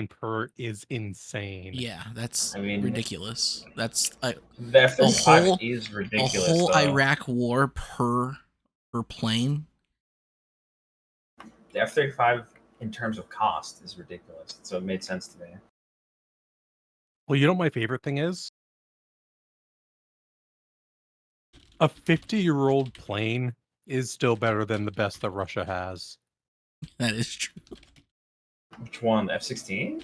per is insane. Yeah, that's I mean, ridiculous. That's the a F-35 whole is a ridiculous, whole though. Iraq war per plane. The F-35, in terms of cost, is ridiculous. So it made sense to me. Well, you know what my favorite thing is? A 50-year-old plane is still better than the best that Russia has. That is true. Which one? The F-16?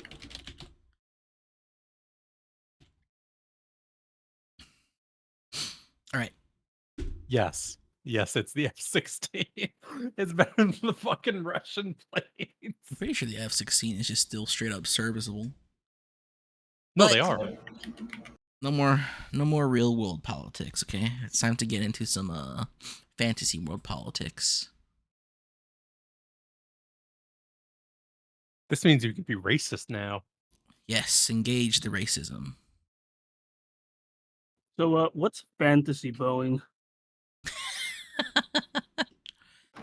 All right. Yes. Yes, it's the F-16. It's better than the fucking Russian planes. I'm pretty sure the F-16 is just still straight up serviceable. No, But they are. no more real world politics, okay? It's time to get into some fantasy world politics. This means you can be racist now. Yes, engage the racism. So, what's fantasy Boeing?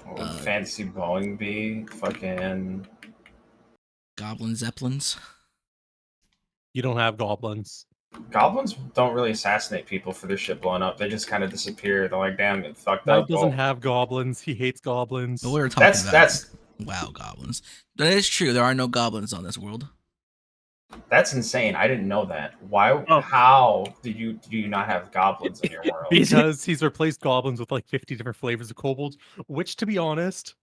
What would fantasy Boeing be? Fucking Goblin Zeppelins. You don't have goblins. goblins don't really assassinate people for their shit blowing up. They just kind of disappear. They're like, damn, it fucked Mike up. doesn't Oh, have goblins. He hates goblins. But we were talking about that's WoW goblins. That is true. There are no goblins on this world. that's insane. I didn't know that. Why? Oh. How do you not have goblins in your world? Because he's replaced goblins with like 50 different flavors of kobolds, which, to be honest,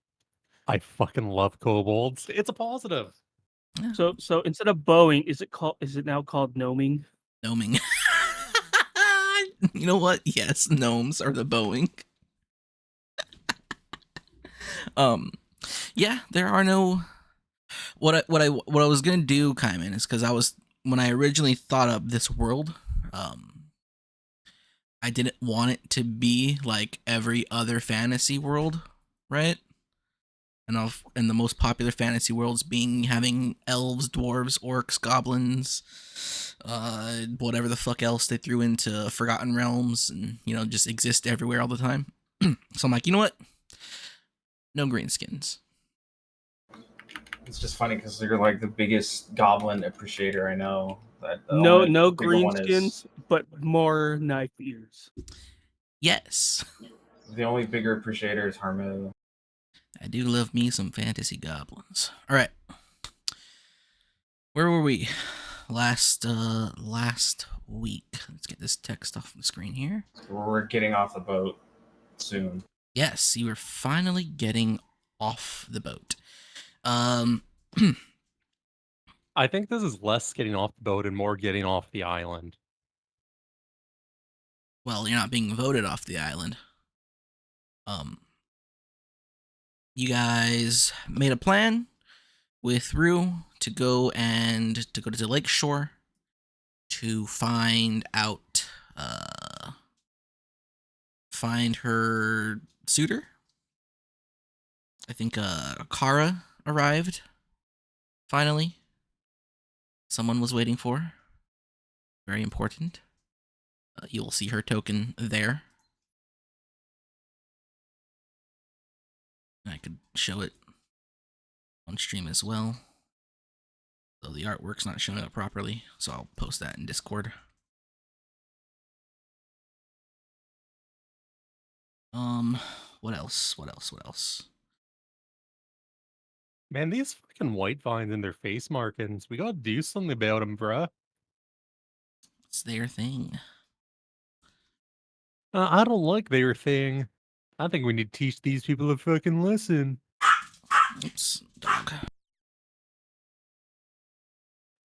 I fucking love kobolds. It's a positive. So instead of Boeing, is it now called gnoming? Gnoming. You know what? Yes, gnomes are the Boeing. Yeah, there are no. What I was gonna do, Kaiman, is because when I originally thought up this world, I didn't want it to be like every other fantasy world, right? And the most popular fantasy worlds being having elves, dwarves, orcs, goblins, whatever the fuck else they threw into Forgotten Realms, and just exist everywhere all the time. So I'm like, you know what? No greenskins. It's just funny because you're like the biggest goblin appreciator I know. No bigger one greenskins, but more knife ears. Yes, the only bigger appreciator is Harmo. I do love me some fantasy goblins. All right, where were we last week? Let's get this text off the screen here. We're getting off the boat soon. Yes, you were finally getting off the boat. I think this is less getting off the boat and more getting off the island. Well, you're not being voted off the island. You guys made a plan with Rue to go to the lake shore to find her suitor. I think Kara arrived finally. Someone was waiting for her. Very important. You will see her token there. I could show it on stream as well. Though the artwork's not showing up properly, so I'll post that in Discord. What else? Man, these fucking white vines and their face markings. We gotta do something about them, bruh. It's their thing. I don't like their thing. I think we need to teach these people to fucking listen. Oops, dog.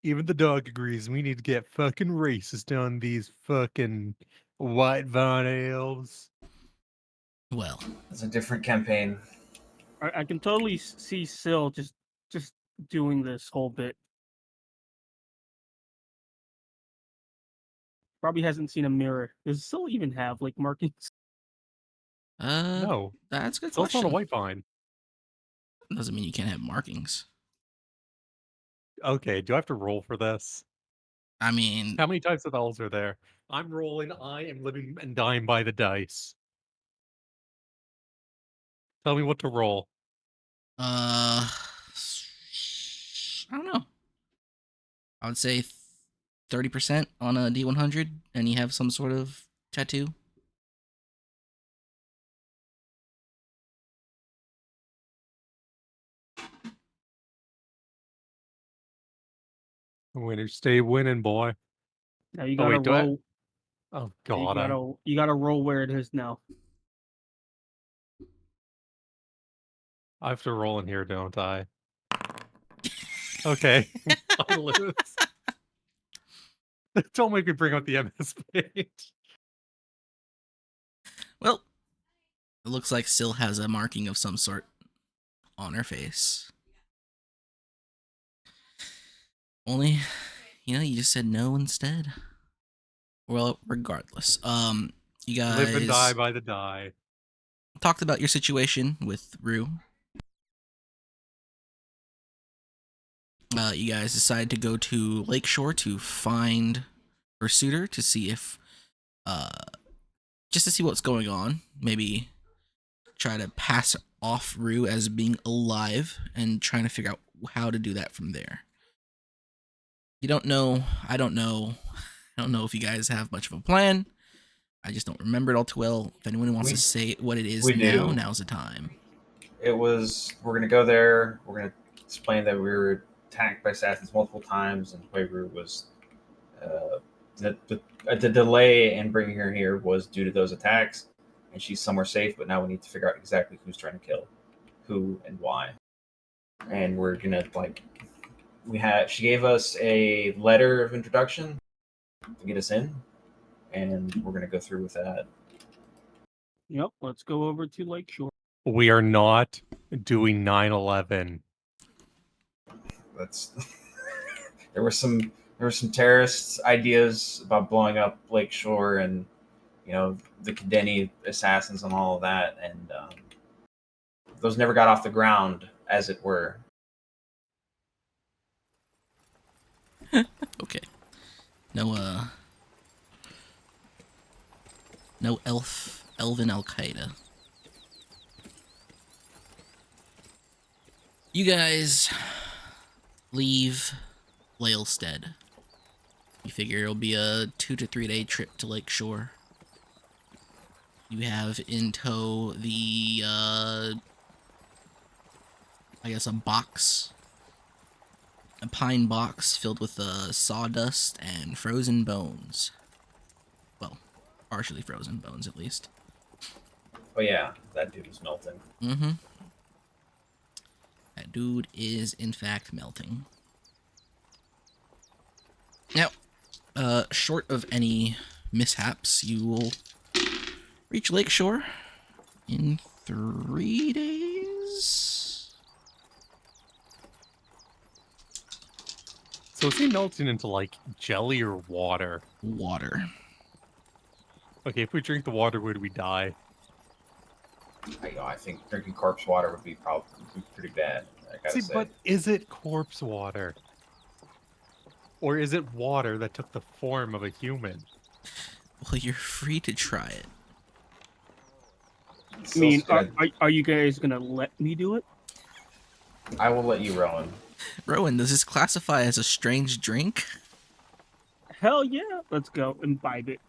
Even the dog agrees we need to get fucking racist on these fucking white vine elves. Well, It's a different campaign. I can totally see Syl just doing this whole bit. Probably hasn't seen a mirror. Does Syl even have like markings? No, that's a good it's also question. not a white vine. Doesn't mean you can't have markings. Okay, do I have to roll for this? I mean, How many types of elves are there? I'm rolling. I am living and dying by the dice. Tell me what to roll. I don't know. I would say 30% on a D100, and you have some sort of tattoo. Winners stay winning, boy. Now you Oh gotta wait, do I? roll. Oh You god, gotta roll where it is now. I have to roll in here, don't I? Okay, I lose. Don't make me bring out the MS page. Well, it looks like Syl has a marking of some sort on her face. Only, you just said no instead. Well, regardless, you Live and die guys by the die. talked about your situation with Rue. You guys decided to go to Lakeshore to find her suitor to see if, just to see what's going on. Maybe try to pass off Rue as being alive and trying to figure out how to do that from there. You don't know. I don't know. I don't know if you guys have much of a plan. I just don't remember it all too well. If anyone wants to say what it is we now, do. now's the time. We're gonna go there. We're gonna explain that we were attacked by assassins multiple times, and Hueru was the delay in bringing her here was due to those attacks, and she's somewhere safe. But now we need to figure out exactly who's trying to kill who and why. And we're gonna she gave us a letter of introduction to get us in, and we're gonna go through with that. Yep, let's go over to Lakeshore. We are not doing 9/11. That's there were some terrorist ideas about blowing up Lakeshore and the Kadeni assassins and all of that, and those never got off the ground, as it were. Okay. No, no elven Al Qaeda. You guys leave Lalestead. You figure it'll be a 2 to 3 day trip to Lakeshore. You have in tow the, I guess a box. A pine box filled with sawdust and frozen bones. Well, partially frozen bones, at least. Oh yeah, that dude was melting. Mm-hmm. That dude is, in fact, melting. Now, short of any mishaps, you will reach Lakeshore in 3 days. So is he melting into like jelly or water? Water. Okay, if we drink the water, would we die? I think drinking corpse water would be pretty bad. I gotta See, say. but is it corpse water? Or is it water that took the form of a human? Well, you're free to try it. I mean, are you guys gonna let me do it? I will let you, Rowan. Rowan, does this classify as a strange drink? Hell yeah, let's go imbibe it.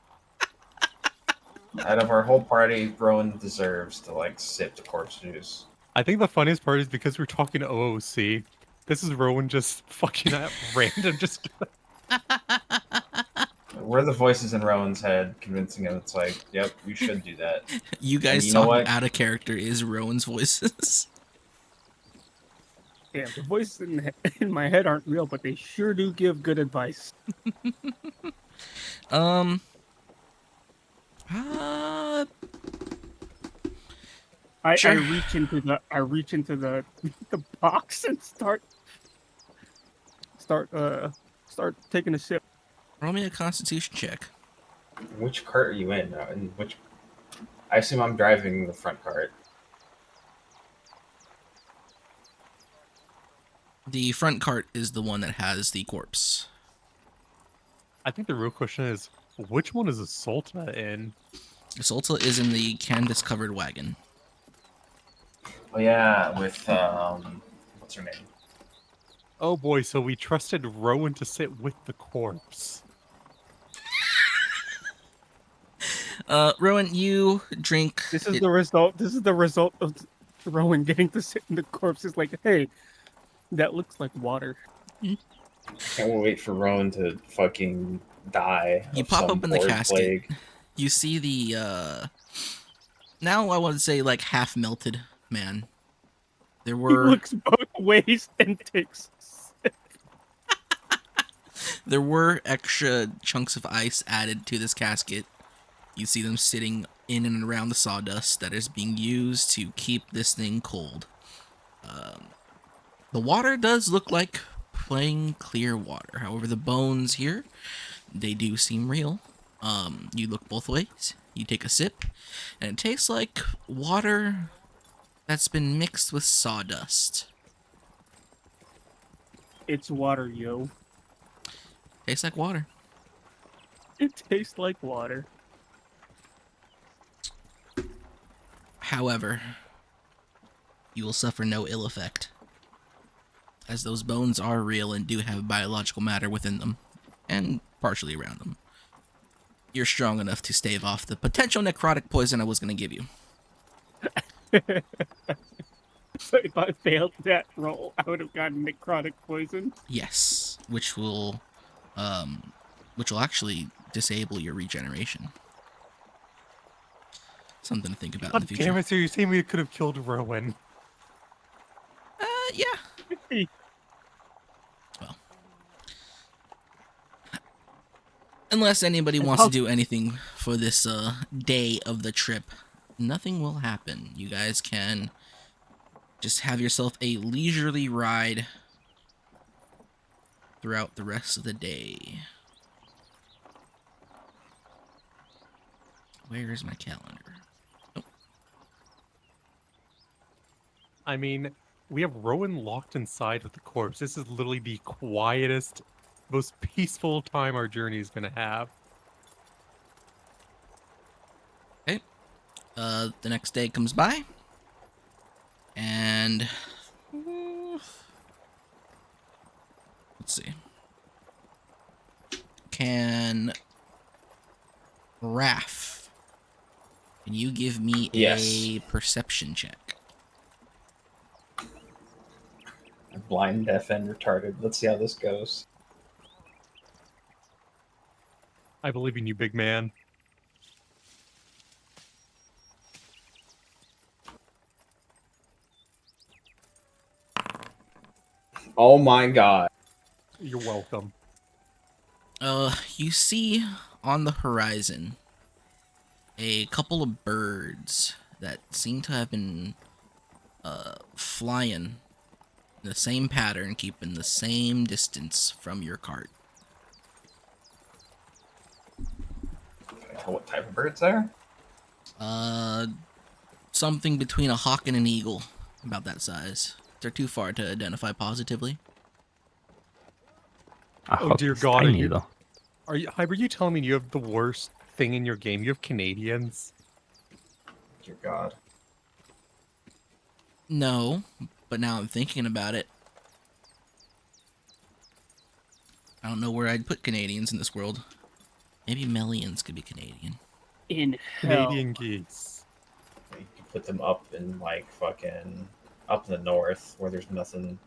Out of our whole party, Rowan deserves to sip the corpse juice. I think the funniest part is because we're talking OOC. This is Rowan just fucking at random, just. We're the voices in Rowan's head convincing him it's like, yep, you should do that. You guys you know talking what? out of character is Rowan's voices. Damn, the voices in my head aren't real, but they sure do give good advice. Uh, Sure. I reach into the the box and start taking a sip. roll me a Constitution check. Which cart are you in now? I assume I'm driving the front cart. The front cart is the one that has the corpse. I think the real question is, which one is Isolta in? Isolta is in the canvas-covered wagon. Oh yeah, with what's her name? Oh boy, so we trusted Rowan to sit with the corpse. Rowan, you drink. This is the result. This is the result of Rowan getting to sit in the corpse. Is like, hey, that looks like water. Can't wait for Rowan to fucking die You of pop some open the bored casket. plague. You see the now I want to say like half melted man. There He were looks both ways and takes. there were extra chunks of ice added to this casket. You see them sitting in and around the sawdust that is being used to keep this thing cold. The water does look like plain clear water. However, the bones here, they do seem real. You look both ways. You take a sip, and it tastes like water that's been mixed with sawdust. It's water, yo. Tastes like water. It tastes like water. However, you will suffer no ill effect, as those bones are real and do have biological matter within them, and partially around them. You're strong enough to stave off the potential necrotic poison I was going to give you. So if I failed that roll, I would have gotten necrotic poison. Yes, which will actually disable your regeneration. Something to think about in the God future. damn it, so you're saying we could have killed Rowan? Yeah. Hey, Well, unless anybody wants to do anything for this day of the trip, nothing will happen. You guys can just have yourself a leisurely ride throughout the rest of the day. Where is my calendar? Oh, I mean, we have Rowan locked inside with the corpse. This is literally the quietest, most peaceful time our journey is going to have. okay. The next day comes by, and let's see. Can Raph, can you give me a perception check? I'm blind, deaf, and retarded. Let's see how this goes. I believe in you, big man. Oh my god. You're welcome. You see on the horizon a couple of birds that seem to have been flying in the same pattern, keeping the same distance from your cart. Can I tell what type of birds they are? Something between a hawk and an eagle, about that size. They're too far to identify positively. Oh dear God, tiny, though. Are you telling me you have the worst thing in your game? You have Canadians? Dear God. No, but now I'm thinking about it. I don't know where I'd put Canadians in this world. Maybe Melians could be Canadian. in hell. Canadian geese. You can put them up in, like, fucking... up in the north, where there's nothing...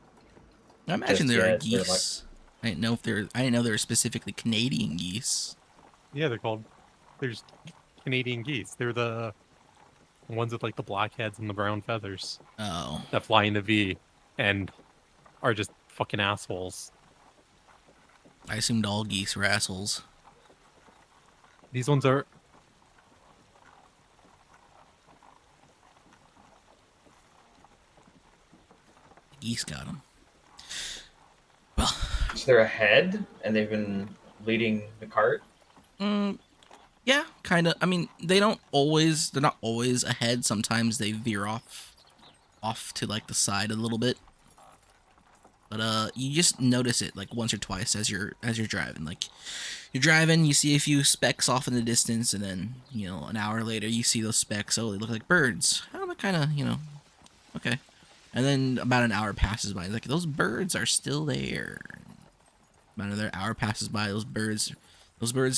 I imagine Just there are yet, they're geese. I didn't know they were specifically Canadian geese. Yeah, there's Canadian geese. They're the ones with like the black heads and the brown feathers Oh. that fly in the V and are just fucking assholes. I assumed all geese were assholes. These ones are... Geese got them. Well, So they're ahead, and they've been leading the cart? yeah, kind of. I mean, they're not always ahead. Sometimes they veer off to like the side a little bit. But you just notice it like once or twice as you're driving. Like you're driving, you see a few specks off in the distance, and then an hour later you see those specks. Oh, they look like birds. Oh, they're kind of okay. And then about an hour passes by. He's like, those birds are still there. About another hour passes by. Those birds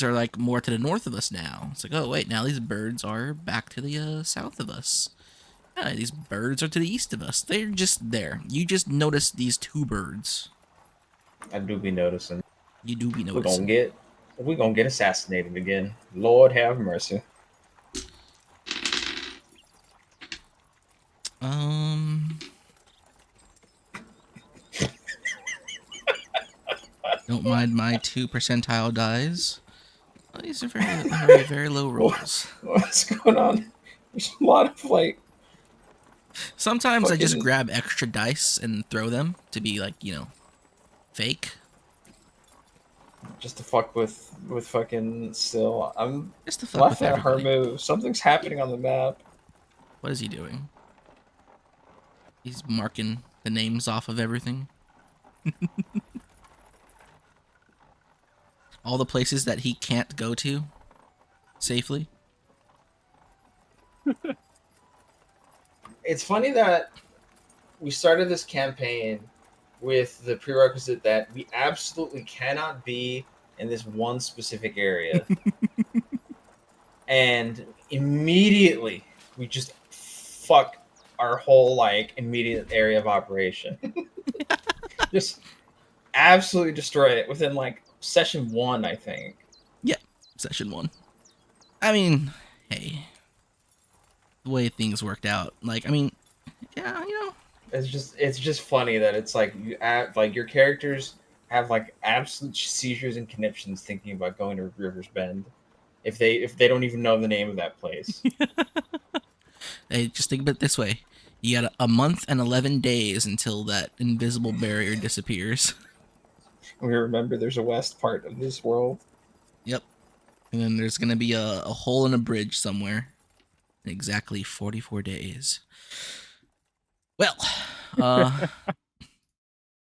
are like more to the north of us now. It's like, oh wait, now these birds are back to the south of us. Yeah, these birds are to the east of us. They're just there. You just notice these two birds. I do be noticing. You do be We're gonna noticing. get assassinated again. Lord have mercy. Don't mind my 2 percentile dies. Oh, these are very low rolls. What's going on? There's a lot of like Sometimes I just fucking grab extra dice and throw them to be like, fake. just to fuck with fucking still. I'm Just to fuck with laughing at her everybody. move. Something's happening on the map. What is he doing? He's marking the names off of everything. All the places that he can't go to safely. It's funny that we started this campaign with the prerequisite that we absolutely cannot be in this one specific area. And immediately we just fuck our whole like immediate area of operation. Just absolutely destroy it within like session 1, I think. Yeah, session 1. I mean, hey, the way things worked out. Like, I mean, yeah, It's just funny that it's like you add, like your characters have like absolute seizures and conniptions thinking about going to Rivers Bend if they don't even know the name of that place. hey, just think of it this way. You got a month and 11 days until that invisible barrier disappears. We remember there's a west part of this world. Yep. And then there's going to be a hole in a bridge somewhere in exactly 44 days. Well,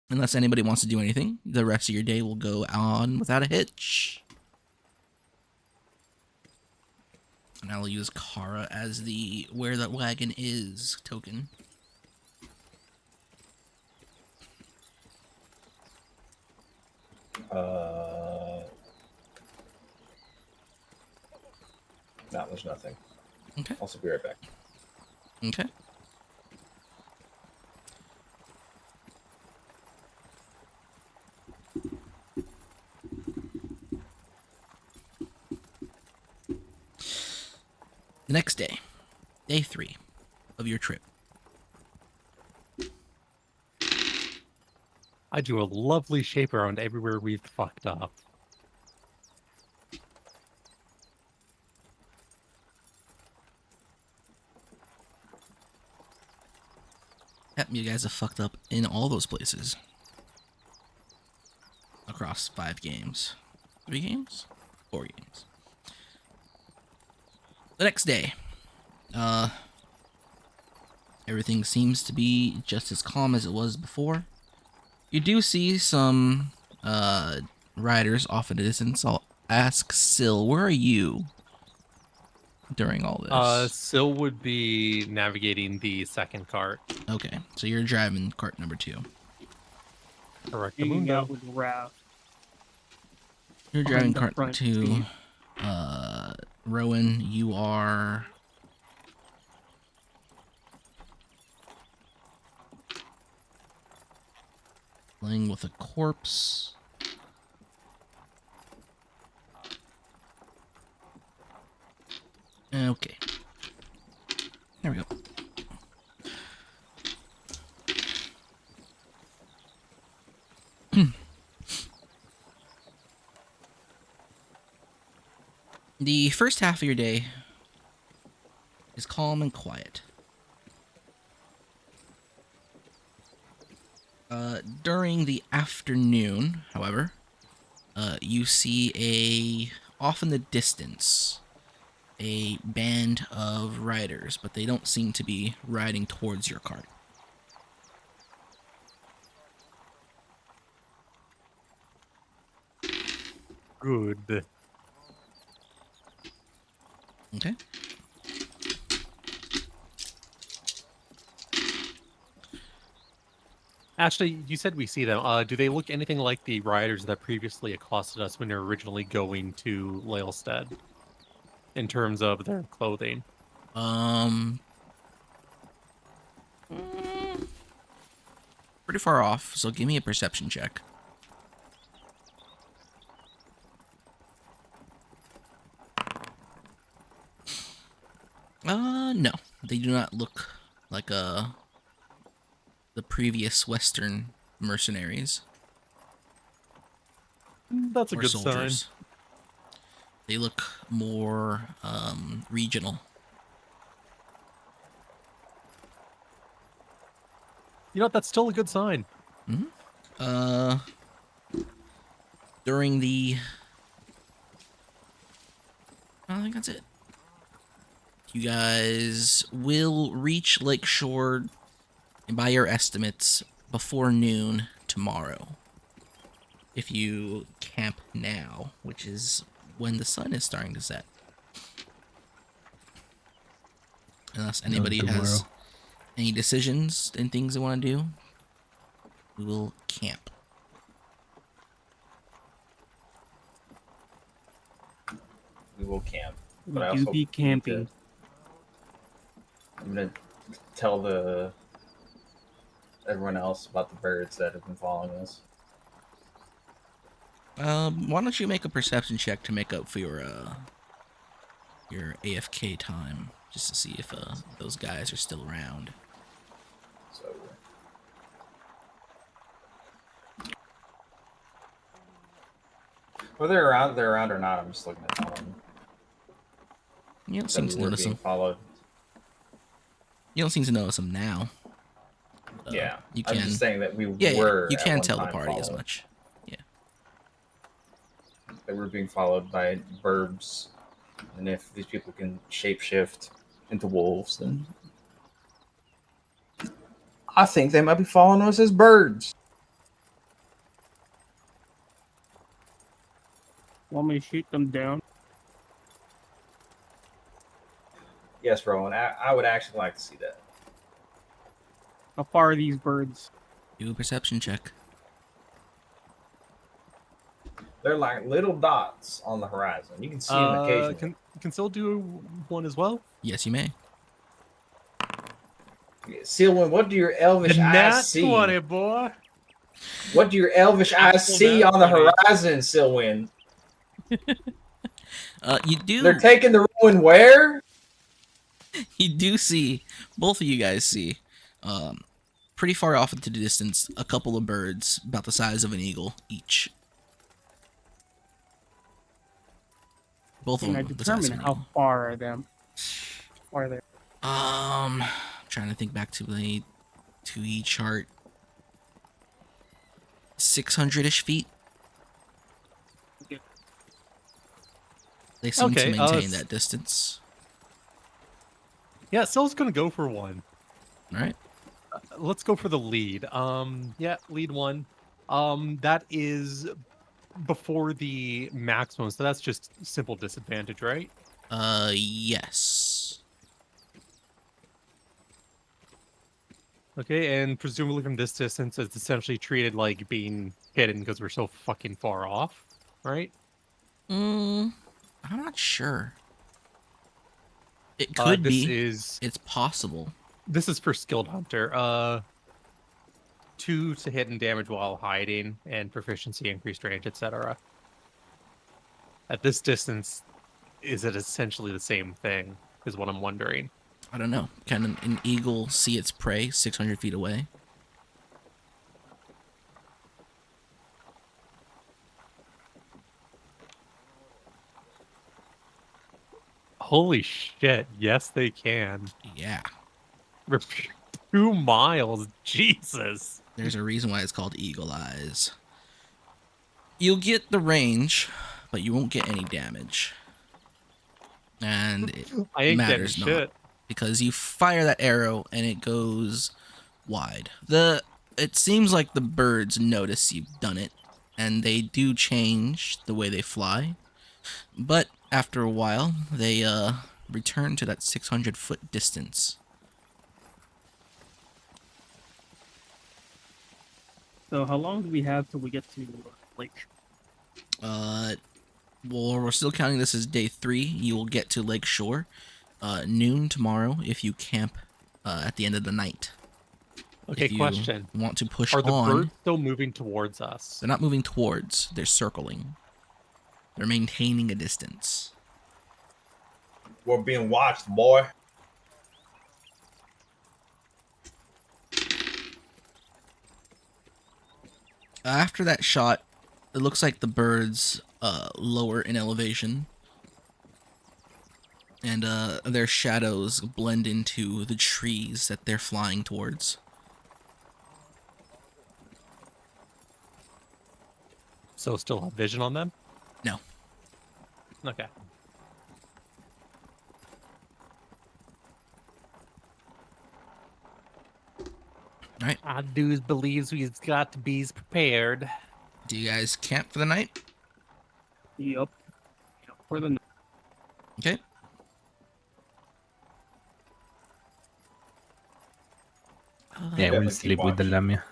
unless anybody wants to do anything, the rest of your day will go on without a hitch. And I'll use Kara as the where that wagon is token. No, there's nothing. Okay. Also be right back. Okay. The next day, day 3 of your trip. I do a lovely shape around everywhere we've fucked up. Yep, you guys have fucked up in all those places. Across 5 games. 3 games? 4 games. The next day, everything seems to be just as calm as it was before. You do see some riders off in the distance. I'll ask Syl, where are you during all this? Syl would be navigating the second cart. Okay, so you're driving cart number 2. Correct. Hanging out with Raph. You're On driving the cart number front 2. seat. Rowan, you are playing with a corpse. Okay. There we go. The first half of your day is calm and quiet. During the afternoon, however, you see off in the distance, a band of riders, but they don't seem to be riding towards your cart. Good. Okay. Actually, you said we see them. Do they look anything like the riders that previously accosted us when they were originally going to Laelstead in terms of their clothing? Um, mm, pretty far off. So give me a perception check. No, they do not look like the previous Western mercenaries That's a or good sign. soldiers. They look more regional. You know what? That's still a good sign. Mm-hmm. Uh, during the, I think that's it. You guys will reach Lakeshore, by your estimates, before noon tomorrow. If you camp now, which is when the sun is starting to set. Unless anybody has any decisions and things they want to do, we will camp. We will camp. We But I do also be need to- camping. I'm gonna tell everyone else about the birds that have been following us. Why don't you make a perception check to make up for your AFK time, just to see if those guys are still around. So whether they're around or not, I'm just looking at them. You don't That seem we to were notice being them. followed. You don't seem to notice them now. Yeah, You I'm can. just saying that we Yeah, were. you at can one tell the time party as followed. much. Yeah. That we're being followed by burbs, and if these people can shapeshift into wolves, then I think they might be following us as birds. Want me to shoot them down? Yes, Rowan, I would actually like to see that. How far are these birds? Do a perception check. They're like little dots on the horizon. You can see them occasionally. Can still do one as well. Yes, you may. Silwyn, what do your elvish eyes see? 20, boy. What do your elvish eyes Actual see nat on the 20. horizon, Silwyn? You do. They're taking the Rowan where? You do see. Both of you guys see. Pretty far off into the distance, a couple of birds about the size of an eagle each. Both of Can I them the size determine of an how eagle. far are them? Are they? Trying to think back to the 2E chart. 600-ish feet. Okay. They seem to Okay, maintain that distance. Yeah, Sil's gonna go for one. All right. Let's go for the lead. Yeah, lead one. That is before the maximum, so that's just simple disadvantage, right? Yes. Okay, and presumably from this distance, it's essentially treated like being hidden because we're so fucking far off, right? I'm not sure. It could This be. is It's possible. for skilled hunter. 2 to hit and damage while hiding, and proficiency, increased range, etc. At this distance, is it essentially the same thing? Is what I'm wondering. I don't know. Can an eagle see its prey 600 feet away? Holy shit! Yes, they can. Yeah. We're 2 miles. Jesus. There's a reason why it's called eagle eyes. You'll get the range, but you won't get any damage. And it I ain't getting matters not, shit. because you fire that arrow and it goes wide. It seems like the birds notice you've done it, and they do change the way they fly. But after a while, they return to that 600-foot distance. So how long do we have till we get to Lake? Well, we're still counting this as day 3. You will get to Lake Shore noon tomorrow if you camp at the end of the night. Okay, If you question. want to push Are the on, birds still moving towards us? they're not moving towards, they're circling. They're maintaining a distance. We're being watched, boy. After that shot, it looks like the birds lower in elevation. And their shadows blend into the trees that they're flying towards. So still have vision on them? No. Okay. All right. Odd Dudes believes we've got to be prepared. Do you guys camp for the night? Yep. For the Okay. Yeah, we'll Definitely keep sleep with the watch. lamia.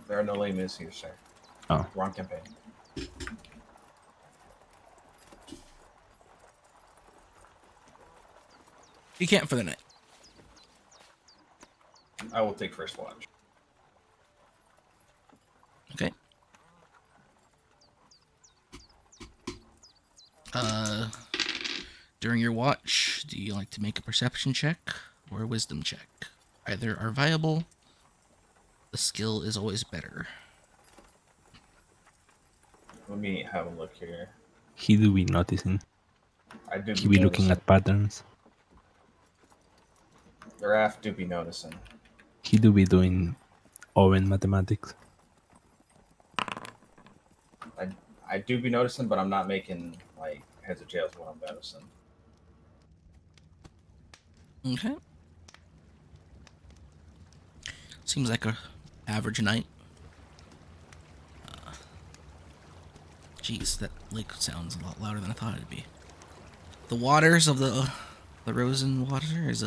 There are no laymen here, sir. Oh. We're on campaign. You camp for the night. I will take first watch. Okay. During your watch, do you like to make a perception check or a wisdom check? Either are viable. The skill is always better. Let me have a look here. He do be noticing. I do He be looking noticing. at patterns. The raft do be noticing. He do be doing oven mathematics. I do be noticing, but I'm not making like heads or tails of what I'm noticing. Okay. Seems like a average night. Jeez, that lake sounds a lot louder than I thought it'd be. The waters of the Rosen water is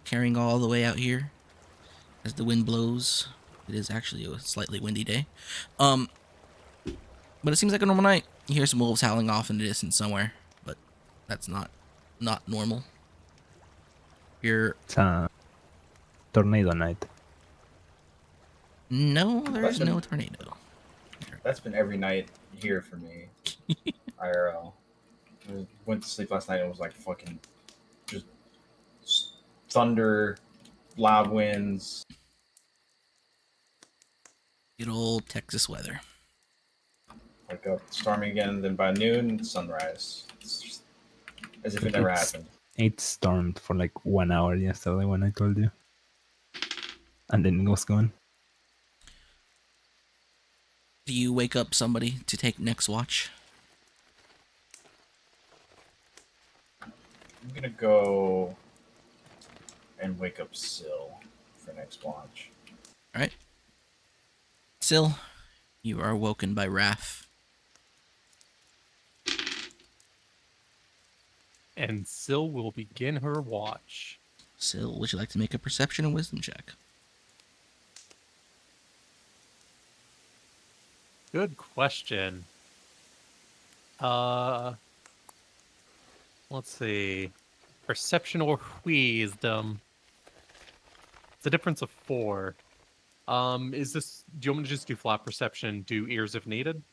carrying all the way out here as the wind blows. It is actually a slightly windy day. But it seems like a normal night. You hear some wolves howling off in the distance somewhere, but that's not normal. You're It's a tornado night. no, there's That's no been- tornado. That's been every night here for me. IRL. I went to sleep last night and it was like fucking just thunder, loud winds. Good old Texas weather. Wake up storming again, then by noon, sunrise. It's just as if it never happened. It stormed for like 1 hour yesterday when I told you. And then it was gone. Do you wake up somebody to take next watch? I'm gonna go and wake up Syl for next watch. Alright. Syl, you are woken by Raph. And Syl will begin her watch. Syl, would you like to make a perception and wisdom check? Good question. Let's see. Perception or wisdom. It's a difference of 4. Is this? Do you want me to just do flat perception? Do ears if needed?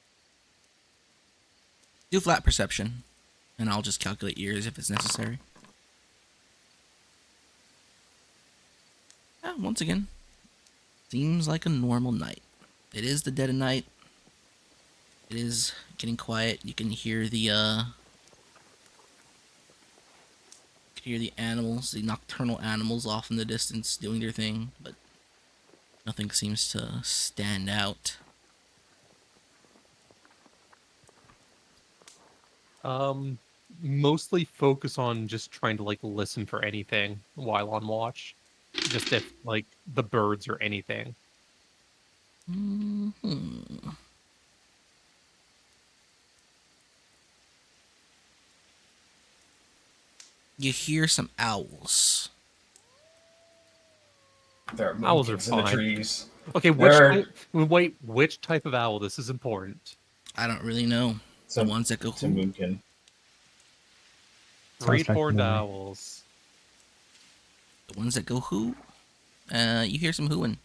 Do flat perception, and I'll just calculate ears if it's necessary. Once again, seems like a normal night. It is the dead of night. It is getting quiet. You can hear the animals, the nocturnal animals off in the distance doing their thing, but nothing seems to stand out. Mostly focus on just trying to like listen for anything while on watch. Just if like the birds or anything. Mm-hmm. You hear some owls. There are Owls are moonkins in the fine. trees. Okay, There, which type of owl? This is important. I don't really know. The ones that go it's a who? moonkin. Sounds Great like horned movie. owls. The ones that go who? You hear some hooing.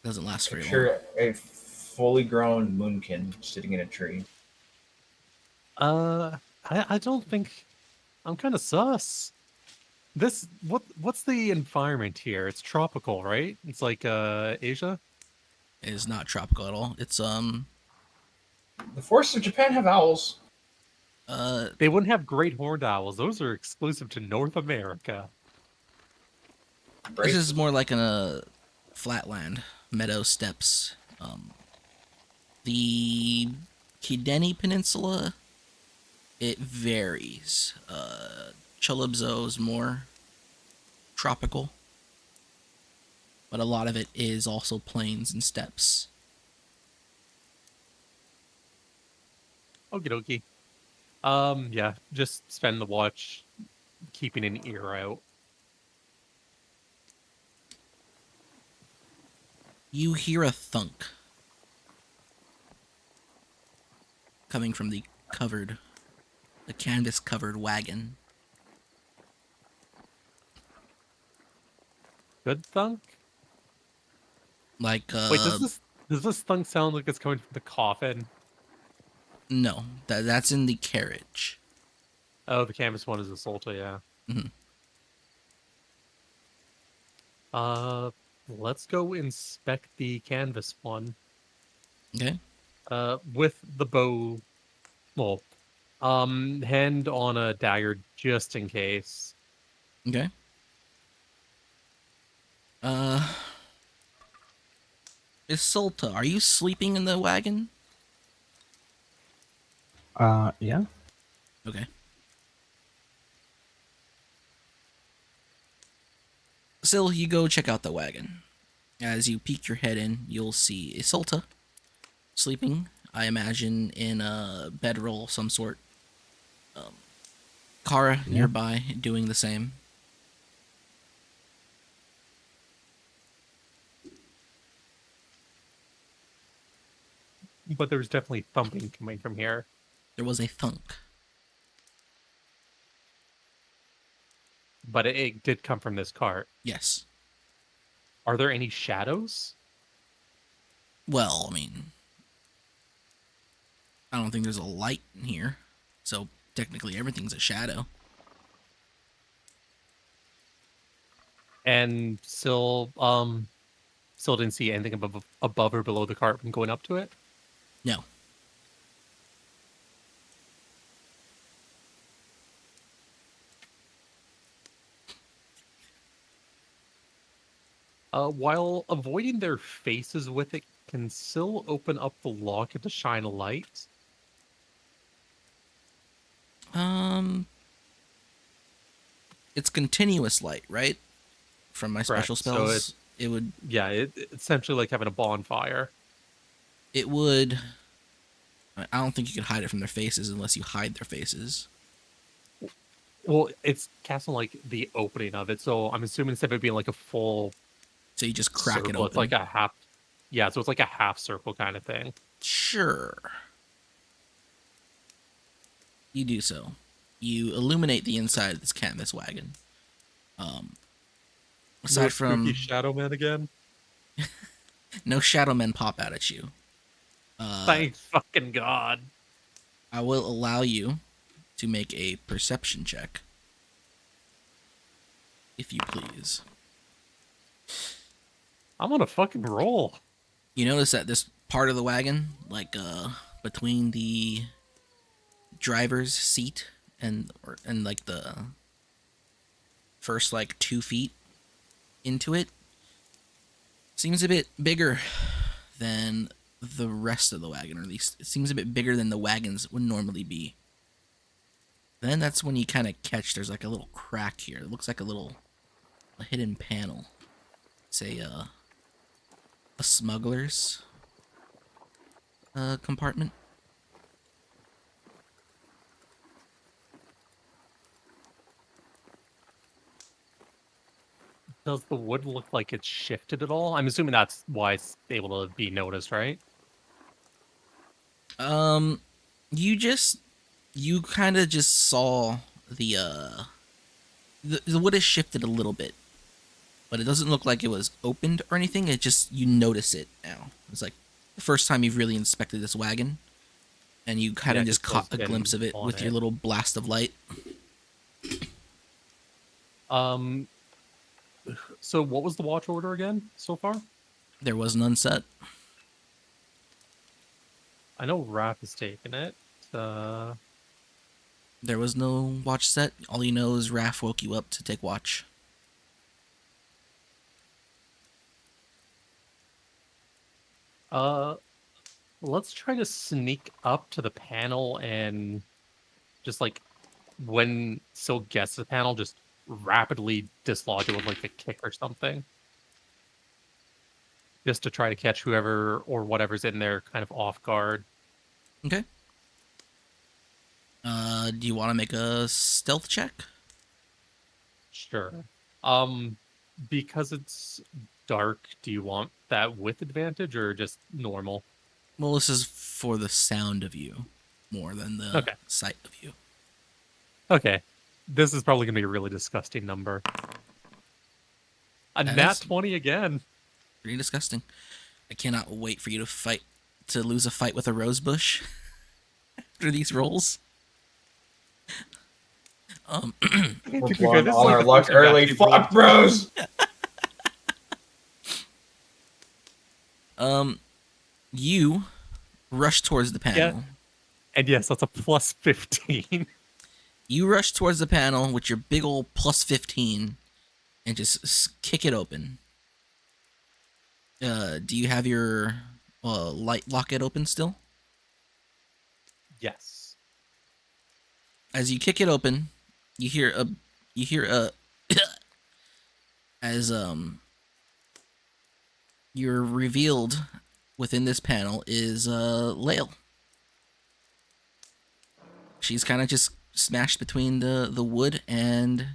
Doesn't last very long. Picture a fully grown moonkin sitting in a tree. I don't think I'm kind of sus. What's the environment here? It's tropical, right? It's like Asia. It is not tropical at all. It's The forests of Japan have owls. They wouldn't have great horned owls. Those are exclusive to North America. this is Racist. more like a flatland, meadow steppes. The Kideni Peninsula, it varies. Cholubzo is more tropical, but a lot of it is also plains and steppes. Okie dokie. Yeah, just spend the watch keeping an ear out. You hear a thunk coming from the canvas covered wagon. Good thunk? Like Wait, does this thunk sound like it's coming from the coffin? no, that's in the carriage. Oh, the canvas one is a Solta, yeah. Mhm. Let's go inspect the canvas one. Okay. With the bow, well, hand on a dagger just in case. Okay. Isolta, are you sleeping in the wagon? Yeah. Okay. Sil, you go check out the wagon. As you peek your head in, you'll see Isolta sleeping, I imagine, in a bedroll of some sort. Kara Yeah. nearby doing the same. But there's definitely thumping coming from here. There was a thunk. But it did come from this cart. Yes. Are there any shadows? Well, I mean, I don't think there's a light in here, so technically everything's a shadow. And still didn't see anything above or below the cart when going up to it? No. While avoiding their faces with it, can Syl open up the locket to shine a light? It's continuous light, right? From my Correct. special So spells, it would. Yeah, it's essentially like having a bonfire. It would. I don't think you could hide it from their faces unless you hide their faces. Well, it's cast on like the opening of it, so I'm assuming instead of it being like a full So you just crack circle, it open. it's like a half. Yeah, so it's like a half circle kind of thing. Sure. You do so. You illuminate the inside of this canvas wagon. Aside No from spooky shadow man again. no shadow men pop out at you. Thank fucking god. I will allow you to make a perception check, if you please. I'm on a fucking roll. You notice that this part of the wagon, like between the driver's seat and like the first like 2 feet into it, seems a bit bigger than the rest of the wagon, or at least it seems a bit bigger than the wagons would normally be. Then that's when you kind of catch there's like a little crack here. It looks like a hidden panel. Say a smuggler's compartment. Does the wood look like it's shifted at all? I'm assuming that's why it's able to be noticed, right? You just you kind of just saw the wood has shifted a little bit, but it doesn't look like it was opened or anything. It just you notice it now. It's like the first time you've really inspected this wagon, and you kind Yeah, of 'cause just caught Phil's a glimpse been of it on with your it. little blast of light. Um, so what was the watch order again so far? There was none set. I know Raph has taken it. Uh, There was no watch set. All you know is Raph woke you up to take watch. uh, let's try to sneak up to the panel and just like when Sil gets to the panel, just rapidly dislodge it with like a kick or something. Just to try to catch whoever or whatever's in there kind of off guard. Okay. Do you want to make a stealth check? Sure. Because it's dark, do you want that with advantage or just normal? Well, this is for the sound of you more than the Okay. sight of you. Okay. This is probably gonna be a really disgusting number. A nat That's 20 again. pretty disgusting. I cannot wait for you to lose a fight with a rose bush after these rolls. We're To be fair, blowing this is all like our the luck first we've early. actually rolled Fuck, bros! You rush towards the panel. And yes, that's a plus 15. You rush towards the panel with your big old plus 15 and just kick it open. Do you have your light locket open still? Yes. As you kick it open, you hear a as you're revealed within this panel is Lael. She's kind of just smashed between the wood and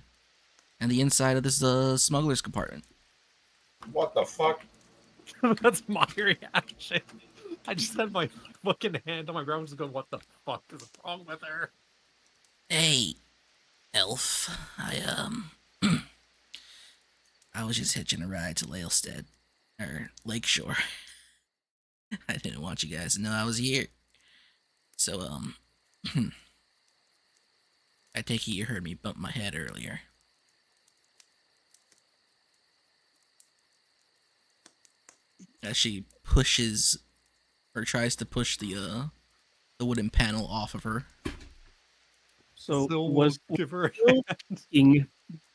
the inside of this smuggler's compartment. What the fuck? That's my reaction. I just had my fucking hand on my ground just going, what the fuck is wrong with her? Hey, elf. I was just hitching a ride to Laelstead or Lakeshore. I didn't want you guys to know I was here. So I take it you heard me bump my head earlier. As she pushes or tries to push the wooden panel off of her. So Still was won't give her a Will hand. making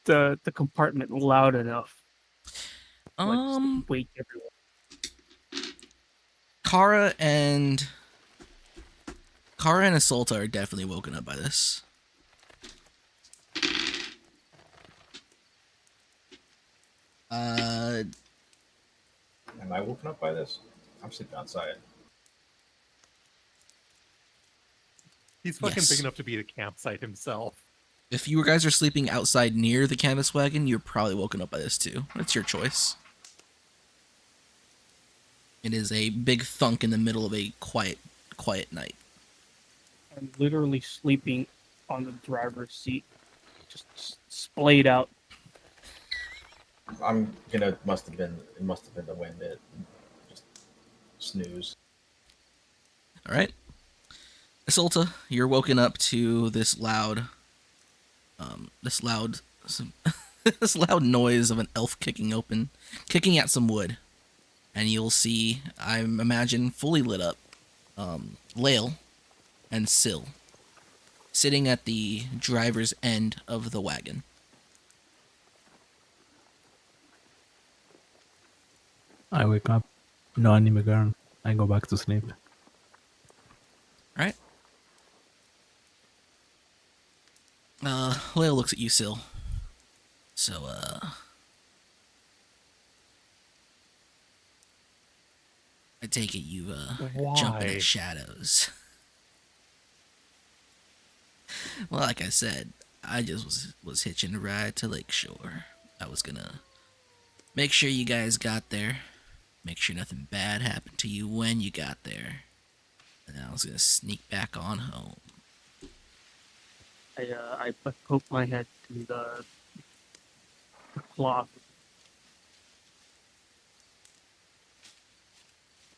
the compartment loud enough? Like just to wake everyone. Kara and Assaulta are definitely woken up by this. Am I woken up by this? I'm sleeping outside. He's fucking Yes. big enough to be the campsite himself. If you guys are sleeping outside near the canvas wagon, you're probably woken up by this too. It's your choice. It is a big thunk in the middle of a quiet night. I'm literally sleeping on the driver's seat, just splayed out. I'm gonna it must have been the wind that just snooze. All right, Isolta, you're woken up to this loud this loud noise of an elf kicking at some wood, and you'll see, I imagine, fully lit up, Lael and Sil sitting at the driver's end of the wagon. I wake up. No anime girl. I go back to sleep. All right. Lael looks at you, Sil. So, I take it you, jump in Why? at shadows. Well, like I said, I just was hitching a ride to Lakeshore. I was gonna Make sure you guys got there. Make sure nothing bad happened to you when you got there. And I was gonna sneak back on home. I poke my head to the cloth.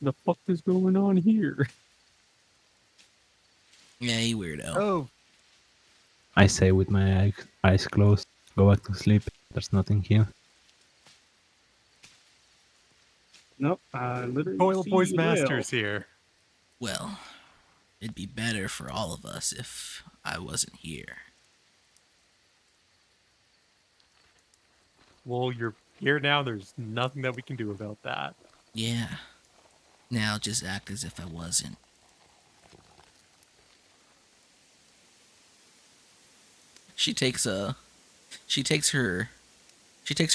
The fuck is going on here? Yeah, you weirdo. Oh, I say with my eyes closed, go back to sleep. There's nothing here. Nope, I literally Coil see Boys Lil. Masters here. Well, it'd be better for all of us if I wasn't here. Well, you're here now. There's nothing that we can do about that. Yeah. Now just act as if I wasn't. She takes her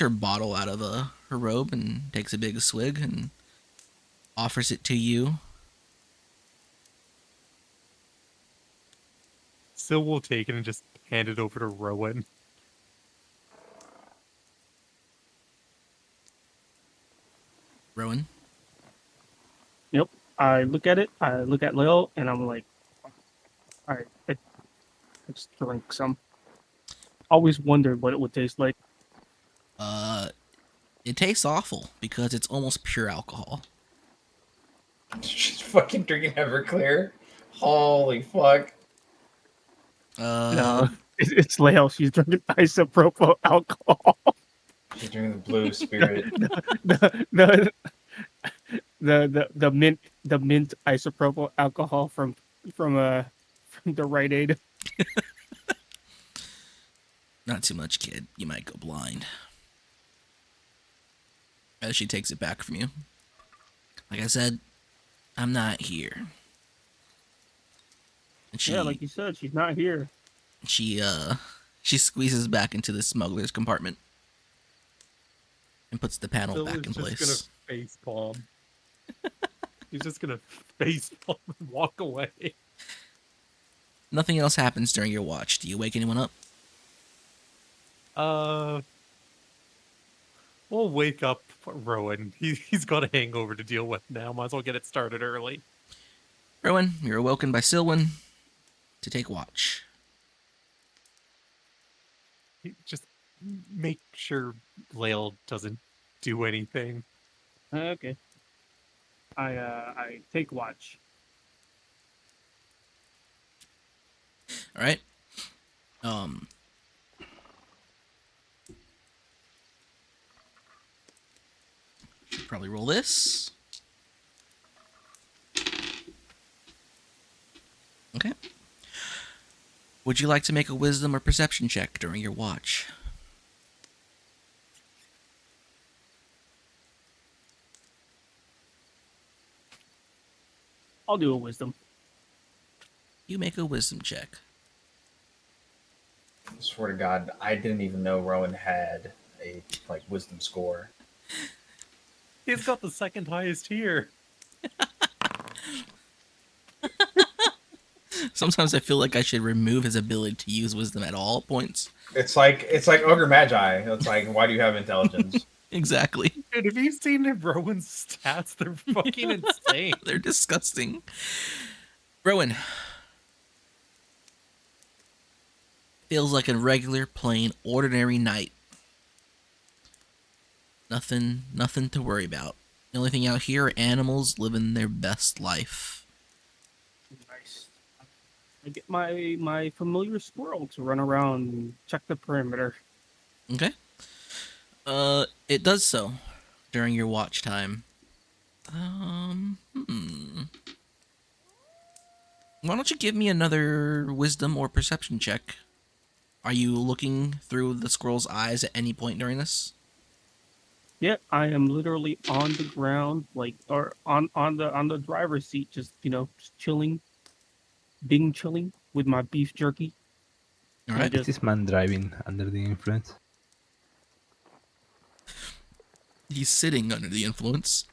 bottle out of her robe and takes a big swig and offers it to you. Still, we'll take it and just hand it over to Rowan. Rowan, Yep. I look at it. I look at Lil, and I'm like, all right, let's drink some. Always wondered what it would taste like. it tastes awful because it's almost pure alcohol. She's fucking drinking Everclear. Holy fuck. No, it's Lil. She's drinking isopropyl alcohol. She's drinking the blue spirit. the, the mint isopropyl alcohol from the Rite Aid. Not too much, kid. You might go blind. As she takes it back from you. Like I said, I'm not here. And Yeah, like you said, she's not here. she squeezes back into the smuggler's compartment and puts the panel Still back is in just place. gonna face palm. He's just gonna face palm and walk away. Nothing else happens during your watch. Do you wake anyone up? We'll wake up Rowan. He's got a hangover to deal with now. Might as well get it started early. Rowan, you're awoken by Silwyn to take watch. Just make sure Lael doesn't do anything. Okay. I take watch. All right. Should probably roll this. Okay. Would you like to make a wisdom or perception check during your watch? I'll do a wisdom. You make a wisdom check. I swear to God, I didn't even know Rowan had a wisdom score. He's got the second highest here. Sometimes I feel like I should remove his ability to use wisdom at all points. It's like Ogre Magi. It's like, why do you have intelligence? Exactly. Dude, have you seen Rowan's stats? They're fucking insane. They're disgusting. Rowan. Feels like a regular, plain, ordinary night. Nothing to worry about. The only thing out here are animals living their best life. Nice. I get my familiar squirrel to run around and check the perimeter. Okay. It does so during your watch time. Why don't you give me another wisdom or perception check? Are you looking through the squirrel's eyes at any point during this? Yeah, I am literally on the ground, or on the driver's seat, just just chilling, chilling with my beef jerky. All right. Is this man driving under the influence? He's sitting under the influence.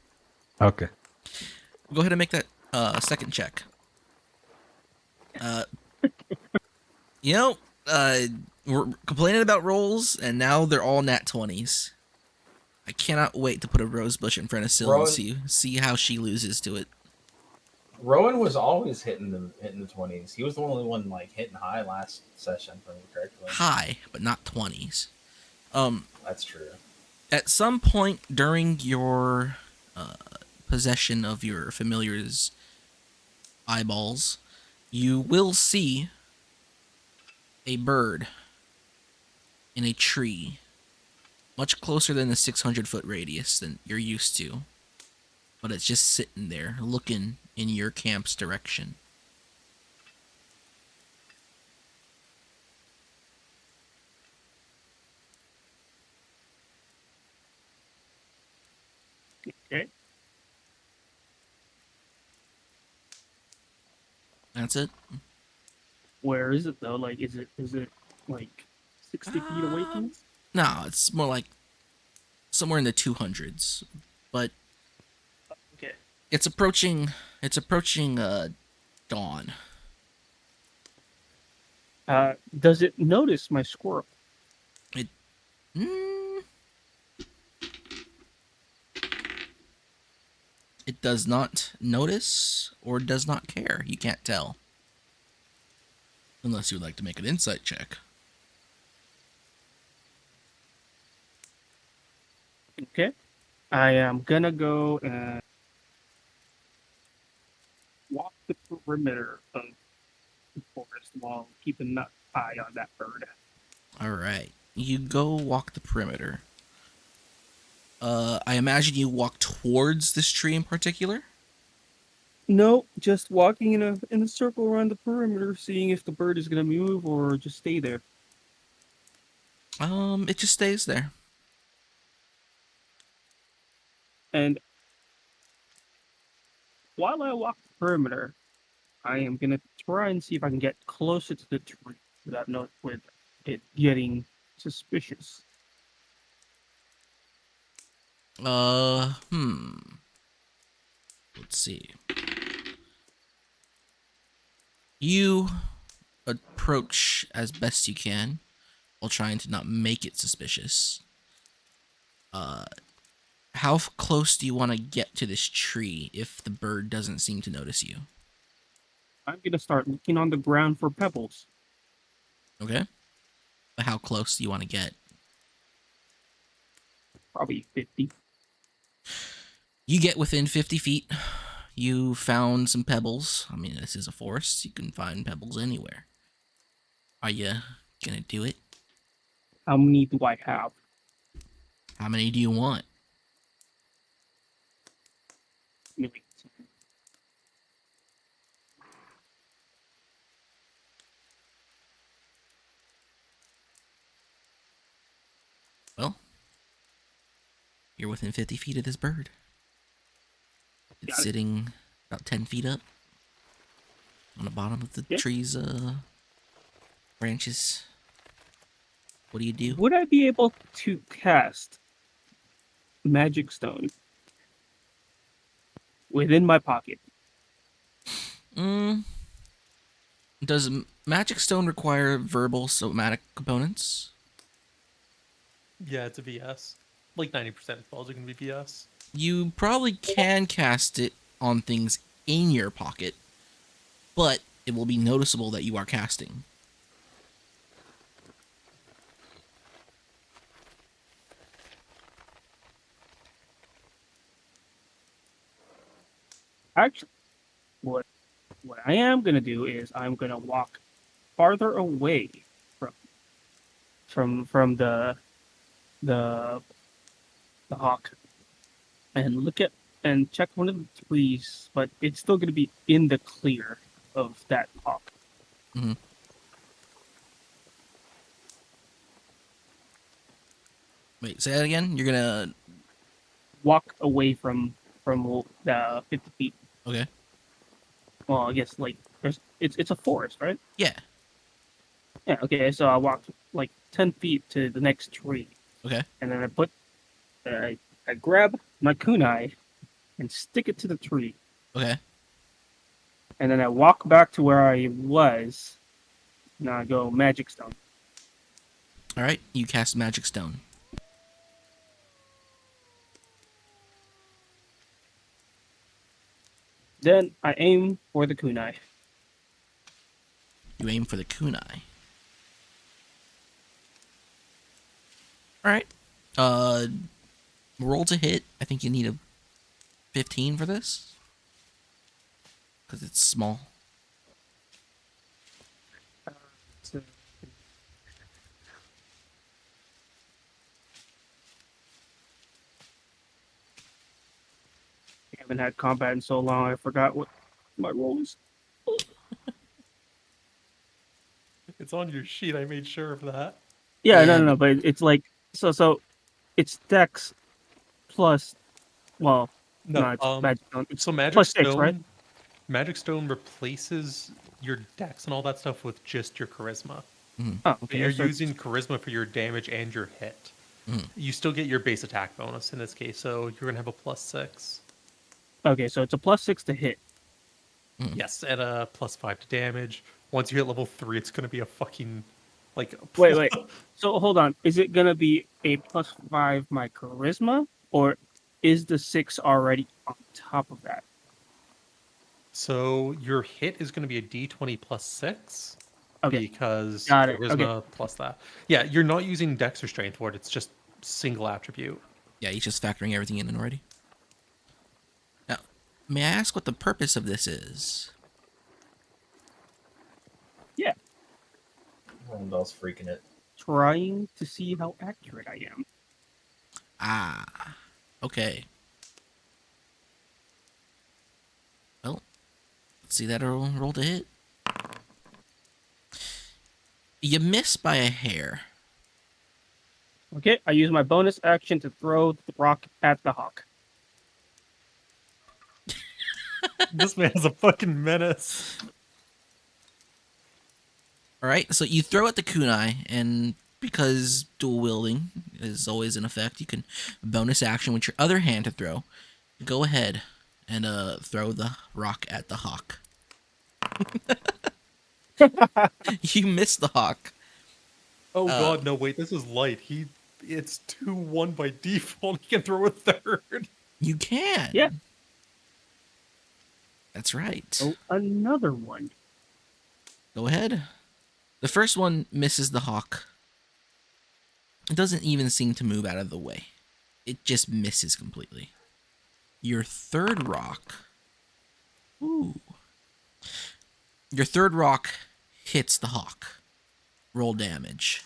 Okay. Go ahead and make that second check. We're complaining about rolls, and now they're all nat 20s. I cannot wait to put a rose bush in front of Syl and Rowan- see how she loses to it. Rowan was always hitting the 20s. He was the only one like hitting high last session, if I remember correctly. High, but not 20s. That's true. At some point during your possession of your familiar's eyeballs, you will see a bird in a tree, much closer than the 600-foot radius than you're used to. But it's just sitting there, looking in your camp's direction. Okay. That's it. Where is it though? Like, is it like 60 feet away from us? No, it's more like somewhere in the 200s. But Okay. it's approaching dawn. Does it notice my squirrel? It does not notice or does not care. You can't tell. Unless you would like to make an insight check. Okay. I am gonna go and walk the perimeter of the forest while keeping an eye on that bird. Alright. You go walk the perimeter. I imagine you walk towards this tree in particular? No, just walking in a circle around the perimeter, seeing if the bird is gonna move or just stay there. It just stays there. And while I walk the perimeter, I am gonna try and see if I can get closer to the tree without with it getting suspicious. Let's see. You approach as best you can while trying to not make it suspicious. How close do you want to get to this tree if the bird doesn't seem to notice you? I'm gonna start looking on the ground for pebbles. Okay. But how close do you want to get? Probably 50. You get within 50 feet. You found some pebbles. I mean, this is a forest. You can find pebbles anywhere. Are you gonna do it? How many do I have? How many do you want? Maybe 10. Well, you're within 50 feet of this bird. It's Got it. sitting about 10 feet up on the bottom of the Yeah. tree's branches. What do you do? Would I be able to cast Magic Stone within my pocket? Does Magic Stone require verbal somatic components? Yeah, it's a VS. Like 90% of spells are going to be VS. You probably can cast it on things in your pocket, but it will be noticeable that you are casting. Actually, what I am gonna do is I'm gonna walk farther away from the hawk and look at and check one of the trees, but it's still gonna be in the clear of that hawk. Wait, say that again? You're gonna... Walk away from the 50 feet. Okay. Well, I guess like it's a forest, right? Yeah. Yeah. Okay. So I walked like 10 feet to the next tree, Okay. and then I grab my kunai and stick it to the tree, Okay. and then I walk back to where I was. And I go Magic Stone. All right. You cast Magic Stone. Then I aim for the kunai. You aim for the kunai. All right. Roll to hit. I think you need a 15 for this because it's small. So, I haven't had combat in so long. I forgot what my roll is. It's on your sheet. I made sure of that. Yeah, Yeah, no. But it's like so. It's Dex plus. Well, No, no, it's magic. It's so plus 6, right? Magic Stone replaces your dex and all that stuff with just your charisma. Oh, So okay. you're So using charisma for your damage and your hit. You still get your base attack bonus in this case, so you're gonna have a +6. okay, so it's a plus 6 to hit. Yes, and a +5 to damage. Once you hit level 3, it's gonna be a fucking like Wait. So hold on. Is it gonna be a plus 5 my charisma, or is the 6 already on top of that? So your hit is gonna be a D20 +6 Okay, because got it. Okay. charisma plus that. Yeah, you're not using dex or strength for it. It's just single attribute. Yeah, he's just factoring everything in already. Now, may I ask what the purpose of this is? Yeah. Rondell's freaking it. Trying to see how accurate I am. Ah, okay. Well, let's see that roll to hit. You miss by a hair. Okay, I use my bonus action to throw the rock at the hawk. This man's a fucking menace. All right, so you throw at the kunai, and because dual wielding is always in effect, you can bonus action with your other hand to throw. Go ahead and throw the rock at the hawk. You miss the hawk. Oh god, no, wait, this is light. It's 2-1 by default. He can throw a third. You can. Yeah. That's right. Oh, another one. Go ahead. The first one misses the hawk. It doesn't even seem to move out of the way. It just misses completely. Your third rock. Ooh. Your third rock hits the hawk. Roll damage.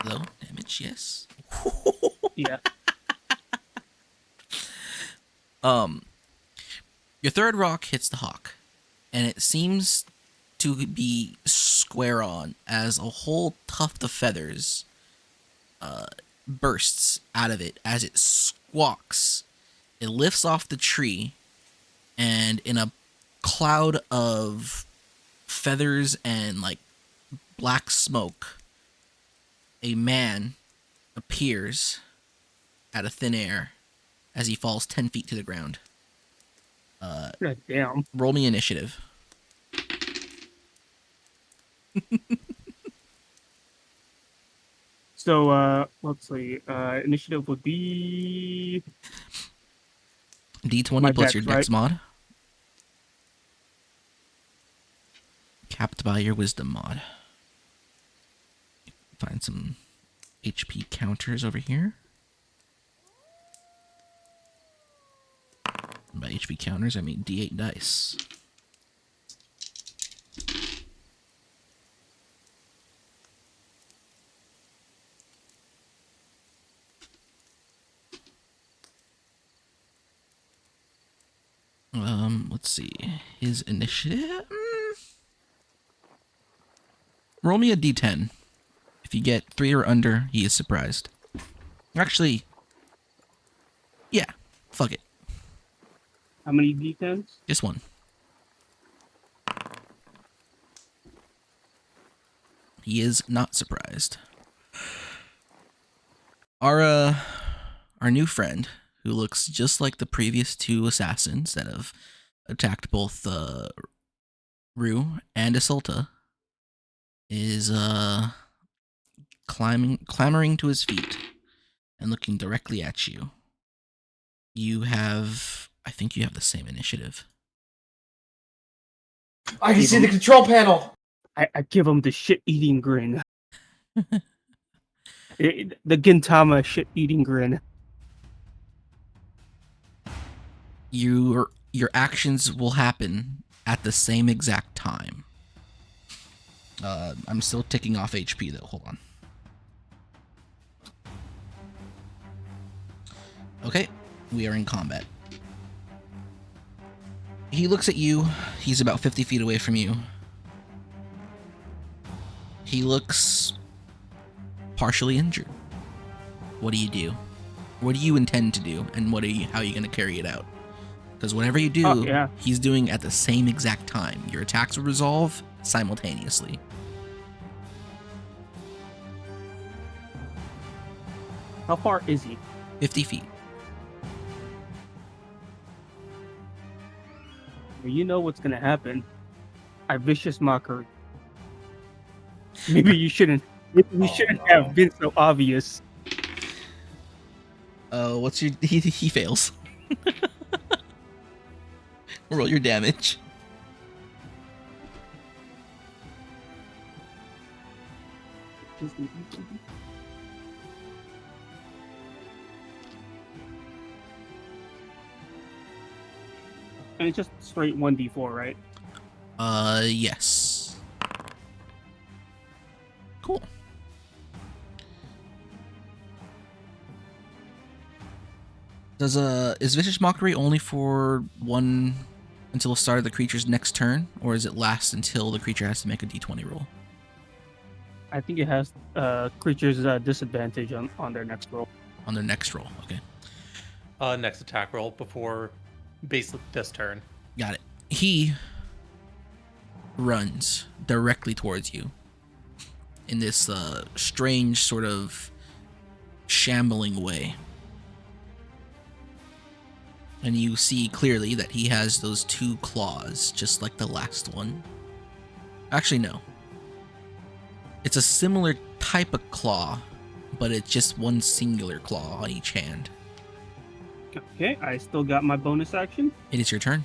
Low damage, yes. Yeah. Your third rock hits the hawk, and it seems to be square on as a whole tuft of feathers bursts out of it as it squawks. It lifts off the tree, and in a cloud of feathers and like black smoke, a man appears out of thin air as he falls 10 feet to the ground. God damn. Roll me initiative. So, let's see. Initiative would be D20 my plus dex, your dex right? mod. Capped by your wisdom mod. Find some HP counters over here. And by HP counters, I mean D8 dice. Let's see. His initiative. Roll me a D10. If you get 3 or under, he is surprised. Actually, yeah, fuck it. How many D10s? Just one. He is not surprised. Our new friend, who looks just like the previous two assassins that have attacked both Rue and Isolta, is clambering to his feet and looking directly at you. I think you have the same initiative. I can see the control panel. I give him the shit-eating grin. The Gintama shit-eating grin. Your actions will happen at the same exact time. I'm still ticking off HP though. Hold on. Okay, we are in combat. He looks at you. He's about 50 feet away from you. He looks partially injured. What do you do? What do you intend to do, and how are you going to carry it out? Because whatever you do, he's doing at the same exact time. Your attacks will resolve simultaneously. How far is he? 50 feet. Well, you know what's gonna happen. I vicious mockery. Maybe you shouldn't. Maybe we shouldn't have been so obvious. What's your? He fails. Roll your damage. And it's just straight 1d4, right? Yes. Cool. Is Vicious Mockery only for one until the start of the creature's next turn, or does it last until the creature has to make a d20 roll? I think it has creatures disadvantage on their next roll. On their next roll, okay. Next attack roll before basically this turn. Got it. He runs directly towards you in this strange sort of shambling way. And you see clearly that he has those two claws, just like the last one. Actually, no. It's a similar type of claw, but it's just one singular claw on each hand. Okay, I still got my bonus action. It is your turn.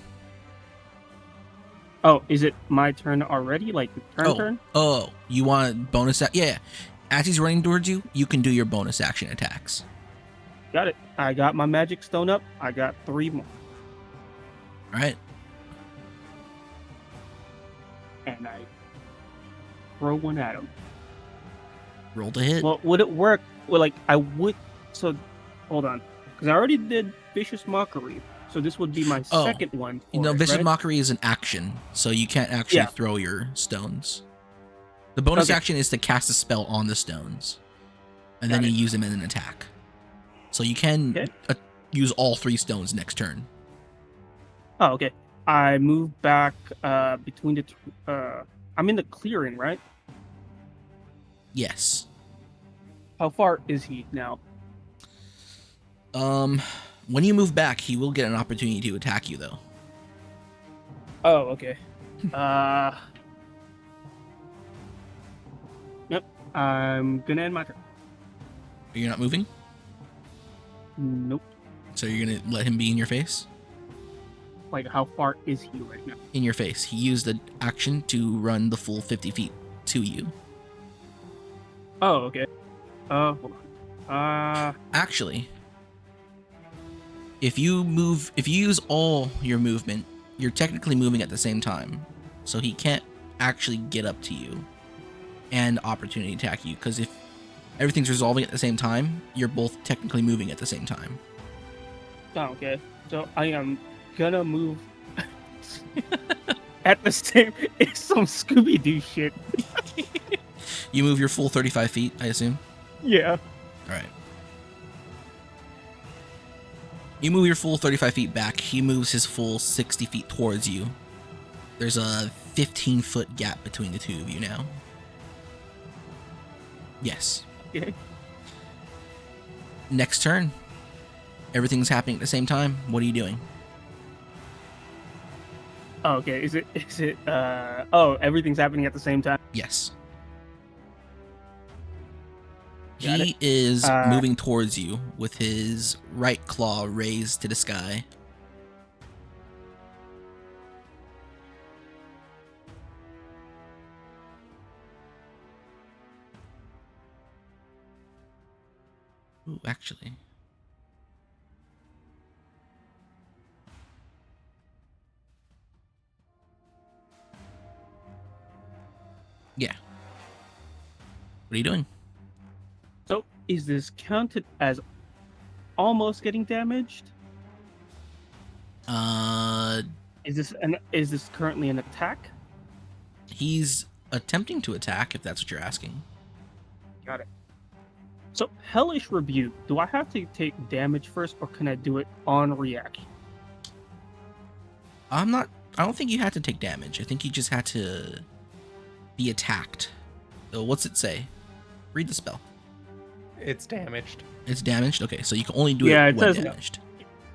Oh, is it my turn already? Like turn? Oh, you want bonus? Yeah. As he's running towards you, you can do your bonus action attacks. Got it. I got my magic stone up. I got 3 more. All right. And I throw one at him. Roll to hit. Well, would it work? Well, like I would. So, hold on, because I already did vicious mockery. So this would be my second one. Vicious Mockery is an action, so you can't actually throw your stones. The bonus action is to cast a spell on the stones, and then you use them in an attack. So you can use all 3 stones next turn. Oh, okay. I move back between the. I'm in the clearing, right? Yes. How far is he now? When you move back, he will get an opportunity to attack you, though. Oh, okay. Yep. I'm gonna end my turn. You're not moving? Nope. So you're gonna let him be in your face? Like, how far is he right now? In your face. He used the action to run the full 50 feet to you. Oh, okay. Hold on. Actually, if you use all your movement, you're technically moving at the same time. So he can't actually get up to you and opportunity attack you, because if everything's resolving at the same time, you're both technically moving at the same time. Oh, okay. So I am gonna move at the same. It's some Scooby-Doo shit. You move your full 35 feet, I assume? Yeah. Alright. You move your full 35 feet back. He moves his full 60 feet towards you. There's a 15-foot gap between the two of you now. Yes. Okay. Next turn. Everything's happening at the same time. What are you doing? Oh, okay. Is it? Oh, everything's happening at the same time. Yes. Got He is Uh, moving towards you with his right claw raised to the sky. Ooh, actually. Yeah. What are you doing? So is this counted as almost getting damaged? Is this currently an attack? He's attempting to attack, if that's what you're asking. Got it. So Hellish Rebuke, do I have to take damage first, or can I do it on reaction? I don't think you had to take damage. I think you just had to be attacked. So what's it say? Read the spell. It's damaged. It's damaged? Okay, so you can only do Yeah, it it when says- damaged.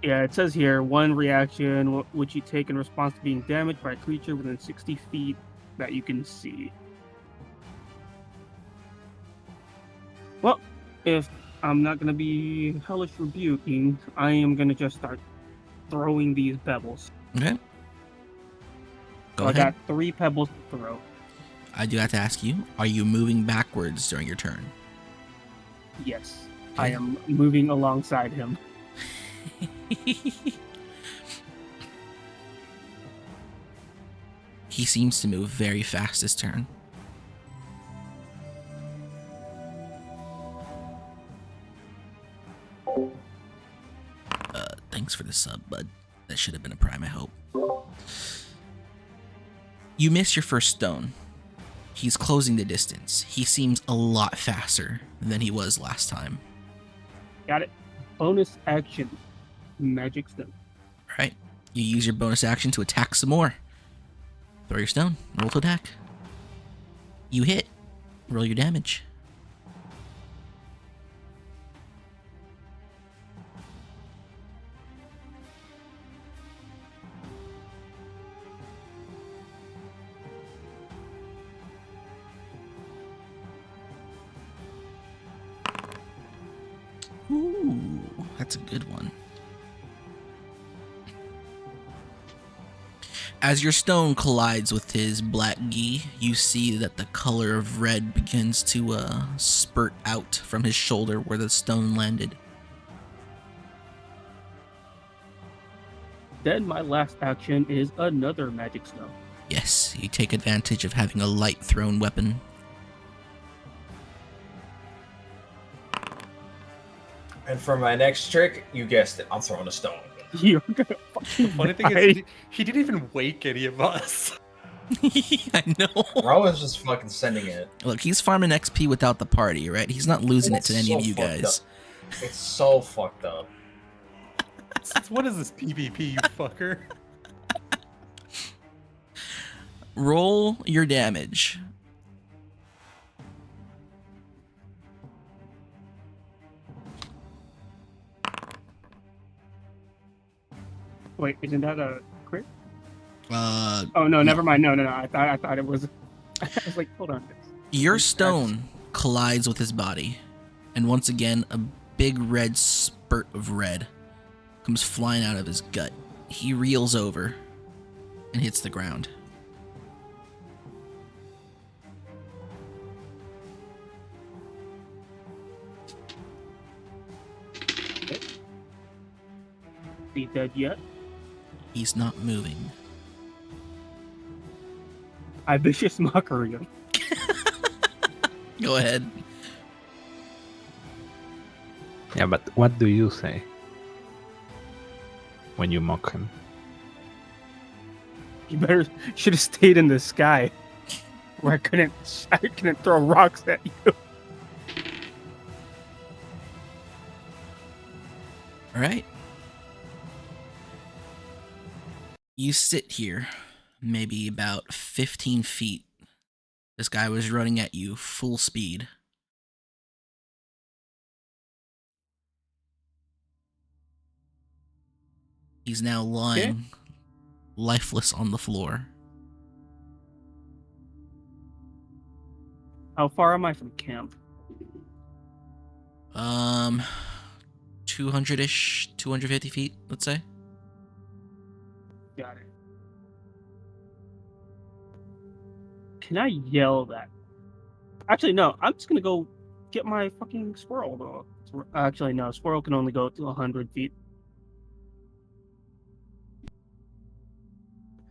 Yeah, it says here, one reaction which you take in response to being damaged by a creature within 60 feet that you can see. Well, if I'm not going to be Hellish Rebuking, I am going to just start throwing these pebbles. Okay. Go So ahead. I got 3 pebbles to throw. I do have to ask you, are you moving backwards during your turn? Yes, Okay. I am moving alongside him. He seems to move very fast this turn. Thanks for the sub, bud. That should have been a prime, I hope. You miss your first stone. He's closing the distance. He seems a lot faster than he was last time. Got it. Bonus action. Magic stone. All right. You use your bonus action to attack some more. Throw your stone. Roll to attack. You hit. Roll your damage. Ooh, that's a good one. As your stone collides with his black gi, you see that the color of red begins to spurt out from his shoulder where the stone landed. Then my last action is another magic stone. Yes, you take advantage of having a light thrown weapon. And for my next trick, you guessed it, I'm throwing a stone. You're gonna fucking Funny thing die. is, he didn't even wake any of us. I know. Ro was just fucking sending it. Look, he's farming XP without the party, right? He's not losing it to any So of you fucked guys. up. It's so fucked up. What is this PvP, you fucker? Roll your damage. Wait, isn't that a crit? Uh, Oh no, never mind. No. I thought it was. I was like, hold on. Your stone collides with his body, and once again, a big red spurt of red comes flying out of his gut. He reels over and hits the ground. Is he dead yet? He's not moving. I vicious mockery him. Go ahead. Yeah, but what do you say when you mock him? You better should have stayed in the sky, where I couldn't throw rocks at you. All right. You sit here, maybe about 15 feet. This guy was running at you full speed. He's now lying lifeless on the floor. How far am I from camp? 200-ish, 250 feet, let's say. Got it. Can I yell that? Actually, no. I'm just gonna go get my fucking squirrel. Though. Actually, no. Squirrel can only go to 100 feet.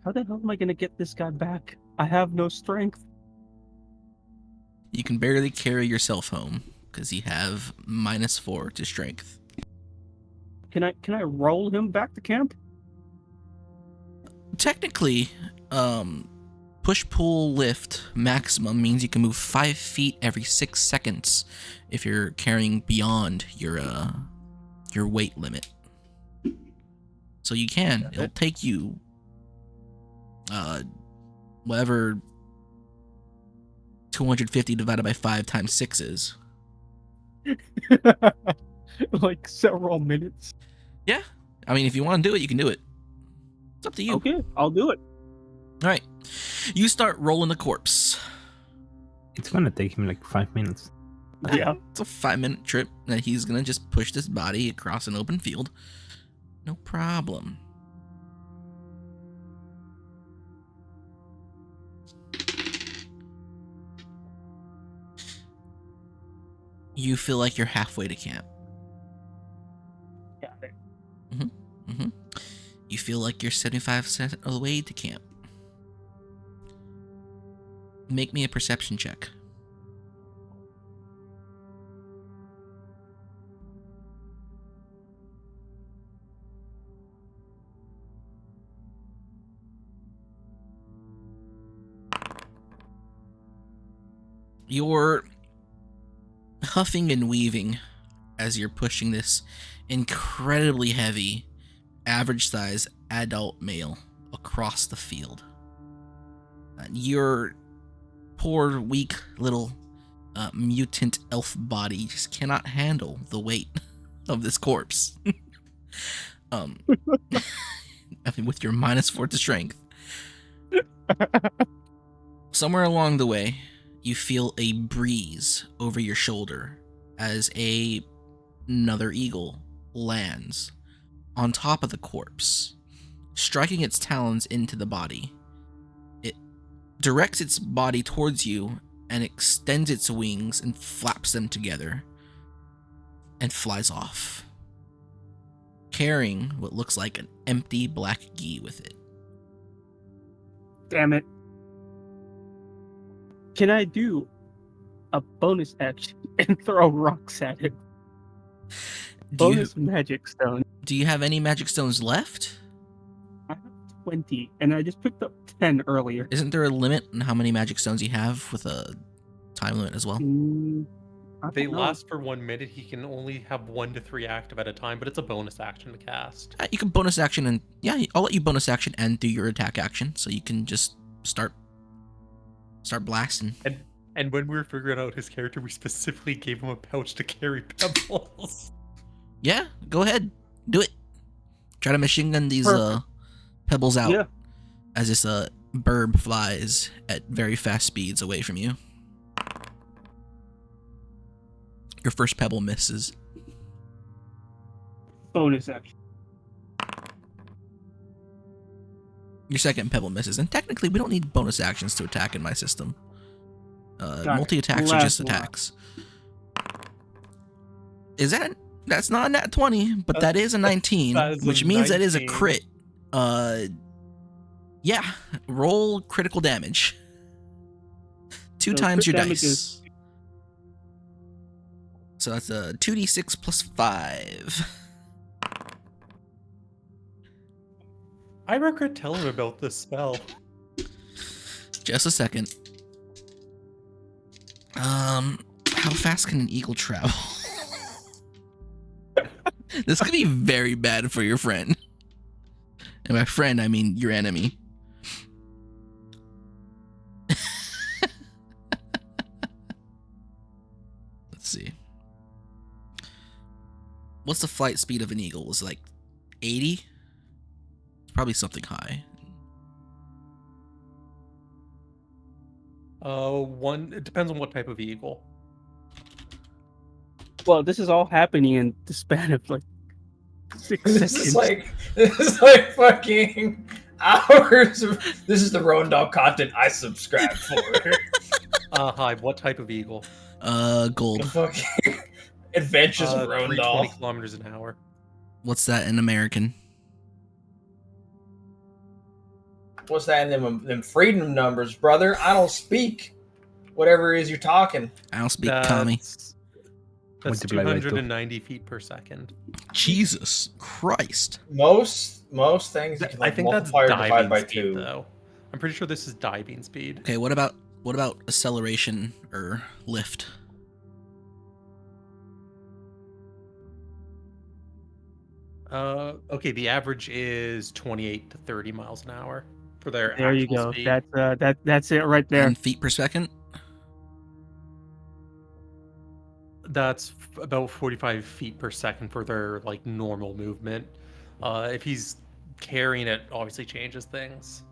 How the hell am I gonna get this guy back? I have no strength. You can barely carry yourself home because you have -4 to strength. Can I roll him back to camp? Technically, push pull lift maximum means you can move 5 feet every 6 seconds if you're carrying beyond your weight limit. So you can. It'll take you whatever 250 divided by 5 times 6 is. Like several minutes. Yeah. I mean, if you want to do it, you can do it. It's up to you. Okay, I'll do it. All right. You start rolling the corpse. It's gonna take him like 5 minutes. Yeah. It's a 5-minute trip that he's going to just push this body across an open field. No problem. You feel like you're halfway to camp. Got it. You feel like you're 75% of the way to camp. Make me a perception check. You're huffing and weaving as you're pushing this incredibly heavy, average size adult male across the field. Your poor, weak little mutant elf body just cannot handle the weight of this corpse. I mean, with your -4 to strength. Somewhere along the way, you feel a breeze over your shoulder as another eagle lands on top of the corpse, striking its talons into the body. It directs its body towards you and extends its wings and flaps them together and flies off, carrying what looks like an empty black gi with it. Damn it. Can I do a bonus action and throw rocks at it? Bonus magic stone. Do you have any magic stones left? I have 20, and I just picked up 10 earlier. Isn't there a limit on how many magic stones you have with a time limit as well? They last for 1 minute. He can only have 1 to 3 active at a time, but it's a bonus action to cast. You can bonus action and I'll let you bonus action and do your attack action, so you can just start blasting. And when we were figuring out his character, we specifically gave him a pouch to carry pebbles. Yeah, go ahead, do it. Try to machine gun these pebbles out. Yeah. As this burb flies at very fast speeds away from you. Your first pebble misses. Bonus action. Your second pebble misses, and technically we don't need bonus actions to attack in my system. Multi-attacks are just attacks. That's not a nat 20, but that is a 19, which means that is a crit. Yeah, roll critical damage. 2 times your dice. So that's a 2d6 plus 5. I regret telling him about this spell. Just a second. How fast can an eagle travel? This could be very bad for your friend. And by friend, I mean your enemy. Let's see. What's the flight speed of an eagle? Is it like 80? Probably something high. It depends on what type of eagle. Well, this is all happening in the span of like 6 seconds. This is like fucking hours of. This is the Rowan Dog content I subscribe for. Hi, what type of eagle? Gold. Fucking Adventures of Rowan 320 Dog. kilometers an hour. What's that in American? What's that in them freedom numbers, brother? I don't speak whatever it is you're talking. I don't speak commie. That's Multiply by 290 feet per second. Jesus Christ. Most things you can I like think that's multiply or divide diving by speed, 2. though. I'm pretty sure this is diving speed. Okay, what about acceleration or lift? Okay, the average is 28 to 30 miles an hour for their There you actual go. speed. That's it right there. And feet per second? That's about 45 feet per second for their like normal movement. If he's carrying it, obviously changes things.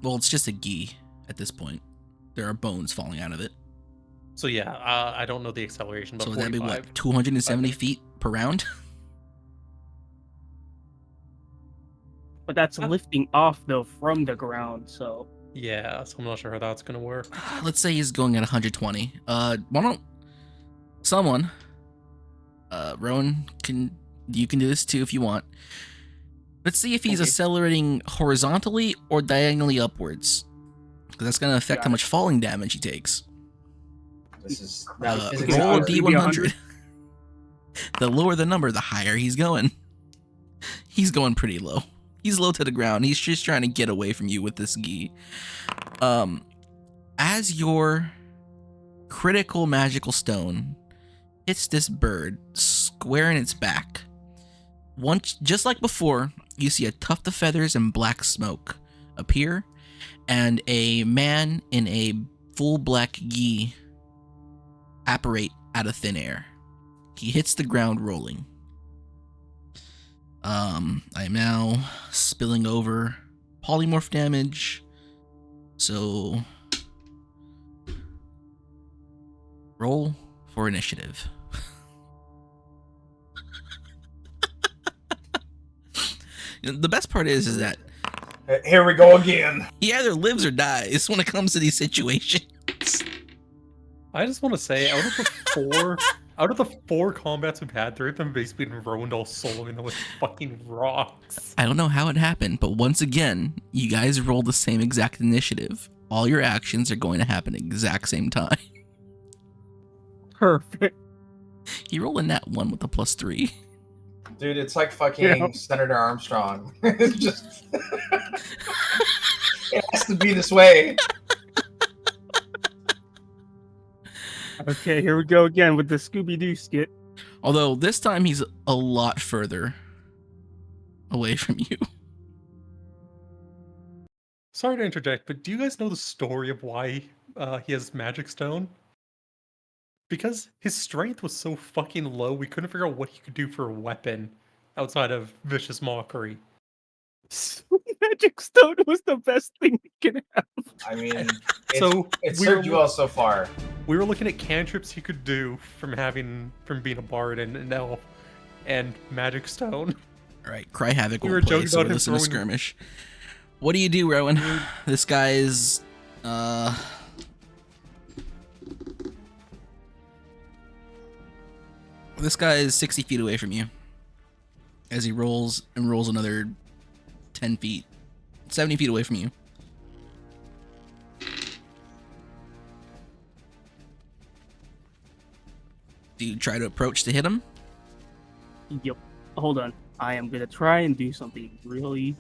Well, it's just a gi at this point. There are bones falling out of it. So yeah, I don't know the acceleration, but So that'd be 45. what, 270 feet per round? But that's lifting off though from the ground, so Yeah, so I'm not sure how that's gonna work. Let's say he's going at 120. Why don't someone, Rowan, you can do this too if you want. Let's see if he's Okay. accelerating horizontally or diagonally upwards, because that's going to affect how much falling damage he takes. This is Roll not a physics. D100. The lower the number, the higher he's going. He's going pretty low. He's low to the ground. He's just trying to get away from you with this gi. As your critical magical stone hits this bird square in its back, just like before, you see a tuft of feathers and black smoke appear, and a man in a full black gi apparate out of thin air. He hits the ground rolling. I am now spilling over polymorph damage, so roll for initiative. The best part is that Here we go again. he either lives or dies when it comes to these situations. I just want to say, out of the four combats we've had, 3 of them basically been ruined all soloing them with fucking rocks. I don't know how it happened, but once again, you guys rolled the same exact initiative. All your actions are going to happen at the exact same time. perfect. He rolled a nat 1 with a +3. Dude, it's like fucking Yeah. Senator Armstrong. It's just it has to be this way. Okay, here we go again with the Scooby-Doo skit. Although this time he's a lot further away from you. Sorry to interject, but do you guys know the story of why he has Magic Stone? Because his strength was so fucking low, we couldn't figure out what he could do for a weapon outside of Vicious Mockery. Magic Stone was the best thing we can have. I mean, So it we served were- you well so far. We were looking at cantrips he could do from being a bard and an elf, and Magic Stone. All right, Cry Havoc We will were play, joking so about him listen to throwing- skirmish. What do you do, Rowan? This guy is This guy is 60 feet away from you. As he rolls another 10 feet. 70 feet away from you. Do you try to approach to hit him? Yep. Hold on. I am gonna try and do something really.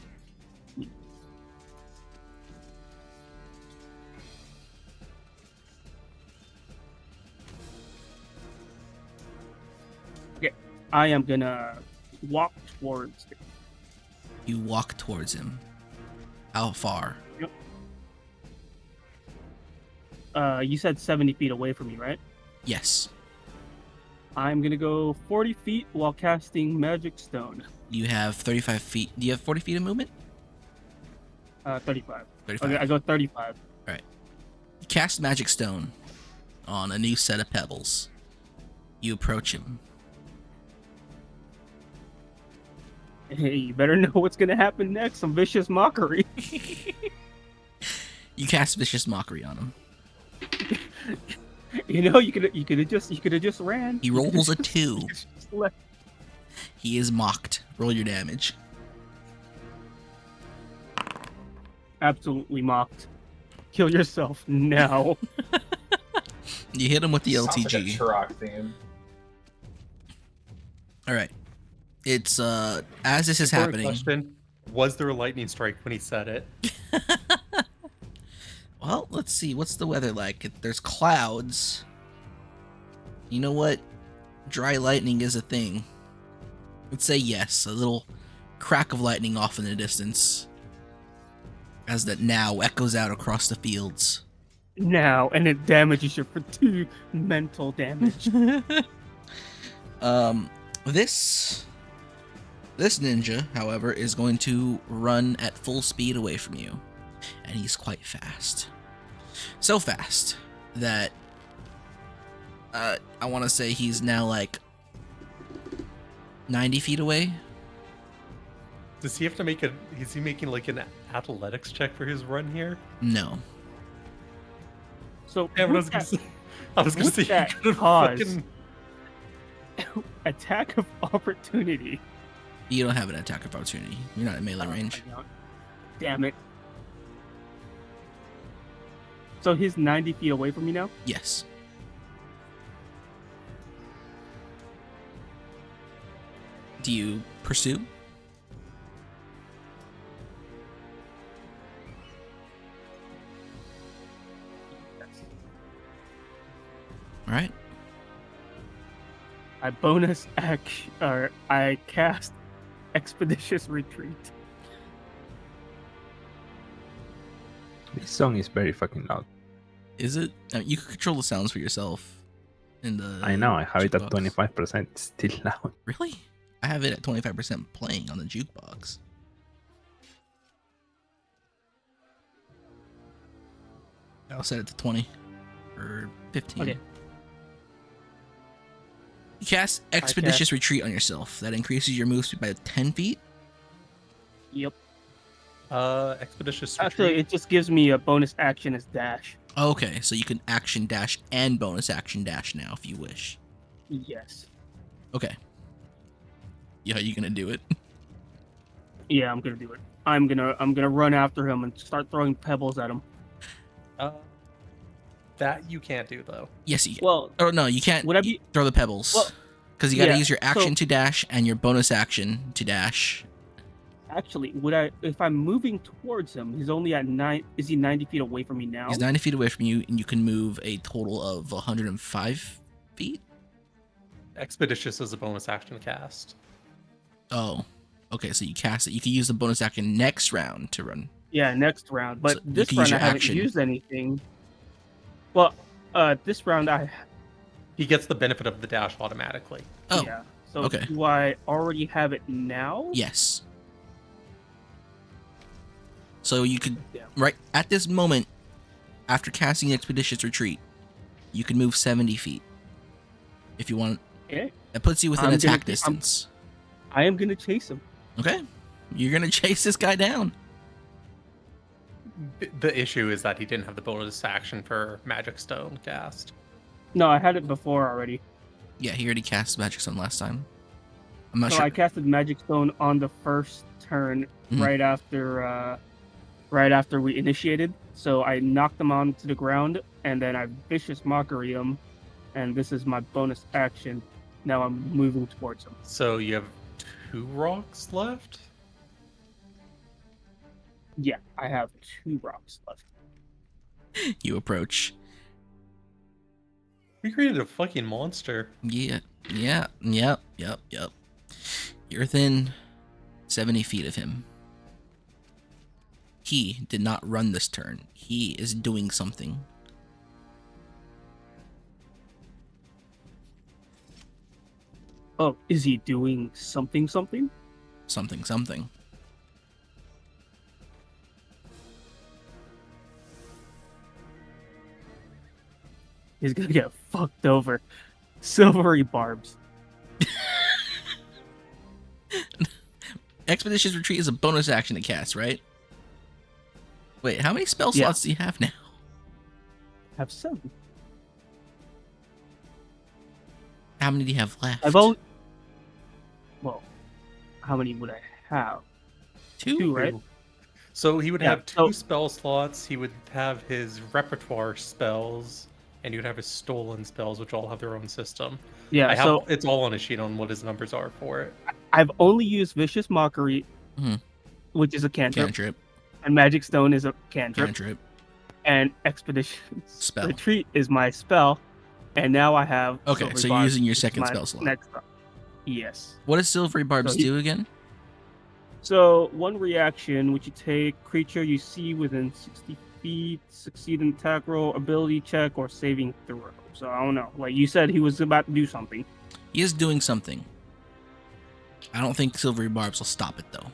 Okay. I am gonna walk towards it. You walk towards him. How far? You said 70 feet away from me, right? Yes. I'm gonna go 40 feet while casting Magic Stone. You have 35 feet. Do you have 40 feet of movement? 35. 35. Okay, I go 35. Cast Magic Stone on a new set of pebbles. You approach him. Hey, you better know what's gonna happen next. Some vicious mockery. You cast Vicious Mockery on him. You know, you could have just ran. He You coulda rolls a just- 2. just left. He is mocked. Roll your damage. Absolutely mocked. Kill yourself now. You hit him with the Sounds like a LTG. Turok theme. All right. It's as this is Important happening. question, was there a lightning strike when he said it? Well, let's see. What's the weather like? There's clouds. You know what? Dry lightning is a thing. Let's say yes. A little crack of lightning off in the distance. As that now echoes out across the fields. Now, and it damages you for 2 mental damage. This ninja, however, is going to run at full speed away from you. And he's quite fast. So fast that I want to say he's now like 90 feet away. Does he have to make a? Is he making like an athletics check for his run here? No. So Yeah, but with that I was gonna with say he that could have cause- fucking. attack of opportunity. You don't have an attack of opportunity. You're not in melee range. I don't. Damn it. So he's 90 feet away from me now? Yes. Do you pursue? All right. I bonus action, or I cast Expeditious Retreat. This song is very fucking loud. Is it? You can control the sounds for yourself. In the I know, I have it at jukebox. 25%. It's still loud. Really? I have it at 25% playing on the jukebox. I'll set it to 20 or 15. Okay. You cast Expeditious Retreat on yourself. That increases your move speed by 10 feet. Yep. Expeditious Actually, retreat. it just gives me a bonus action as dash. Okay, so you can action dash and bonus action dash now if you wish. Yes. Okay. Yeah, you gonna do it? Yeah, I'm gonna do it. I'm gonna run after him and start throwing pebbles at him. That you can't do though. Yes, you can. Well, Oh no, you can't would I be- throw the pebbles. Well, Because you gotta yeah, use your action so- to dash and your bonus action to dash. actually, if I'm moving towards him, he's only at 9. Is he 90 feet away from me now? He's 90 feet away from you, and you can move a total of 105 feet. Expeditious is a bonus action cast. Oh, okay. So you cast it. You can use the bonus action next round to run. Yeah, next round. But So you this can use round I your haven't action. used anything. Well, this round He gets the benefit of the dash automatically. Oh, yeah. So okay. do I already have it now? yes. So you could Yeah. right at this moment, after casting Expeditious Retreat, you can move 70 feet if you want. Okay. That puts you within I'm gonna attack keep- distance. I am gonna chase him. Okay, you're gonna chase this guy down. The issue is that he didn't have the bonus action for Magic Stone cast. No, I had it before already. Yeah, he already cast Magic Stone last time. I'm not So sure. I casted Magic Stone on the first turn, Mhm. right after we initiated. So I knocked him onto the ground, and then I Vicious Mockery him, and this is my bonus action. Now I'm moving towards him. So you have 2 rocks left? Yeah, I have 2 rocks left. You approach. We created a fucking monster. Yep. You're within 70 feet of him. He did not run this turn. He is doing something. Oh, is he doing something? Something. He's gonna get fucked over. Silvery barbs. Expeditious Retreat is a bonus action to cast, right? Wait, how many spell Yeah. slots do you have now? Have 7. How many do you have left? I've only. Well, how many would I have? Two? 2, right? So he would Yeah, have 2 spell slots. He would have his repertoire spells, and he would have his stolen spells, which all have their own system. Yeah. I have So it's all on a sheet on what his numbers are for it. I've only used Vicious Mockery, Mhm. which is a cantrip, Cantrip. and Magic Stone is a cantrip, Cantrip. and Expedition Spell. Retreat is my spell, and now I have. Okay, Silvery so you're Barbs, using your which is second my spell slot. Next up. Yes. What does Silvery Barbs So he- do again? So one reaction, which you take creature you see within 60 feet, succeed an attack roll, ability check, or saving throw. So I don't know. Like you said, he was about to do something. He is doing something. I don't think Silvery Barbs will stop it, though.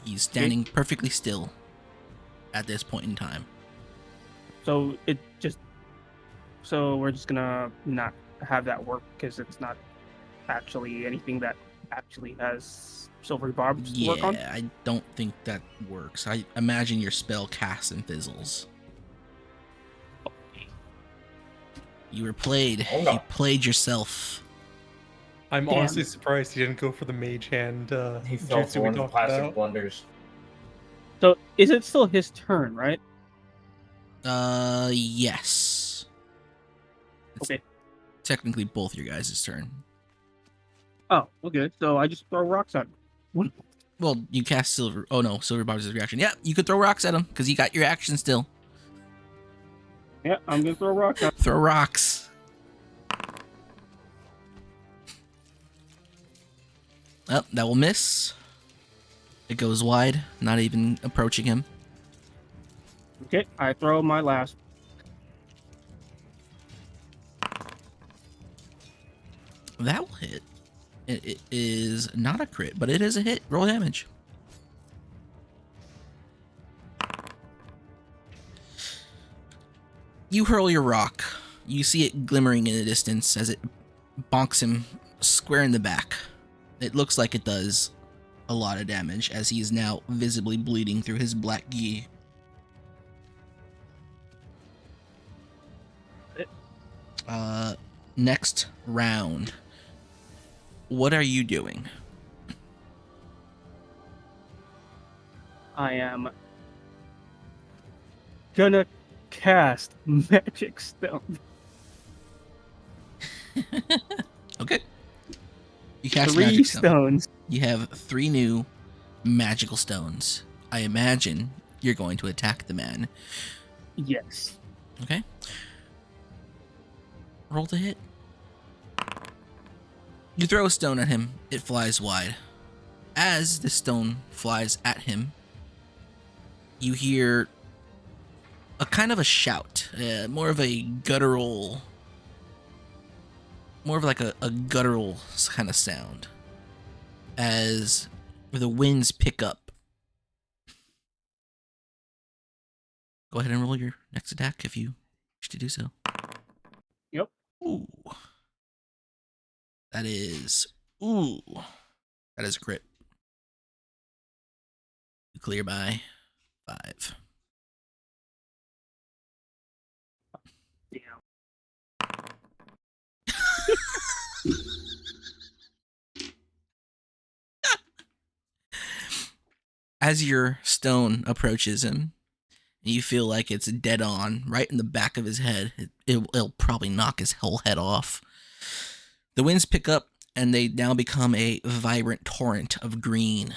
He's standing perfectly still at this point in time. So it just. So we're just gonna not have that work because it's not actually anything that actually has silvery barbs to work on. Yeah, I don't think that works. I imagine your spell casts and fizzles. You were played. Oh, no. You played yourself. I'm Damn. honestly surprised he didn't go for the mage hand He fell jutsu for we one of the talked plastic about. blunders. So is it still his turn, right? Yes. It's Okay. technically both your guys' turn. Oh, okay. So I just throw rocks at him. Well, you cast Silver. Oh no, Silver Barbs is a reaction. Yeah, you could throw rocks at him because you got your action still. Yeah, I'm gonna throw rocks at him. Throw rocks. Oh, that will miss. It goes wide, not even approaching him. Okay, I throw my last. That will hit. It is not a crit, but it is a hit. Roll damage. You hurl your rock. You see it glimmering in the distance as it bonks him square in the back. It looks like it does a lot of damage as he is now visibly bleeding through his black gi. Next round. What are you doing? I am gonna cast Magic Stone. Okay. You cast 3 magic stone. stones. You have 3 new magical stones. I imagine you're going to attack the man. Yes. Okay. Roll to hit. You throw a stone at him. It flies wide. As the stone flies at him, you hear a kind of a shout, more of a guttural, more of like a guttural kind of sound as the winds pick up. Go ahead and roll your next attack if you wish to do so. Yep. Ooh. That is a crit. You clear by 5. Damn. As your stone approaches him, you feel like it's dead on, right in the back of his head. It'll probably knock his whole head off. The winds pick up, and they now become a vibrant torrent of green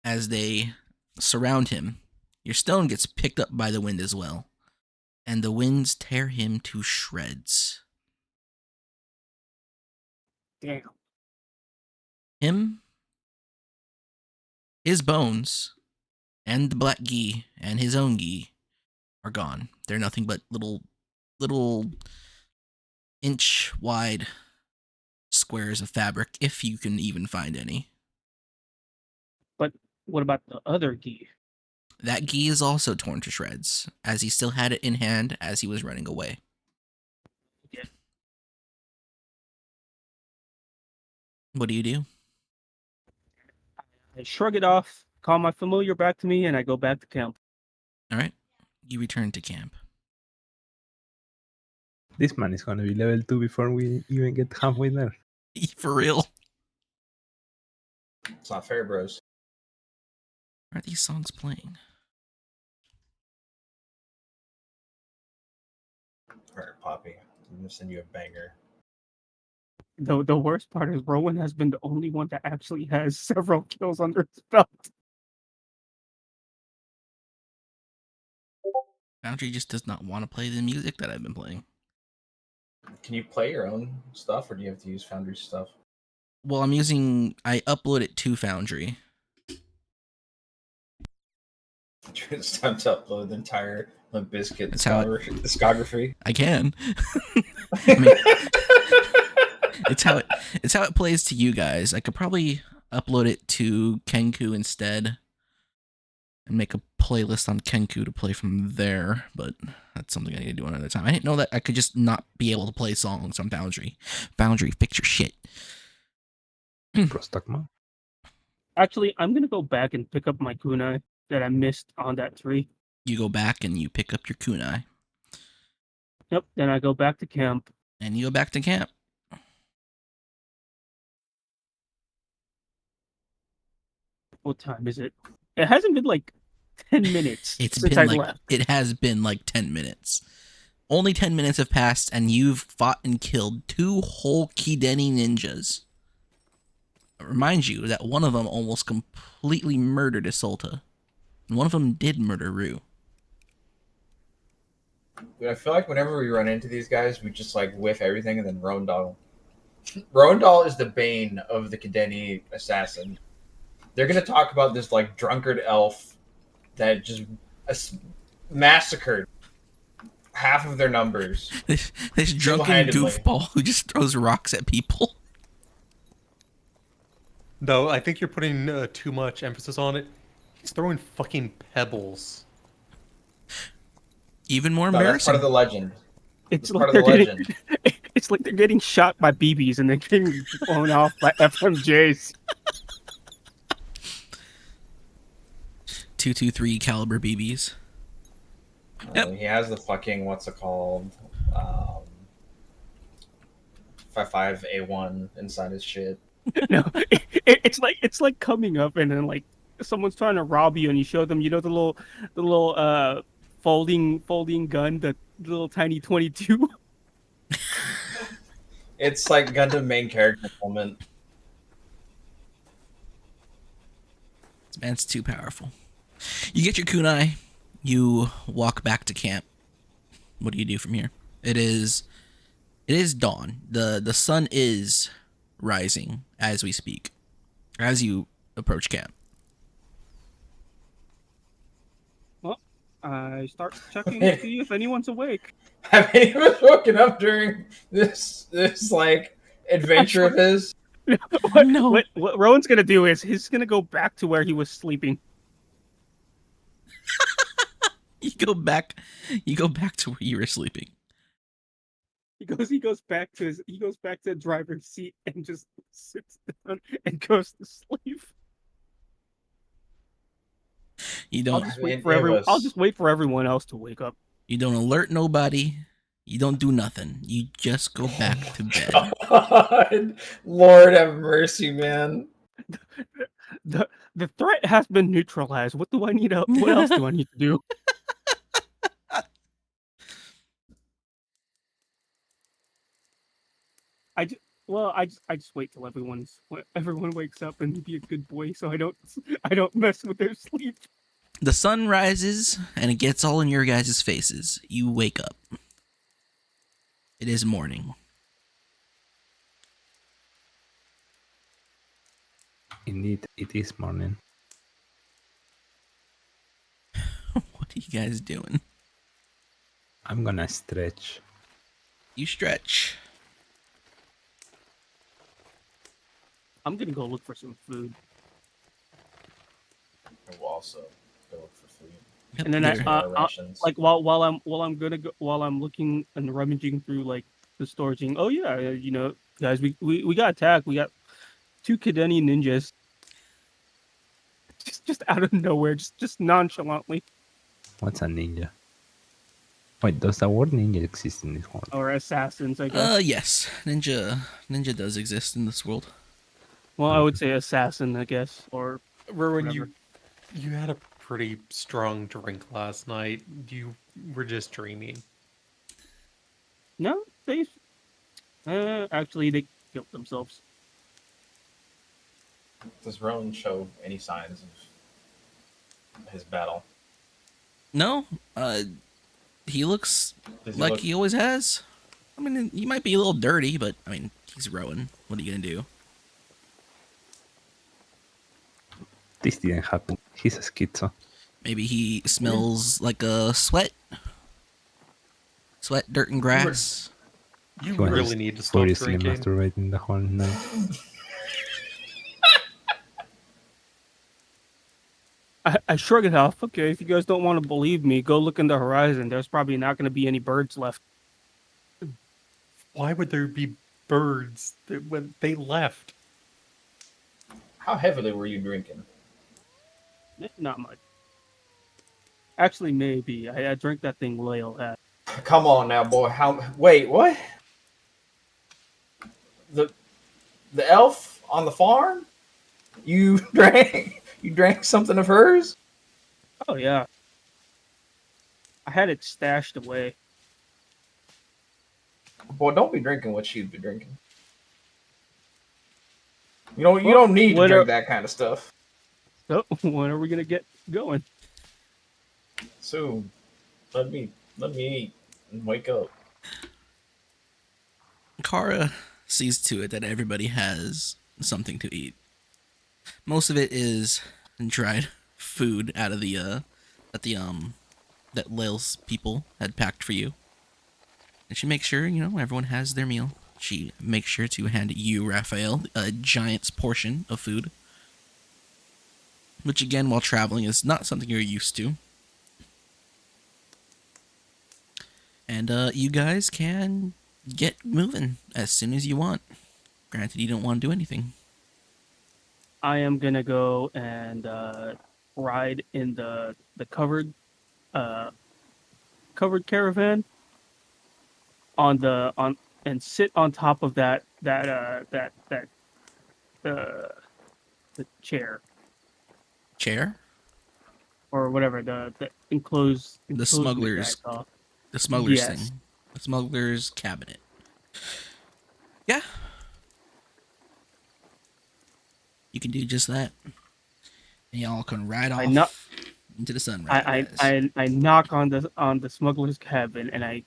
as they surround him. Your stone gets picked up by the wind as well, and the winds tear him to shreds. Damn. Him, his bones, and the black gi and his own gi are gone. They're nothing but little inch wide squares of fabric, if you can even find any. But what about the other gi? That gi is also torn to shreds, as he still had it in hand as he was running away. Yeah. What do you do? I shrug it off, call my familiar back to me, and I go back to camp. All right. You return to camp. This man is gonna be level 2 before we even get halfway there. For real? It's not fair, bros. Why are these songs playing? All right, Poppy. I'm gonna send you a banger. The worst part is Rowan has been the only one that actually has several kills under his belt. Foundry just does not want to play the music that I've been playing. Can you play your own stuff, or do you have to use Foundry stuff? Well, I upload it to Foundry. It's time to upload the entire Limp Bizkit That's how discography. I can. I mean, it's how it plays to you guys. I could probably upload it to Kenku instead and make a playlist on Kenku to play from there, but that's something I need to do another time. I didn't know that I could just not be able to play songs on Foundry. Foundry, fix your shit. Prostagma. Actually, I'm gonna go back and pick up my kunai that I missed on that tree. You go back and you pick up your kunai. Yep. Then I go back to camp. And you go back to camp. What time is it? It hasn't been like 10 minutes It's since been I like left. it has been like 10 minutes. Only 10 minutes have passed and you've fought and killed 2 whole Kideni ninjas. I remind you that one of them almost completely murdered Isolta. And one of them did murder Rue. Dude, I feel like whenever we run into these guys, we just like whiff everything and then Rondal. Rondal is the bane of the Kideni assassin. They're gonna talk about this like drunkard elf that just massacred half of their numbers. This drunken Single-handedly. goofball who just throws rocks at people. No, I think you're putting too much emphasis on it. He's throwing fucking pebbles. Even more No, that's part embarrassing. of the legend. It's That's like part of they're the getting, legend. it's like they're getting shot by BBs and they're getting blown off by FMJs. 223 caliber BBs. Yep. He has the fucking what's it called? 55A1 inside his shit. No, it's like coming up and then like someone's trying to rob you and you show them, you know, the little folding gun, the little tiny 22. It's like Gundam main character moment. This man's too powerful. You get your kunai. You walk back to camp. What do you do from here? It is dawn. The sun is rising as we speak. As you approach camp. Well, I start checking to see if anyone's awake. Have any of us woken up during this like adventure of his? No. What Rowan's gonna do is he's gonna go back to where he was sleeping. You go back to where you were sleeping. He goes back to the driver's seat and just sits down and goes to sleep. You I'll don't just wait for everyone else to wake up. you don't alert nobody. You don't do nothing. You just go back to bed. God, Lord have mercy, man. The threat has been neutralized. What do I need? What else do I need to do? I just wait till everyone wakes up and be a good boy, so I don't mess with their sleep. The sun rises and it gets all in your guys' faces. You wake up. It is morning. Indeed, it is morning. What are you guys doing? I'm gonna stretch. You stretch. I'm gonna go look for some food. I will also go look for food. Yep, And then there. Our rations. like while I'm looking and rummaging through like the storage thing. Oh yeah, guys, we got attacked. We got 2 Kadeni ninjas. Just out of nowhere, just nonchalantly, What's a ninja? Wait, does the word ninja exist in this world? or assassins, I guess. Yes, ninja does exist in this world. Well, I would say assassin, I guess, or Rowan, whatever. you had a pretty strong drink last night. You were just dreaming. No, they actually they killed themselves. Does Rowan show any signs of his battle? No, he looks Does like look, he always has. I mean, he might be a little dirty, but I mean, he's Rowan. What are you gonna do? This didn't happen. He's a schizo. Maybe he smells like a sweat, dirt, and grass. You He was really just need to stop furiously drinking. masturbating the whole night. I shrug it off. Okay, if you guys don't want to believe me, go look in the horizon. There's probably not going to be any birds left. Why would there be birds when they left? how heavily were you drinking? Not much. Actually, maybe. I drank that thing Lale had. Come on now, boy. Wait, what? The elf on the farm? You drank something of hers? Oh yeah, I had it stashed away. Boy, don't be drinking what she'd be drinking. You don't need to what drink are- that kind of stuff. So when are we gonna get going? Soon. Let me eat and wake up. Kara sees to it that everybody has something to eat. Most of it is dried food out of the that Lale's people had packed for you. And she makes sure, everyone has their meal. She makes sure to hand you, Raphael, a giant's portion of food. Which again, while traveling, is not something you're used to. And you guys can get moving as soon as you want. Granted, you don't want to do anything. I am gonna go and ride in the covered caravan and sit on top of the chair Chair? or whatever the enclosed The enclosement that I smuggler's saw. The smuggler's Yes. thing. The smuggler's cabinet. Yeah. You can do just that. And y'all can ride off into the sunrise. I knock on the smuggler's cabin and I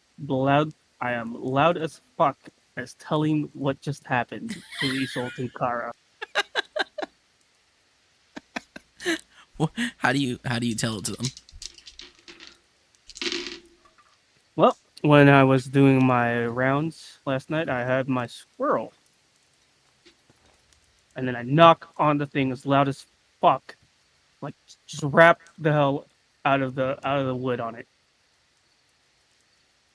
am loud as fuck as telling what just happened to Isolt and Kara. How do you tell it to them? Well, when I was doing my rounds last night, I had my squirrel. And then I knock on the thing as loud as fuck. Like just wrap the hell out of the wood on it.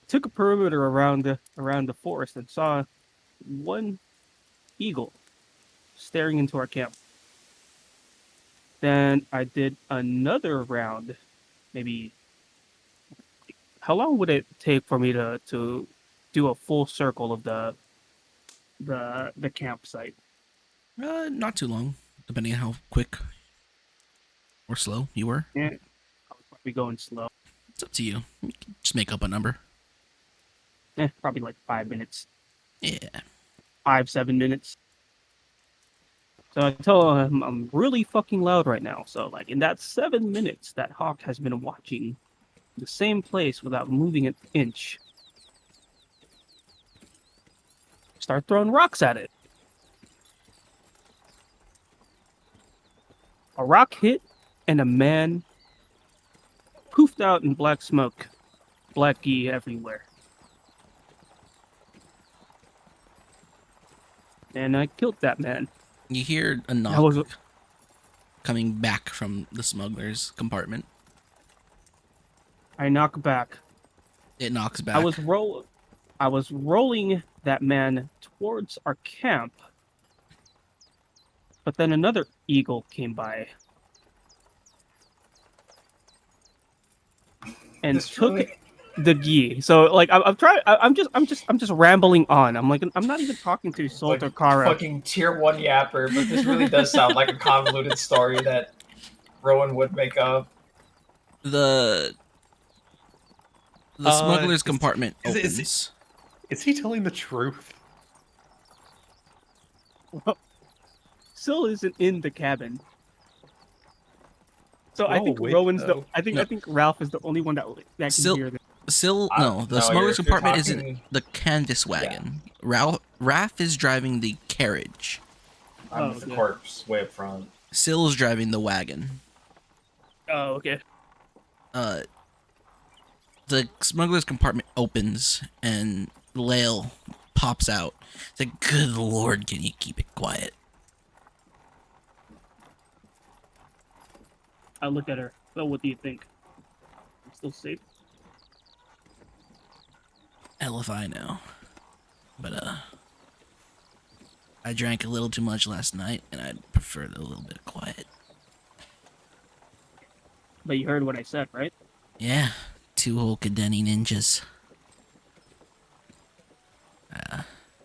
Took a perimeter around the forest and saw one eagle staring into our camp. Then I did another round. Maybe how long would it take for me to do a full circle of the campsite? Not too long, depending on how quick or slow you were. Yeah, I was probably going slow. It's up to you. You can just make up a number. Probably like 5 minutes. Yeah. 5-7 minutes. So I tell him I'm really fucking loud right now. So like in that 7 minutes, that hawk has been watching the same place without moving an inch. Start throwing rocks at it. A rock hit, and a man poofed out in black smoke. Black ghee everywhere. And I killed that man. You hear a That was knock coming back from the smuggler's compartment. I knock back. It knocks back. I was rolling that man towards our camp, but then another eagle came by and This took really, the gi. So like I'm trying. I'm just rambling on. I'm like I'm not even talking to it's like Salt or Kara. fucking tier 1 yapper, but this really does sound like a convoluted story that Rowan would make up. The smuggler's Is, compartment is, is, opens. is he telling the truth? Syl isn't in the cabin. So I Oh, think wait, Rowan's the. though. I No. think Ralph is the only one that can Still, hear this. no, the No, smuggler's you're compartment isn't talking. the canvas wagon. Raph is driving the carriage. I'm Oh, with the okay. corpse way up front. Sill's driving the wagon. Oh, okay. The smuggler's compartment opens and Lael pops out. It's like, good lord, can you keep it quiet? I look at her. Well, what do you think? I'm still safe. Hell if I know. But, I drank a little too much last night, and I'd prefer a little bit of quiet. But you heard what I said, right? Yeah, 2 whole Kadeni ninjas.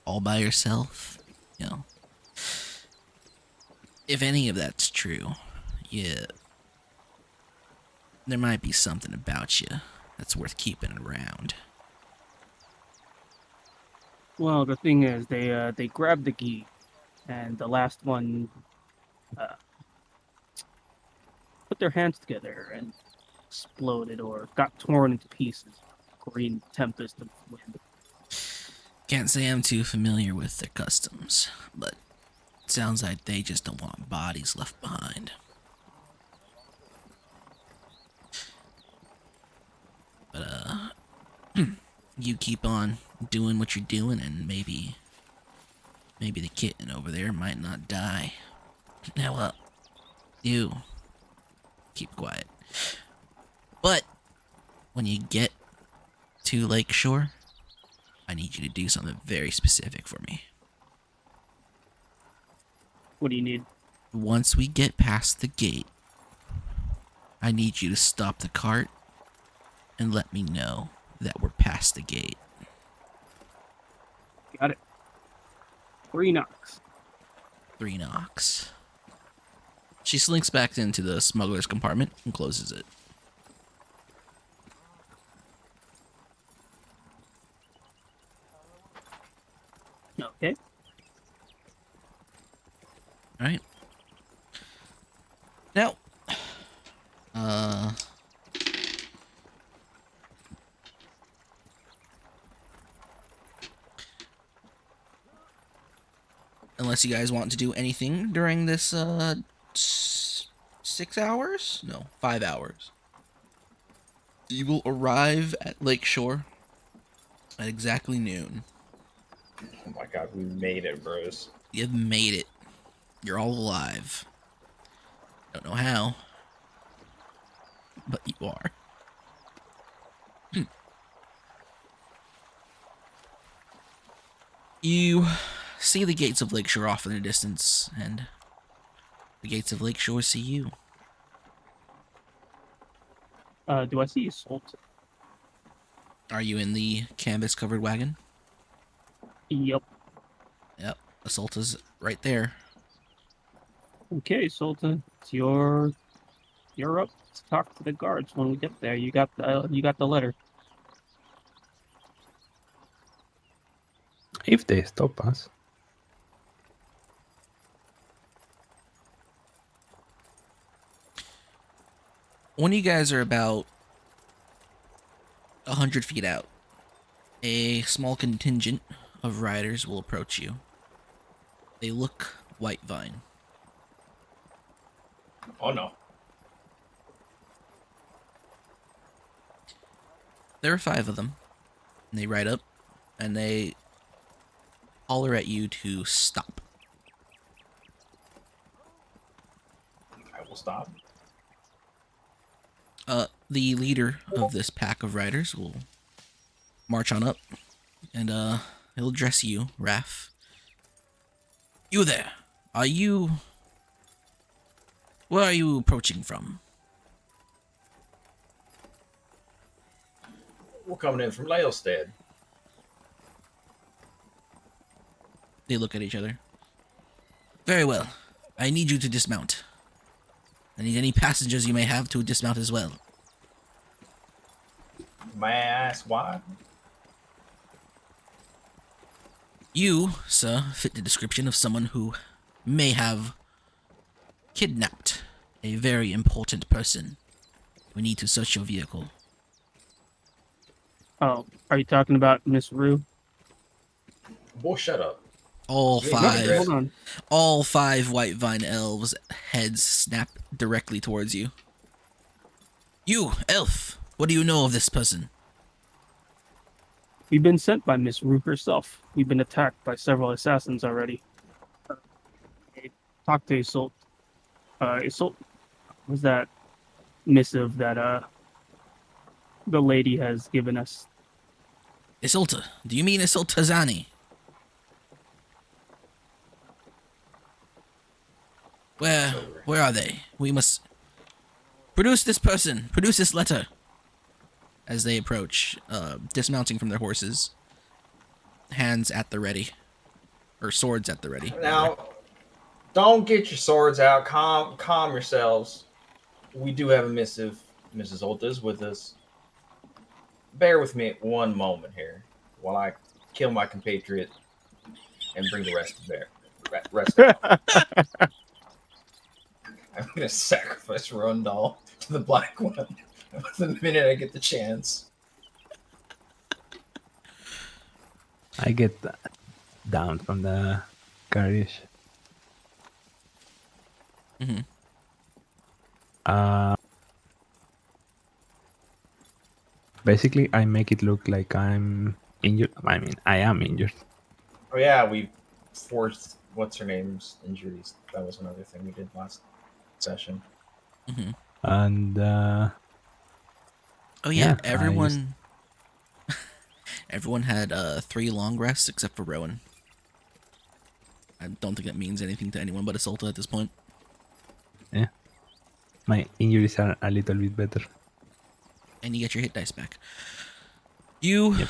All by yourself, you know. If any of that's true, yeah, there might be something about you that's worth keeping around. Well, the thing is, they grabbed the gi, and the last one put their hands together and exploded or got torn into pieces. Green tempest of wind. Can't say I'm too familiar with their customs, but it sounds like they just don't want bodies left behind. But, you keep on doing what you're doing, and maybe the kitten over there might not die. Now, you keep quiet. But when you get to Lakeshore, I need you to do something very specific for me. What do you need? Once we get past the gate, I need you to stop the cart and let me know that we're past the gate. Got it. 3 knocks. 3 knocks. She slinks back into the smuggler's compartment and closes it. Okay. Alright. Now, unless you guys want to do anything during this, 6 hours? No, 5 hours. You will arrive at Lakeshore at exactly noon. Oh my god, we made it, bros. You've made it. You're all alive. Don't know how, but you are. You see the gates of Lakeshore off in the distance, and the gates of Lakeshore see you. Do I see Salt? Are you in the canvas-covered wagon? Yep. Yep, Assaulta's right there. Okay, Sultan, it's you're up to talk to the guards when we get there. You got the letter. If they stop us. When you guys are about 100 feet out, a small contingent of riders will approach you. They look white vine. Oh no. There are 5 of them. And they ride up, and they holler at you to stop. I will stop. The leader of this pack of riders will march on up, and he'll address you, Raph. You there? Are you? Where are you approaching from? We're coming in from Laelstead. They look at each other. Very well. I need you to dismount. I need any passengers you may have to dismount as well. May I ask why? You, sir, fit the description of someone who may have kidnapped a very important person. We need to search your vehicle. Oh, are you talking about Miss Rue? Boy, shut up. All Wait, No, Five. hold on. all 5 white vine elves' heads snap directly towards you. You, elf, what do you know of this person? We've been sent by Miss Rue herself. We've been attacked by several assassins already. Talk to Isolt. Isolt was that missive that the lady has given us. Isolta. Do you mean Isolta Zani? Where are they? We must produce this person. Produce this letter. As they approach, dismounting from their horses, hands at the ready, or swords at the ready. Now, don't get your swords out. Calm yourselves. We do have a missive, Mrs. Oltas, with us. Bear with me one moment here while I kill my compatriot and bring the rest to bear. Rest of I'm gonna sacrifice Rundal to the black one the minute I get the chance. I get down from the carriage. Mm-hmm. Basically, I make it look like I'm injured. I mean, I am injured. Oh yeah, we forced what's her name's injuries. That was another thing we did last session. Mm-hmm. And Oh yeah, Yeah, everyone. Everyone had 3 long rests except for Rowan. I don't think that means anything to anyone but Isolta at this point. my injuries are a little bit better. And you get your hit dice back. You Yep.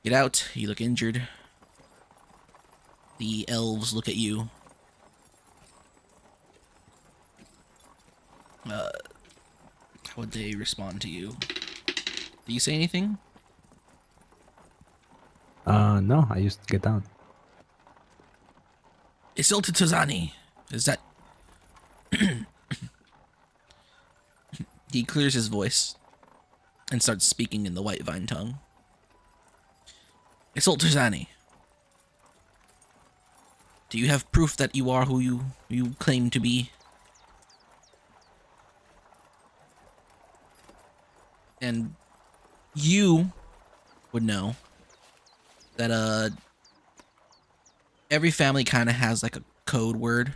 get out. You look injured. The elves look at you. How would they respond to you? Do you say anything? No, I just get down. Isolta Tozani. Is that... He clears his voice and starts speaking in the white vine tongue. Isolta Tozani. Do you have proof that you are who you claim to be? And you would know that every family kind of has like a code word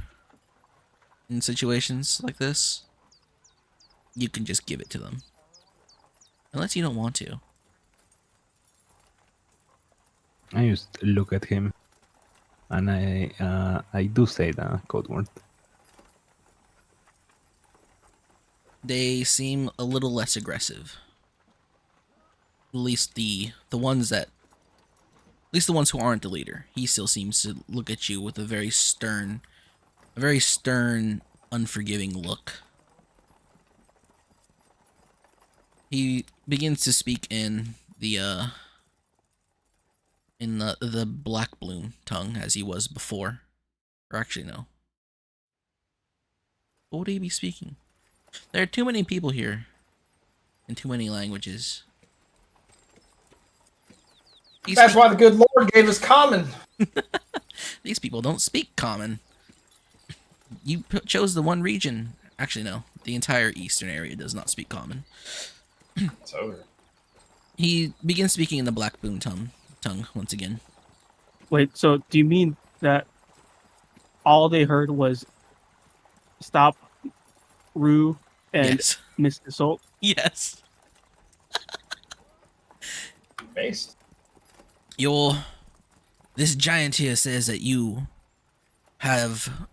in situations like this. You can just give it to them. Unless you don't want to. I just look at him, and I do say the code word. They seem a little less aggressive. At least the ones that... At least the ones who aren't the leader. He still seems to look at you with a very stern, unforgiving look. He begins to speak in the black bloom tongue as he was before. Or actually no. What would he be speaking? There are too many people here. In too many languages. That's why the good Lord gave us common. These people don't speak common. You chose the one region. Actually, no. The entire eastern area does not speak common. It's over. He begins speaking in the black boon tongue once again. Wait, so do you mean that all they heard was stop Rue And Yes. Mr. Salt. Yes. Based. This giant here says that you have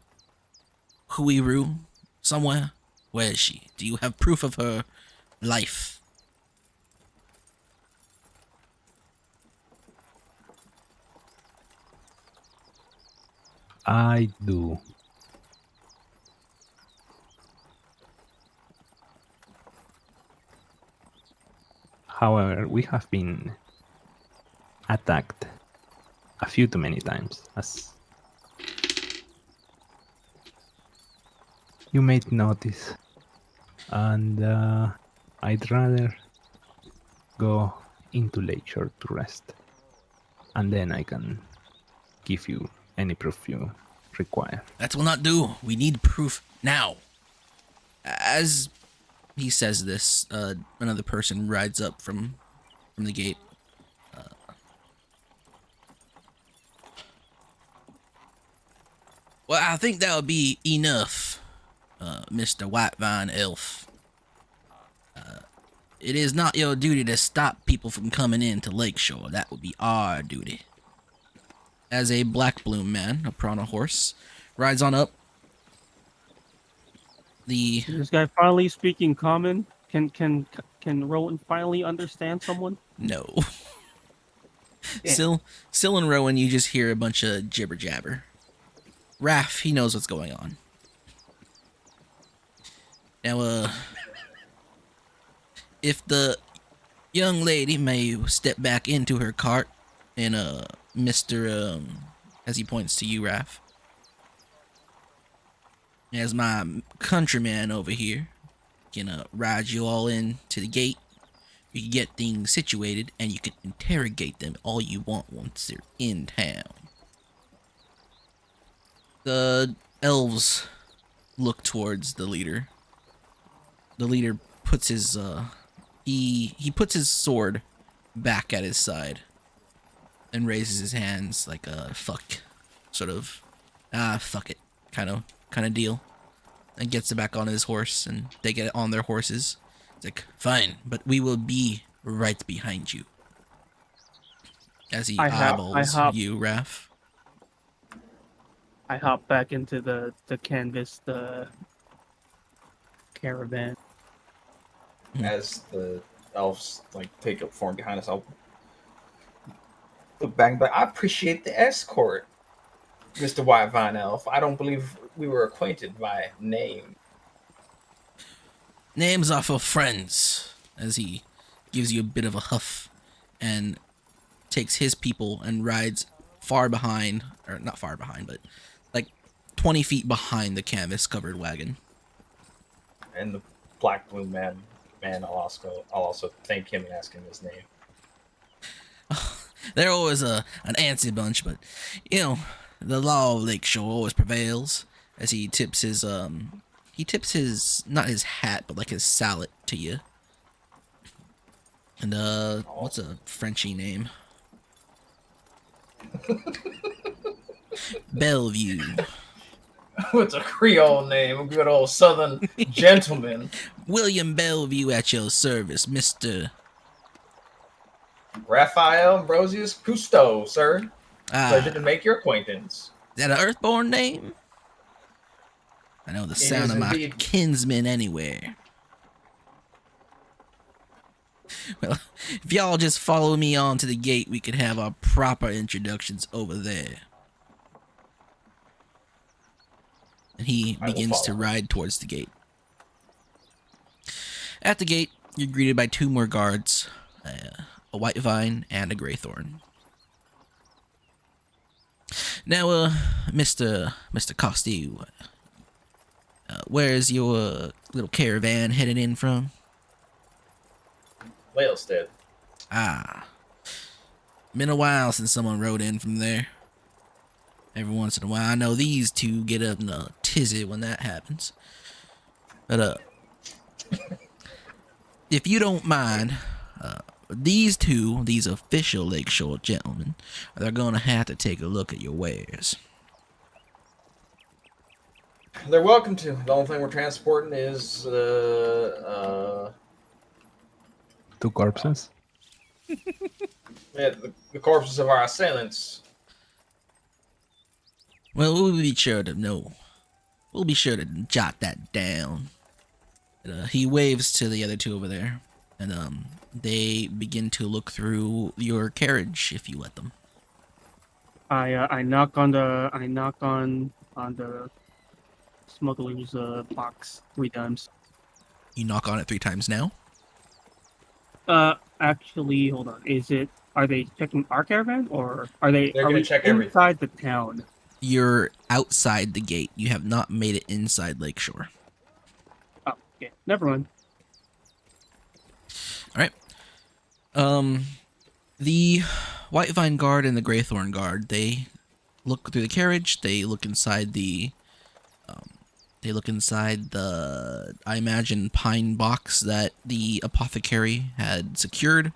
Huiru somewhere. Where is she? Do you have proof of her life? I do. However, we have been attacked a few too many times, as you may notice. And I'd rather go into Lakeshore to rest. And then I can give you any proof you require. That will not do. We need proof now. As he says this, another person rides up from the gate. Well, I think that would be enough, Mr. Whitevine Elf. It is not your duty to stop people from coming into Lakeshore. That would be our duty. As a black bloom man, up on a horse, rides on up. This guy finally speaking common. Can Rowan finally understand someone? No. Yeah. Sil and Rowan, you just hear a bunch of jibber jabber. Raph, he knows what's going on. Now, if the young lady may step back into her cart, and Mr. As he points to you, Raph, as my countryman over here can ride you all in to the gate. You can get things situated, and you can interrogate them all you want once they're in town. The elves look towards the leader. The leader puts his he puts his sword back at his side and raises his hands like a fuck sort of fuck it kind of deal, and gets it back on his horse, and they get on their horses. It's like, fine, but we will be right behind you. As he eyeballs you, Raph. I hop back into the canvas, the caravan. As the elves like take up form behind us, I'll look back, but I appreciate the escort, Mr. Whitevine Elf. I don't believe we were acquainted by name. Names are for friends. As he gives you a bit of a huff and takes his people and rides far behind, or not far behind, but like 20 feet behind the canvas-covered wagon. And the black blue man, I'll also thank him and ask him his name. They're always an antsy bunch, but you know, the law of Lakeshore always prevails. As he tips his not his hat, but like his sallet to you. And what's a Frenchy name? Bellevue. What's a Creole name? A good old Southern gentleman. William Bellevue at your service, Mr. Raphael Ambrosius Cousteau, sir. Pleasure to Is make your acquaintance. that an Earthborn name? I know the sound of my indeed. kinsmen anywhere. Well, if y'all just follow me on to the gate, we could have our proper introductions over there. And he I will begins to follow. ride towards the gate. At the gate, you're greeted by two more guards, a white vine and a graythorn. Now, Mr. Costu, where's your little caravan headed in from? Whalestead. Ah, been a while since someone rode in from there. Every once in a while, I know these two get up in a tizzy when that happens. But if you don't mind, these official Lakeshore gentlemen, they're gonna have to take a look at your wares. They're welcome to. The only thing we're transporting is 2 corpses. the corpses of our assailants. Well, we'll be sure to know. We'll be sure to jot that down. He waves to the other two over there, and they begin to look through your carriage if you let them. I knock on the smuggler's box 3 times. You knock on it 3 times now. Actually, hold on. Are they checking our caravan, or are They're gonna we check inside the town? You're outside the gate. You have not made it inside Lakeshore. Oh, okay. Never mind. All right. The White Vine Guard and the Greythorn Guard, they look through the carriage. They look inside the I imagine, pine box that the apothecary had secured,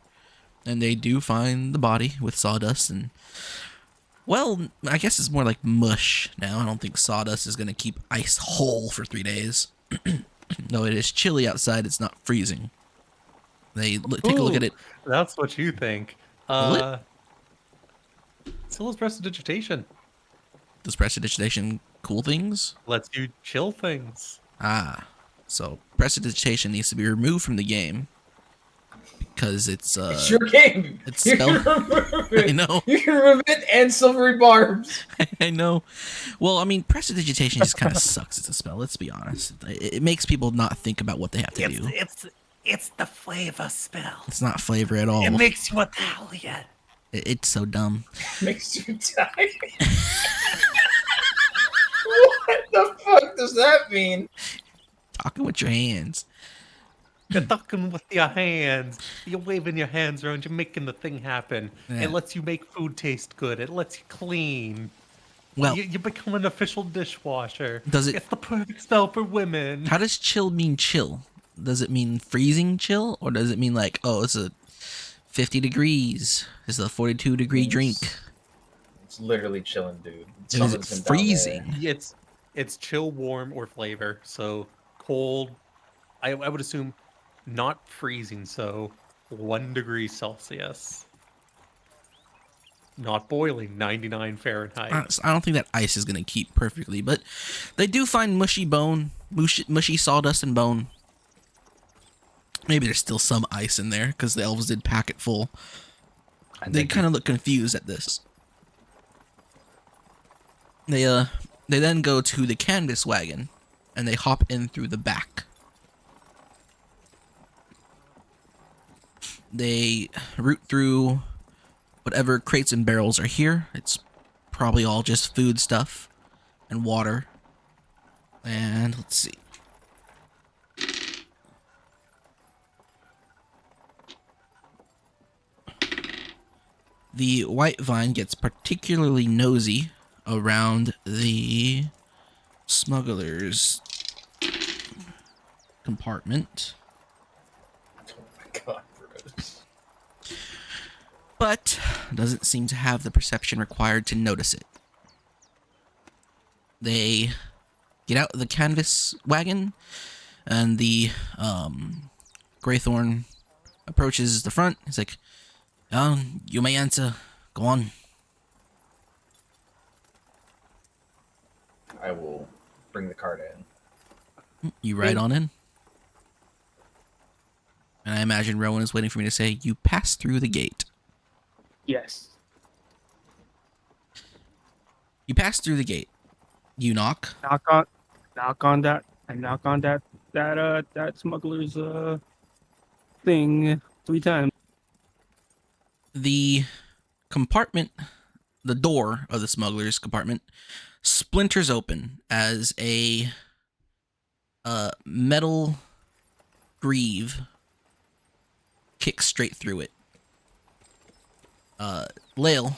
and they do find the body with sawdust and, well, I guess it's more like mush now. I don't think sawdust is going to keep ice whole for 3 days. Though it is chilly outside, it's not freezing. They take a look at it. That's what you think. Will So is prestidigitation. Does prestidigitation cool things? Lets you chill things. Ah, so prestidigitation needs to be removed from the game because it's It's your game. it's You spell- can remove it. I know. You can remove it and silvery barbs. I know. Well, I mean, prestidigitation just kind of sucks as a spell. Let's be honest. It makes people not think about what they have to do. It's the flavor spell. It's not flavor at all. It makes you Italian. It's so dumb. Makes you die. What the fuck does that mean? Talking with your hands. You're talking with your hands. You're waving your hands around. You're making the thing happen. Yeah. It lets you make food taste good. It lets you clean. Well, You become an official dishwasher. Does it- It's the perfect spell for women. how does chill mean chill? Does it mean freezing chill? Or does it mean like, oh, it's a 50 degrees. It's a 42-degree drink. It's literally chilling, dude. It is Summons him down there. freezing. It's chill, warm, or flavor. So cold. I would assume not freezing. So 1 degree Celsius. Not boiling. 99 Fahrenheit. I don't think that ice is going to keep perfectly, but they do find mushy sawdust and bone. Maybe there's still some ice in there because the elves did pack it full. And They kind of look confused at this. They then go to the canvas wagon and they hop in through the back. They root through whatever crates and barrels are here. It's probably all just food stuff and water. And let's see. The White Vine gets particularly nosy around the smuggler's compartment, Oh my god, Bruce. but doesn't seem to have the perception required to notice it. They get out of the canvas wagon, and the Greythorn approaches the front. He's like, you may enter. Go on. I will bring the cart in. You ride on in. And I imagine Rowan is waiting for me to say, you pass through the gate. Yes. You pass through the gate. You knock. Knock on that. I knock on that smuggler's thing 3 times. The compartment, the door of the smuggler's compartment, splinters open as a metal greave kicks straight through it. Lael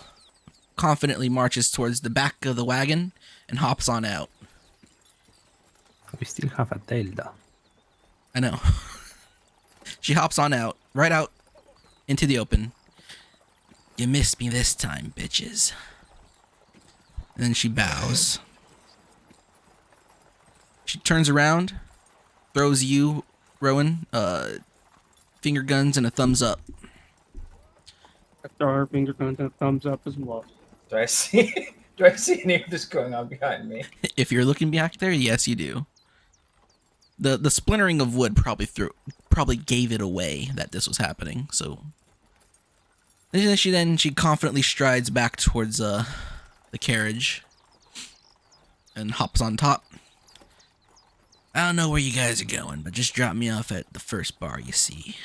confidently marches towards the back of the wagon and hops on out. We still have a tail, though. I know. She hops on out, right out into the open. You missed me this time, bitches. And then she bows. She turns around, throws you, Rowan, finger guns and a thumbs up. I throw her finger guns and a thumbs up as well. Do I see? Do I see any of this going on behind me? If you're looking back there, yes, you do. The splintering of wood probably gave it away that this was happening. So she confidently strides back towards the carriage and hops on top. I don't know where you guys are going, but just drop me off at the first bar you see.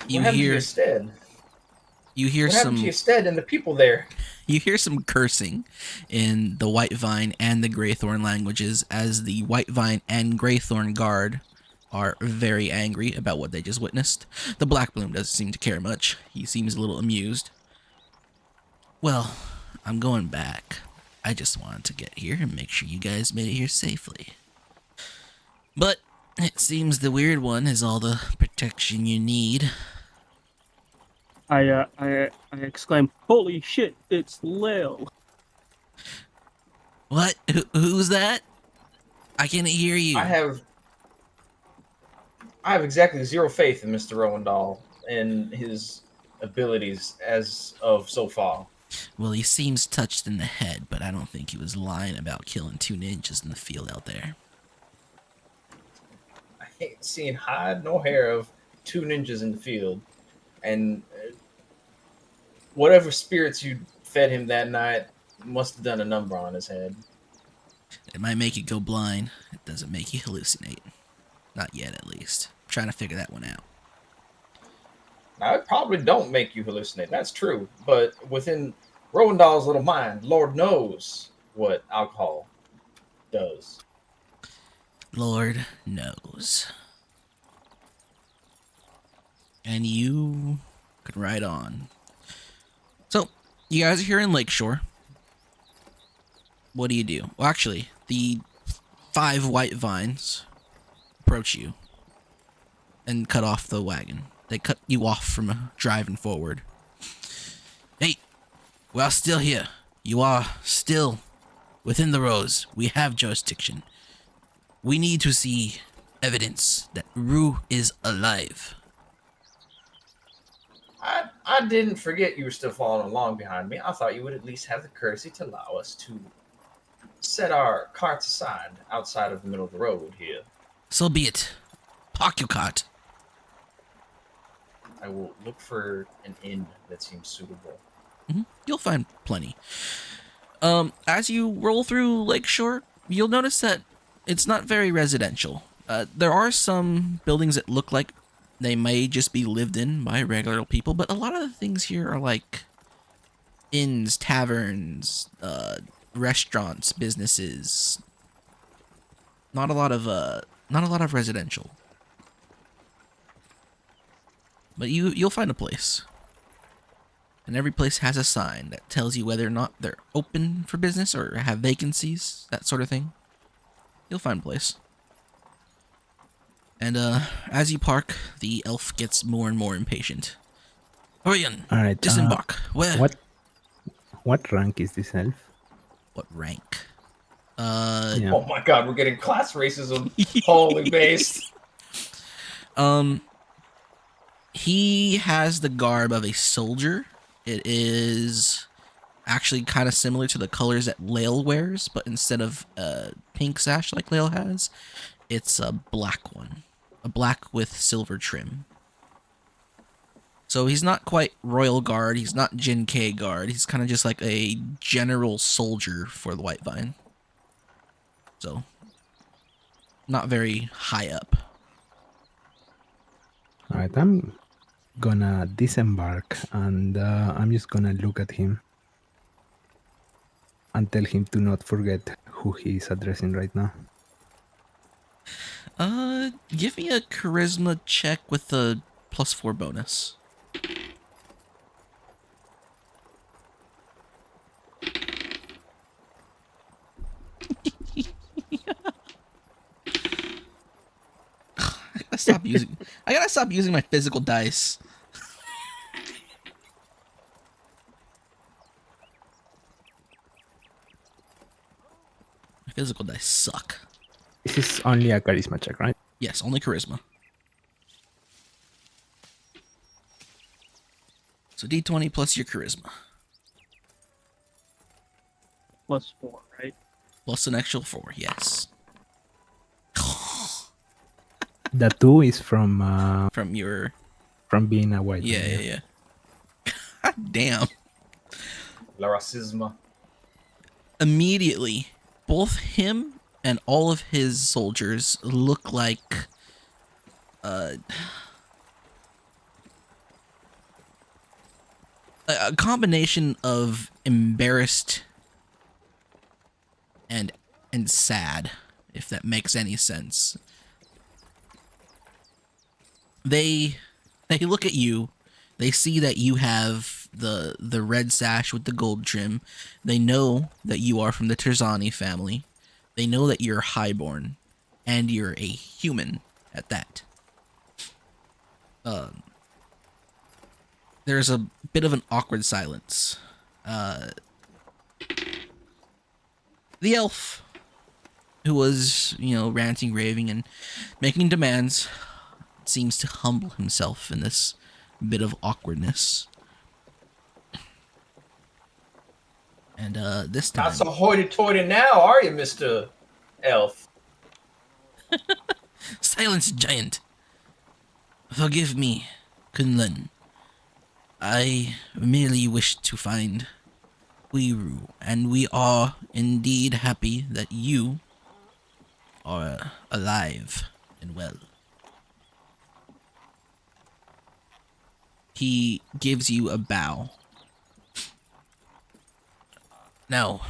What happened to your stead? You hear What happened to your stead and the people there? You hear some cursing in the White Vine and the Greythorn languages, as the White Vine and Greythorn guard are very angry about what they just witnessed. The Black Bloom doesn't seem to care much. He seems a little amused. Well, I'm going back. I just wanted to get here and make sure you guys made it here safely. But it seems the weird one is all the protection you need. I exclaim, "Holy shit, it's Lil!" What? Who's that? I can't hear you. I have exactly zero faith in Mr. Rowandahl and his abilities as of so far. Well, he seems touched in the head, but I don't think he was lying about killing 2 ninjas in the field out there. I ain't seen hide nor hair of 2 ninjas in the field. And whatever spirits you fed him that night must have done a number on his head. It might make you go blind. It doesn't make you hallucinate. Not yet, at least. I'm trying to figure that one out. Now, it probably don't make you hallucinate. That's true. But within Rowandahl's little mind, Lord knows what alcohol does. Lord knows. And you can ride on. So, you guys are here in Lakeshore. What do? Well, actually, the 5 white vines approach you and cut off the wagon. They cut you off from driving forward. Hey, we are still here. You are still within the rows. We have jurisdiction. We need to see evidence that Rue is alive. I didn't forget you were still following along behind me. I thought you would at least have the courtesy to allow us to set our carts aside outside of the middle of the road here. So be it. Park your cart. I will look for an inn that seems suitable. Mm-hmm. You'll find plenty. As you roll through Lakeshore, you'll notice that it's not very residential. There are some buildings that look like they may just be lived in by regular people, but a lot of the things here are like inns, taverns, restaurants, businesses. Not a lot of residential. But you'll find a place. And every place has a sign that tells you whether or not they're open for business or have vacancies, that sort of thing. You'll find a place. And as you park, the elf gets more and more impatient. Hurry on, All right. disembark. Where? What rank is this elf? What rank? Yeah. Oh my god, we're getting class racism. Holy based. He has the garb of a soldier. It is actually kind of similar to the colors that Lael wears, but instead of a pink sash like Lael has, it's a black one. A black with silver trim. So he's not quite Royal Guard, he's not Jin K Guard, he's kind of just like a general soldier for the White Vine. So, not very high up. Alright, I'm gonna disembark and I'm just gonna look at him and tell him to not forget who he is addressing right now. Give me a charisma check with a +4 bonus. I gotta stop using my physical dice. physical dice suck. This is only a charisma check, right? Yes, only charisma. So D20 plus your charisma. +4, right? Plus an actual 4, yes. The 2 is from From your... being a white man. Yeah. God damn. La racisme. Immediately, both him and all of his soldiers look like a combination of embarrassed and sad, if that makes any sense. They look at you. They see that you have the red sash with the gold trim. They know that you are from the Terzani family. They know that you're highborn, and you're a human at that. There's a bit of an awkward silence. The elf, who was, ranting, raving, and making demands, seems to humble himself in this bit of awkwardness. And this time... Not so hoity-toity now, are you, Mr. Elf? Silence, giant. Forgive me, Kunlun. I merely wished to find Huiru, and we are indeed happy that you are alive and well. He gives you a bow. Now,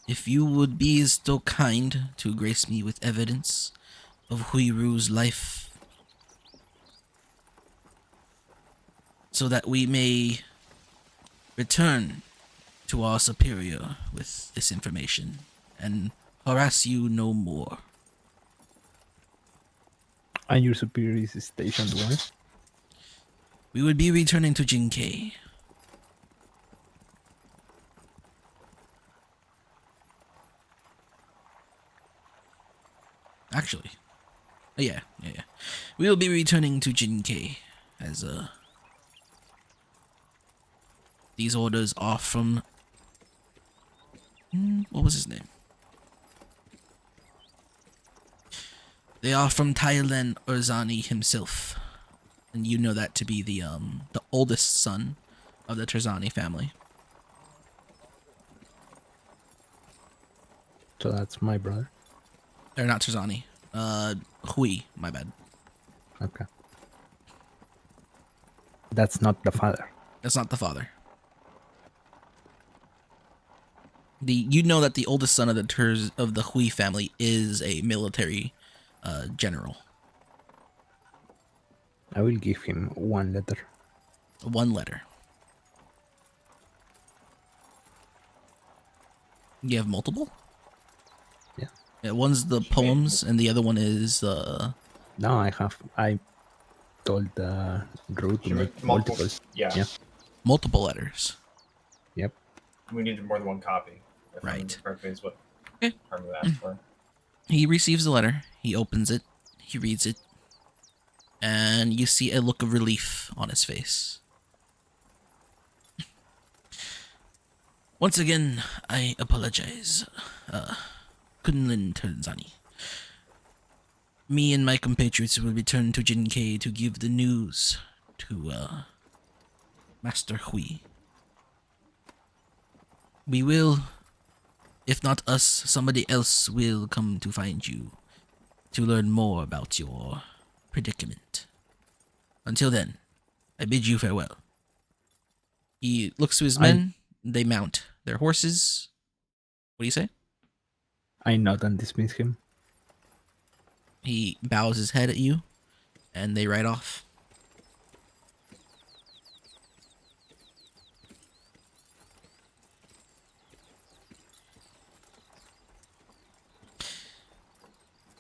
if you would be so kind to grace me with evidence of Huiru's life, so that we may return to our superior with this information and harass you no more. And your superior is stationed where? We would be returning to Jinkei. Actually, yeah. We will be returning to Jinkei as these orders are from... what was his name? They are from Thailand Urzani himself. And you know that to be the oldest son of the Terzani family. So that's my brother. They're not Terzani. Hui, my bad. Okay. That's not the father. That's not the father. You know that the oldest son of the Hui family is a military general. I will give him one letter. One letter. You have multiple? Yeah. Yeah, one's the poems, and the other one is No, I told Drew to make multiples. Yeah. multiple letters. Yep. We needed more than one copy. If I remember Right. correctly is what Okay. Herman asked for. He receives the letter. He opens it. He reads it. And you see a look of relief on his face. Once again, I apologize. Kunlun Terzani. Me and my compatriots will return to Jinkei to give the news to Master Hui. We will, if not us, somebody else will come to find you to learn more about your predicament. Until then, I bid you farewell. He looks to his men. They mount their horses. What do you say? I nod and dismiss him. He bows his head at you, and they ride off.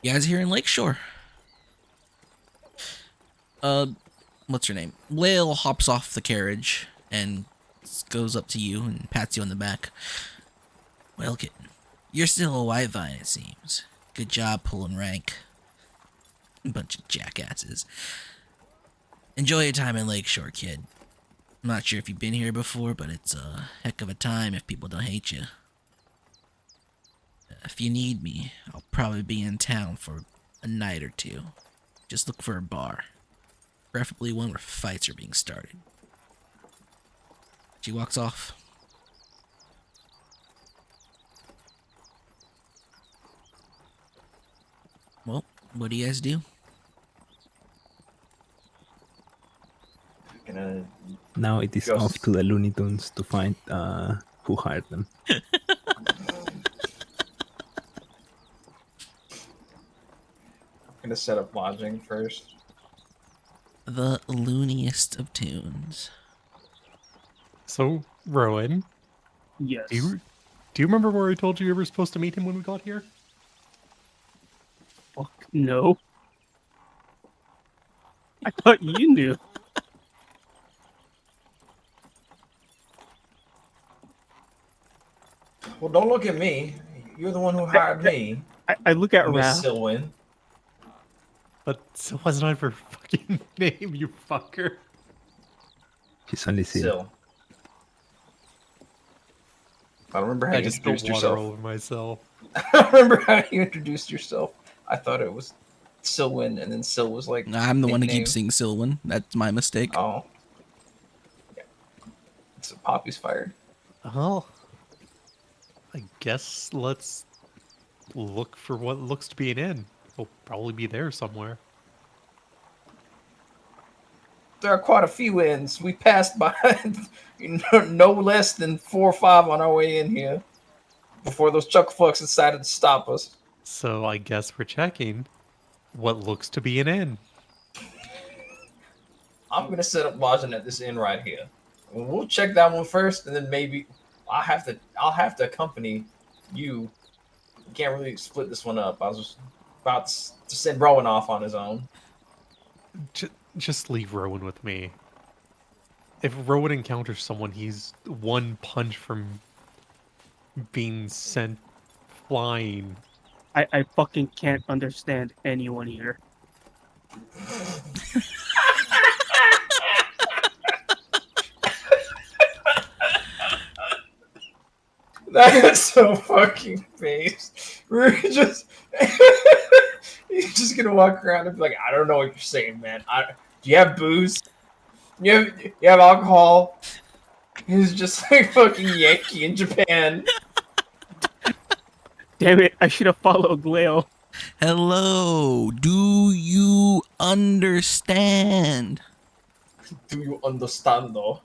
You guys here in Lakeshore. What's your name? Lael hops off the carriage and goes up to you and pats you on the back. Well, kitten, You're still a white vine, it seems. Good job pulling rank. Bunch of jackasses. Enjoy your time in Lakeshore, kid. I'm not sure if you've been here before, but it's a heck of a time if people don't hate you. If you need me, I'll probably be in town for a night or two. Just look for a bar. Preferably one where fights are being started. She walks off. Well, what do you guys do? Gonna Now it is Just- off to the Looney Tunes to find who hired them. gonna set up lodging first. The looniest of tunes. So, Rowan, Yes. do you remember where I told you were supposed to meet him when we got here? Fuck no. I thought you knew. Well, don't look at me. You're the one who hired me, I look at Miss Raph. Silwyn. But so was not her fucking name, you fucker. She's only Sil. Sil. I don't remember how I you just spilled introduced water yourself. all over myself. I don't remember how you introduced yourself. I thought it was Silwyn, and then Sil was like. I'm the one who nickname. keeps saying Sylvan. That's my mistake. Oh. Yeah. So Poppy's fired. Well, I guess let's look for what looks to be an inn. We'll probably be there somewhere. There are quite a few inns. We passed by no less than 4 or 5 on our way in here before those chucklefucks decided to stop us. So I guess we're checking what looks to be an inn. I'm gonna set up lodging at this inn right here. We'll check that one first, and then maybe I'll have to accompany you. We can't really split this one up. I was just about to send Rowan off on his own. Just leave Rowan with me. If Rowan encounters someone, he's one punch from being sent flying. I fucking can't understand anyone here. That's so fucking based. We're just he's just gonna walk around and be like, I don't know what you're saying, man. Do you have booze? You have alcohol? He's just like fucking Yankee in Japan. Damn it, I should have followed Glale. Hello, do you understand? Do you understand though?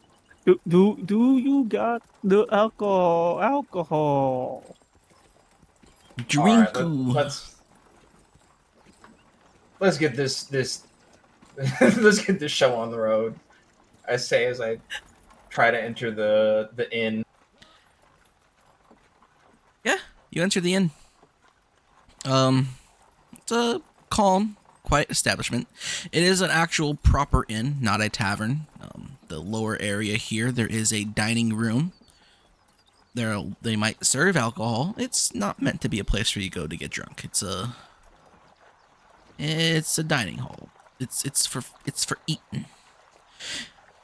Do you got the alcohol? Alcohol. Drinku. Let's get this let's get this show on the road. I say as I try to enter the inn. Yeah, you enter the inn. It's a calm, quiet establishment. It is an actual proper inn, not a tavern. The lower area here, there is a dining room. They might serve alcohol. It's not meant to be a place where you go to get drunk. It's a dining hall. It's for eating.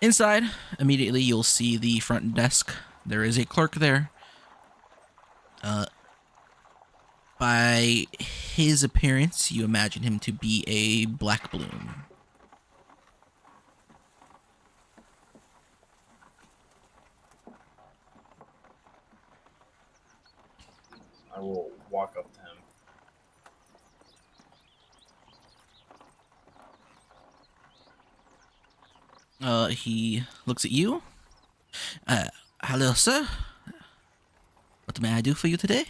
Inside, immediately you'll see the front desk. There is a clerk there. By his appearance, you imagine him to be a black bloom. I will walk up to him. He looks at you. Hello, sir. What may I do for you today?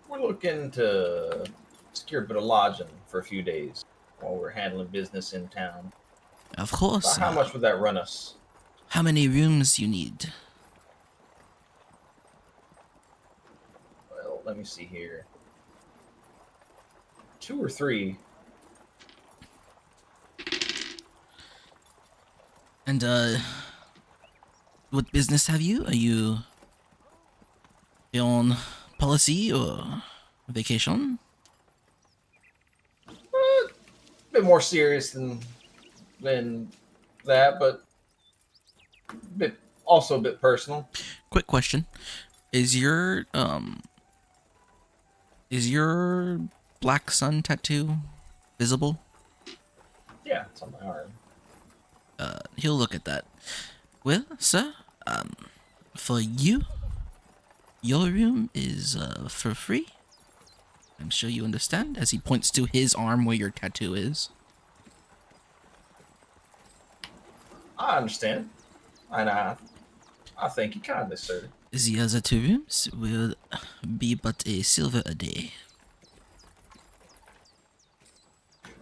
We're looking to secure a bit of lodging for a few days while we're handling business in town. Of course. How much would that run us? How many rooms you need? Well, let me see here. 2 or 3. And what business have you? Are you You on policy or vacation? Bit more serious than that, but bit also a bit personal. Quick question: is your black sun tattoo visible? Yeah, it's on my arm. He'll look at that. Well, sir, for you, your room is for free. I'm sure you understand. As he points to his arm where your tattoo is. I understand, and I thank you kindly, sir. The other two rooms will be but a silver a day.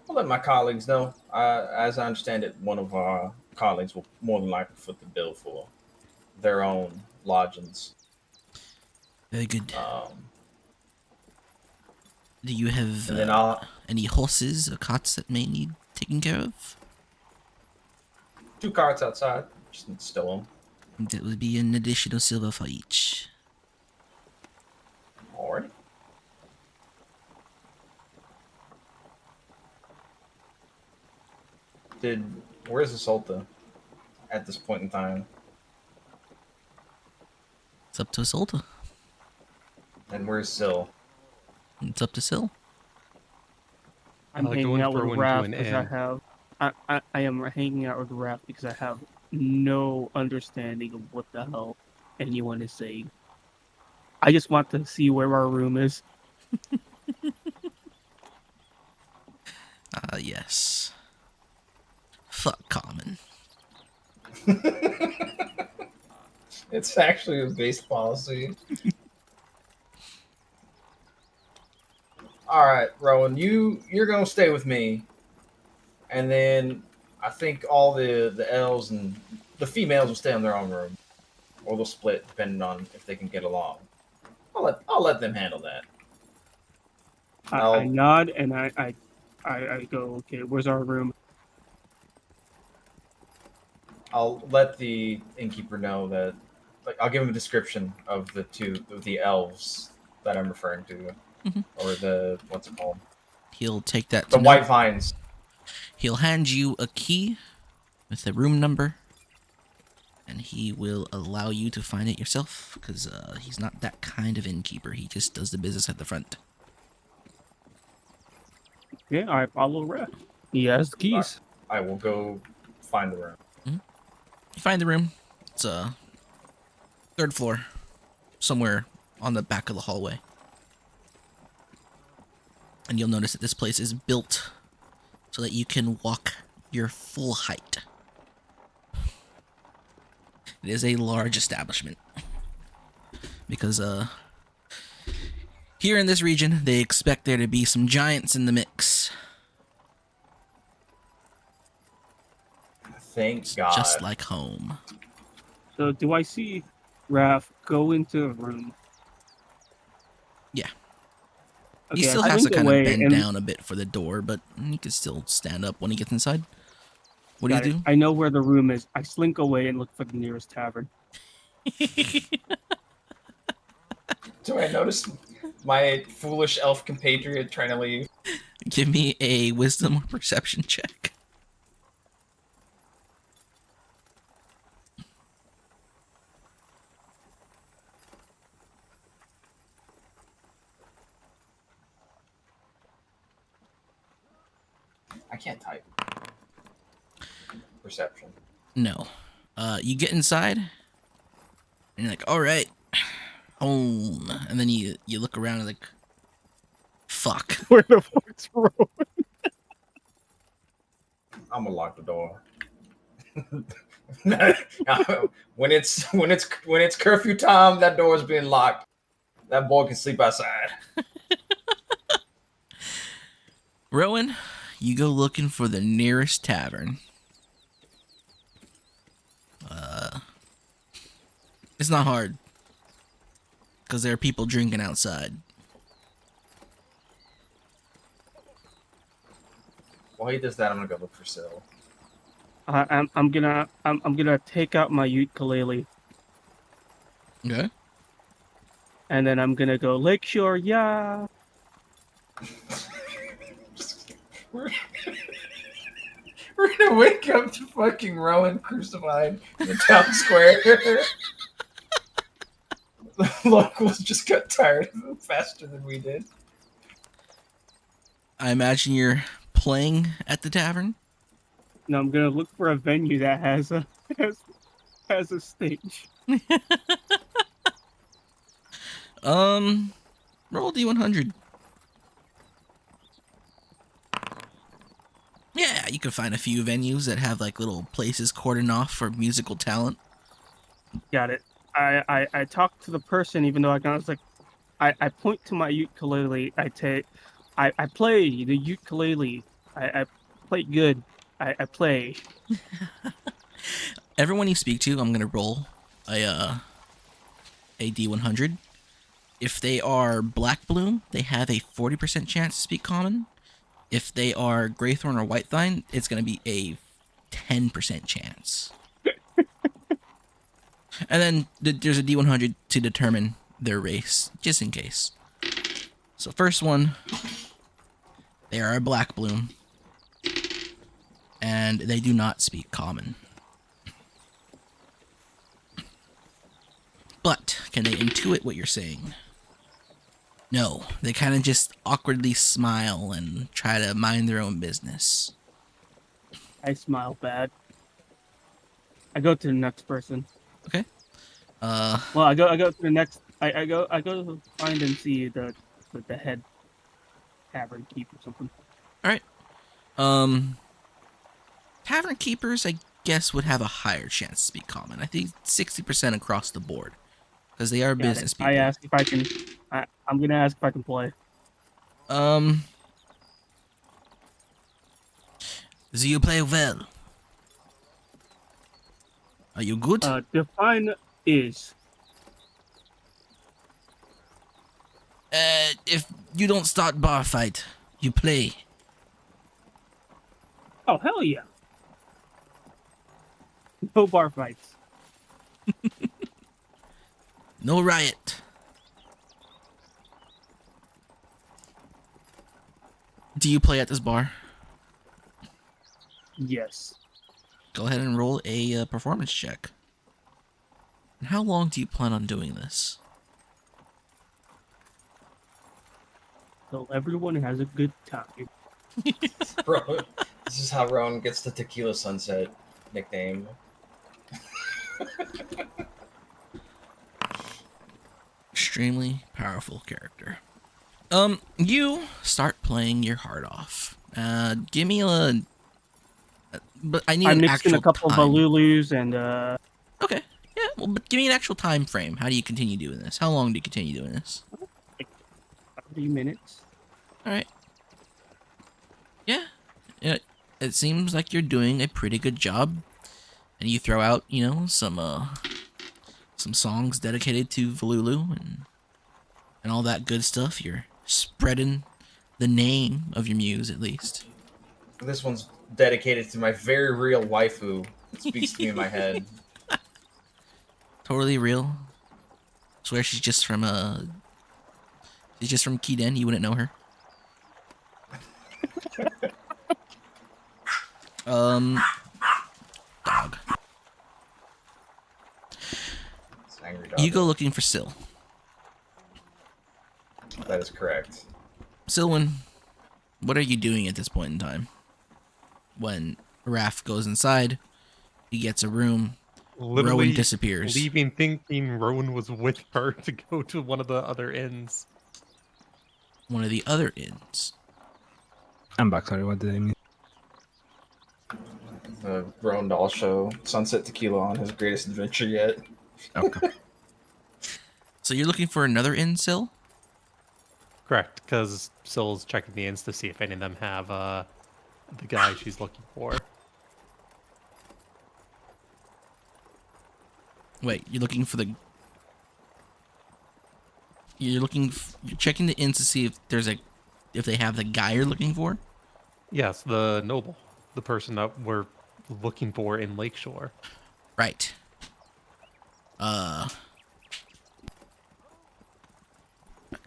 I'll let my colleagues know. As I understand it, one of our colleagues will more than likely foot the bill for their own lodgings. Very good. Um, Do you have and then I'll any horses or carts that may need taken care of? 2 carts outside. Just need to stow them. That would be an additional silver for each. Alrighty. Where's the Sulta at this point in time? It's up to Isolta. And where's Syl? It's up to Sil. I'm like hanging going out with through into Raph an because I inn. have. I am hanging out with Raph because I have no understanding of what the hell anyone is saying. I just want to see where our room is. Yes. Fuck common. It's actually a base policy. All right, Rowan, you're gonna stay with me, and then I think all the elves and the females will stay in their own room, or they'll split depending on if they can get along. I'll let them handle that. I nod and I go, okay, where's our room? I'll let the innkeeper know that, like, I'll give him a description of the elves that I'm referring to, Mhm. or the what's it called, He'll take that the to white note. vines. He'll hand you a key with the room number, and he will allow you to find it yourself, because he's not that kind of innkeeper. He just does the business at the front. Yeah, I follow Raph. He has the keys. I will go find the room. You find the room. It's 3rd floor, somewhere on the back of the hallway. And you'll notice that this place is built so that you can walk your full height. It is a large establishment. Because here in this region, they expect there to be some giants in the mix. Thank It's God. just like home. So do I see Raph go into a room? Yeah. Okay, He still I has to slink kind of away bend and down a bit for the door, but he can still stand up when he gets inside. What do you got it. do? I know where the room is. I slink away and look for the nearest tavern. Do I notice my foolish elf compatriot trying to leave? Give me a wisdom or perception check. I can't type. Perception. No. You get inside, and you're like, all right, home. And then you look around and like, fuck. Where the fuck's Rowan? I'm gonna lock the door. when it's curfew time, that door is being locked. That boy can sleep outside. Rowan, you go looking for the nearest tavern. It's not hard, because there are people drinking outside. While he does that, I'm gonna go look for Syl. I'm gonna take out my ukulele Okay. And then I'm gonna go Lakeshore, yeah. We're, we're gonna wake up to fucking Rowan crucified in the town square. The locals just got tired of him faster than we did. I imagine you're playing at the tavern. No, I'm gonna look for a venue that has a has a stage. Roll D100. Yeah, you can find a few venues that have like little places cordoned off for musical talent. Got it. I talk to the person even though I was like I point to my ukulele. I play the ukulele. I play good. I play. Everyone you speak to, I'm gonna roll a D100. If they are Black Bloom, they have a 40% chance to speak common. If they are Graythorn or Whitethine, it's gonna be a 10% chance. And then there's a D100 to determine their race, just in case. So first one, they are a Black Bloom, and they do not speak common. But can they intuit what you're saying? No, they kind of just awkwardly smile and try to mind their own business. I smile bad. I go to the next person. Okay. Well, I go to the next. I go to find and see the head tavern keep or something. All right. Tavern keepers, I guess, would have a higher chance to speak common. I think 60% across the board, because they are Got business it. people. I ask if I can. I'm gonna ask if I can play. Do you play well? Are you good? Define is. If you don't start bar fight, you play. Oh hell yeah! No bar fights. No riot. Do you play at this bar? Yes. Go ahead and roll a performance check. And how long do you plan on doing this? Oh. So everyone has a good time. Bro, this is how Rowan gets the Tequila Sunset nickname. Extremely powerful character. You start playing your heart off. Give me a. But I need I an mixed in actual a couple of time. Balulus and Okay. Yeah. Well, but give me an actual time frame. How do you continue doing this? How long do you continue doing this? 30 minutes. All right. Yeah. It seems like you're doing a pretty good job, and you throw out, some songs dedicated to Valulu and all that good stuff. You're spreading the name of your muse, at least. This one's dedicated to my very real waifu. It speaks to me in my head. Totally real. Swear she's just from Kiden. You wouldn't know her. Dog. It's an angry dog. You go looking for Syl. That is correct. Silwyn, what are you doing at this point in time? When Raph goes inside, he gets a room. Literally Rowan disappears. leaving thinking Rowan was with her to go to one of the other inns. One of the other inns. I'm back. Sorry, what did I miss? Rowan Doll show Sunset Tequila on his greatest adventure yet. Okay. So you're looking for another inn, Syl? Correct, because Syl's checking the inns to see if any of them have the guy she's looking for. Wait, you're looking for the... You're checking the inns to see if if they have the guy you're looking for? Yes, the noble. The person that we're looking for in Lakeshore. Right.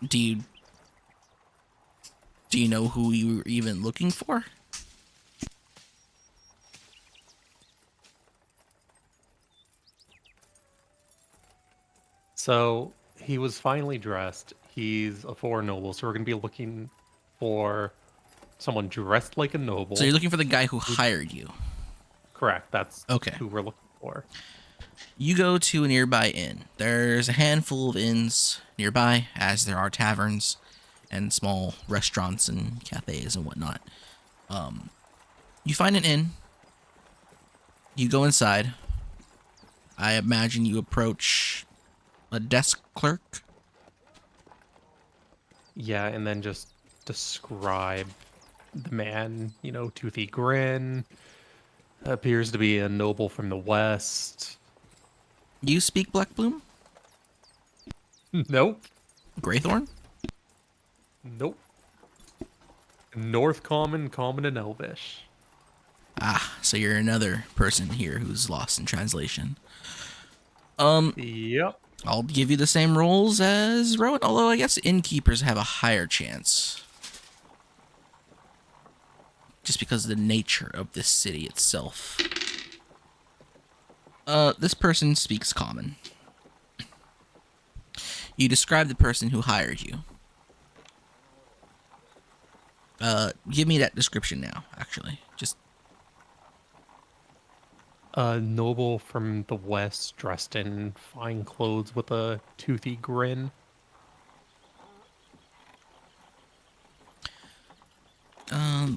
Do you know who you were even looking for? So he was finely dressed. He's a foreign noble, so we're going to be looking for someone dressed like a So you're noble. looking for the guy who hired you. Correct. That's Okay. who we're looking for. You go to a nearby inn. There's a handful of inns nearby, as there are taverns and small restaurants and cafes and whatnot. You find an inn. You go inside. I imagine you approach a desk clerk. Yeah, and then just describe the man, toothy grin, appears to be a noble from the west. You speak Black Bloom? Nope. Greythorn? Nope. North Common, Common, and Elvish. Ah, so you're another person here who's lost in translation. Yep. I'll give you the same rolls as Rowan, although I guess innkeepers have a higher chance. Just because of the nature of this city itself. This person speaks common. You describe the person who hired you. Give me that description now, actually. Just A noble from the west, dressed in fine clothes with a toothy grin.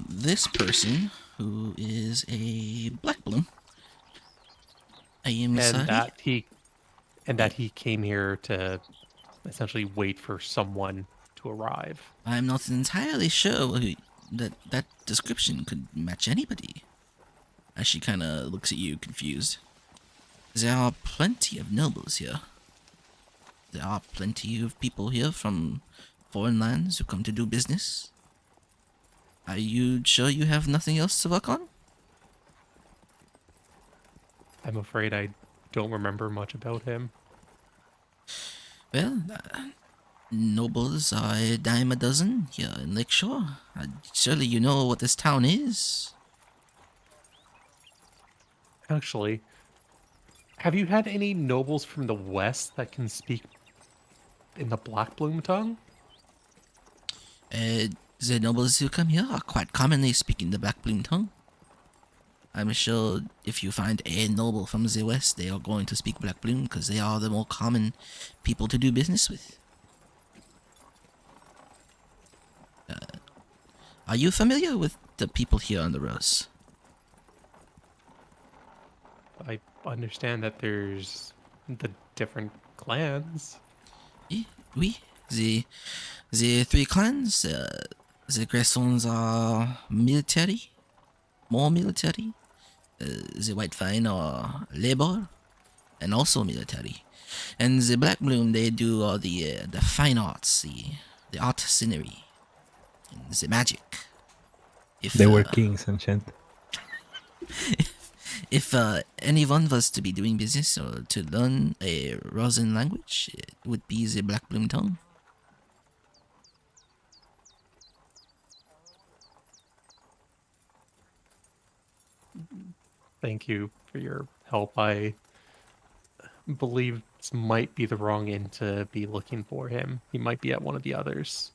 this person, who is a Black Bloom. I am And sorry. that he came here to essentially wait for someone to arrive. I'm not entirely sure that description could match anybody. As she kind of looks at you, confused. There are plenty of nobles here. There are plenty of people here from foreign lands who come to do business. Are you sure you have nothing else to work on? I'm afraid I don't remember much about him. Well, nobles are a dime a dozen here in Lakeshore. Surely you know what this town is. Actually, have you had any nobles from the west that can speak in the Black Bloom tongue? The nobles who come here are quite commonly speaking the Black Bloom tongue. I'm sure if you find a noble from the west, they are going to speak Black Bloom because they are the more common people to do business with. Are you familiar with the people here on the Rose? I understand that there's the different clans. Oui. The three clans, the Gressons are military, more military. The White Fine are labor, and also military. And the Black Bloom, they do all the fine arts, the artisanry, and the magic. If They were kings and shit. if anyone was to be doing business or to learn a Rosen language, it would be the Black Bloom tongue. Thank you for your help. I believe this might be the wrong inn to be looking for him. He might be at one of the others.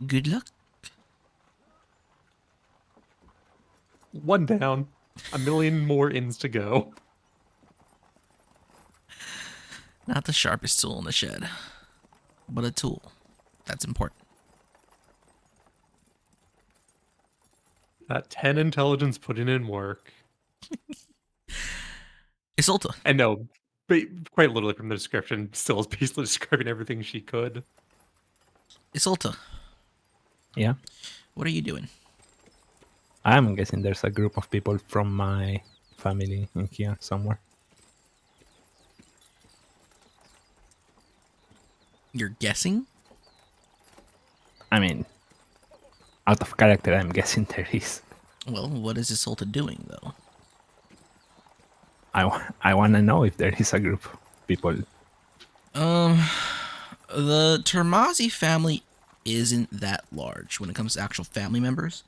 Good luck. One down. A million more inns to go. Not the sharpest tool in the shed, but a tool. That's important. That 10 intelligence putting in work. Isolta. And no, but quite literally from the description, still is basically describing everything she could. Isolta, Yeah. what are you doing? I'm guessing there's a group of people from my family in here somewhere. You're guessing? I mean, out of character, I'm guessing there is. Well, what is Isolta doing, though? I want to know if there is a group of people. The Termazi family isn't that large when it comes to actual family members.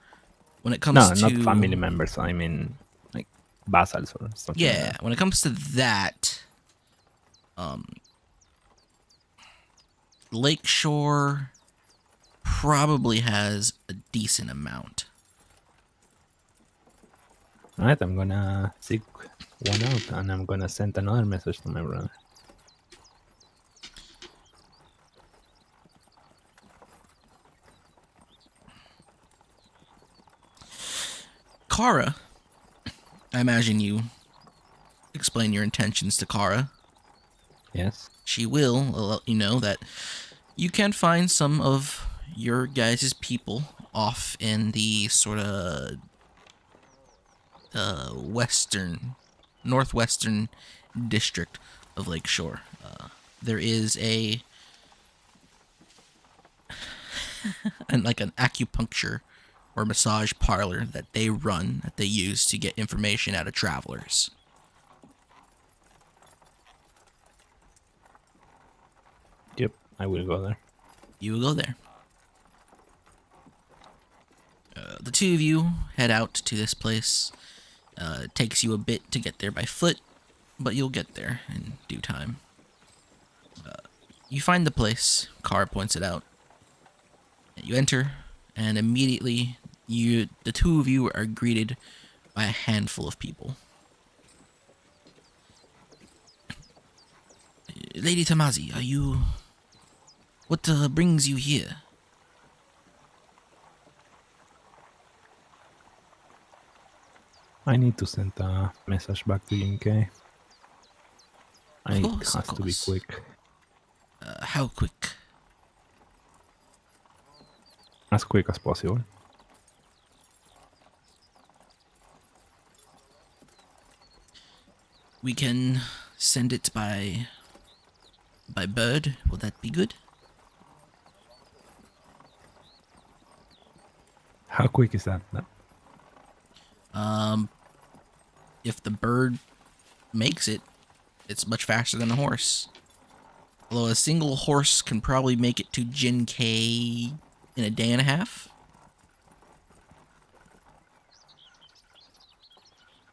When it comes No, to not family members. I mean, like vassals or something like yeah, that. when it comes to that, Lakeshore probably has a decent amount. Alright, I'm gonna seek one out and I'm gonna send another message to my brother. Kara, I imagine you explain your intentions to Kara. Yes. She will let you know that you can find some of your guys' people off in the sort of northwestern district of Lakeshore. There is like an acupuncture or massage parlor that they run, that they use to get information out of travelers. Yep, I will go there. You will go there. The two of you head out to this place. It takes you a bit to get there by foot, but you'll get there in due time. You find the place. Kara points it out. You enter, and immediately the two of you are greeted by a handful of people. Lady Tamazi, are you... What brings you here? I need to send a message back to Jinke. Of It course, has to be quick. How quick? As quick as possible. We can send it by bird. Will that be good? How quick is that? If the bird makes it, it's much faster than a horse. Although a single horse can probably make it to Jinke in a day and a half.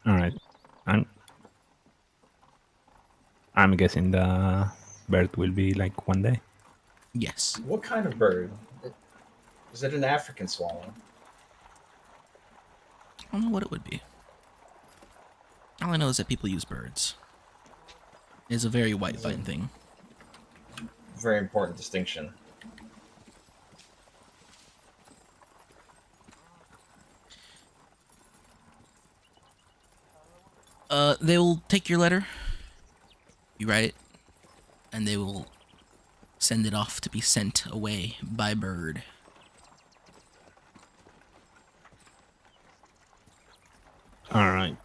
Alright. I'm guessing the bird will be like one day. Yes. What kind of bird? Is it an African swallow? I don't know what it would be. All I know is that people use birds. It's a very white fine thing. Very important distinction. They will take your letter. You write it, and they will send it off to be sent away by bird. Alright.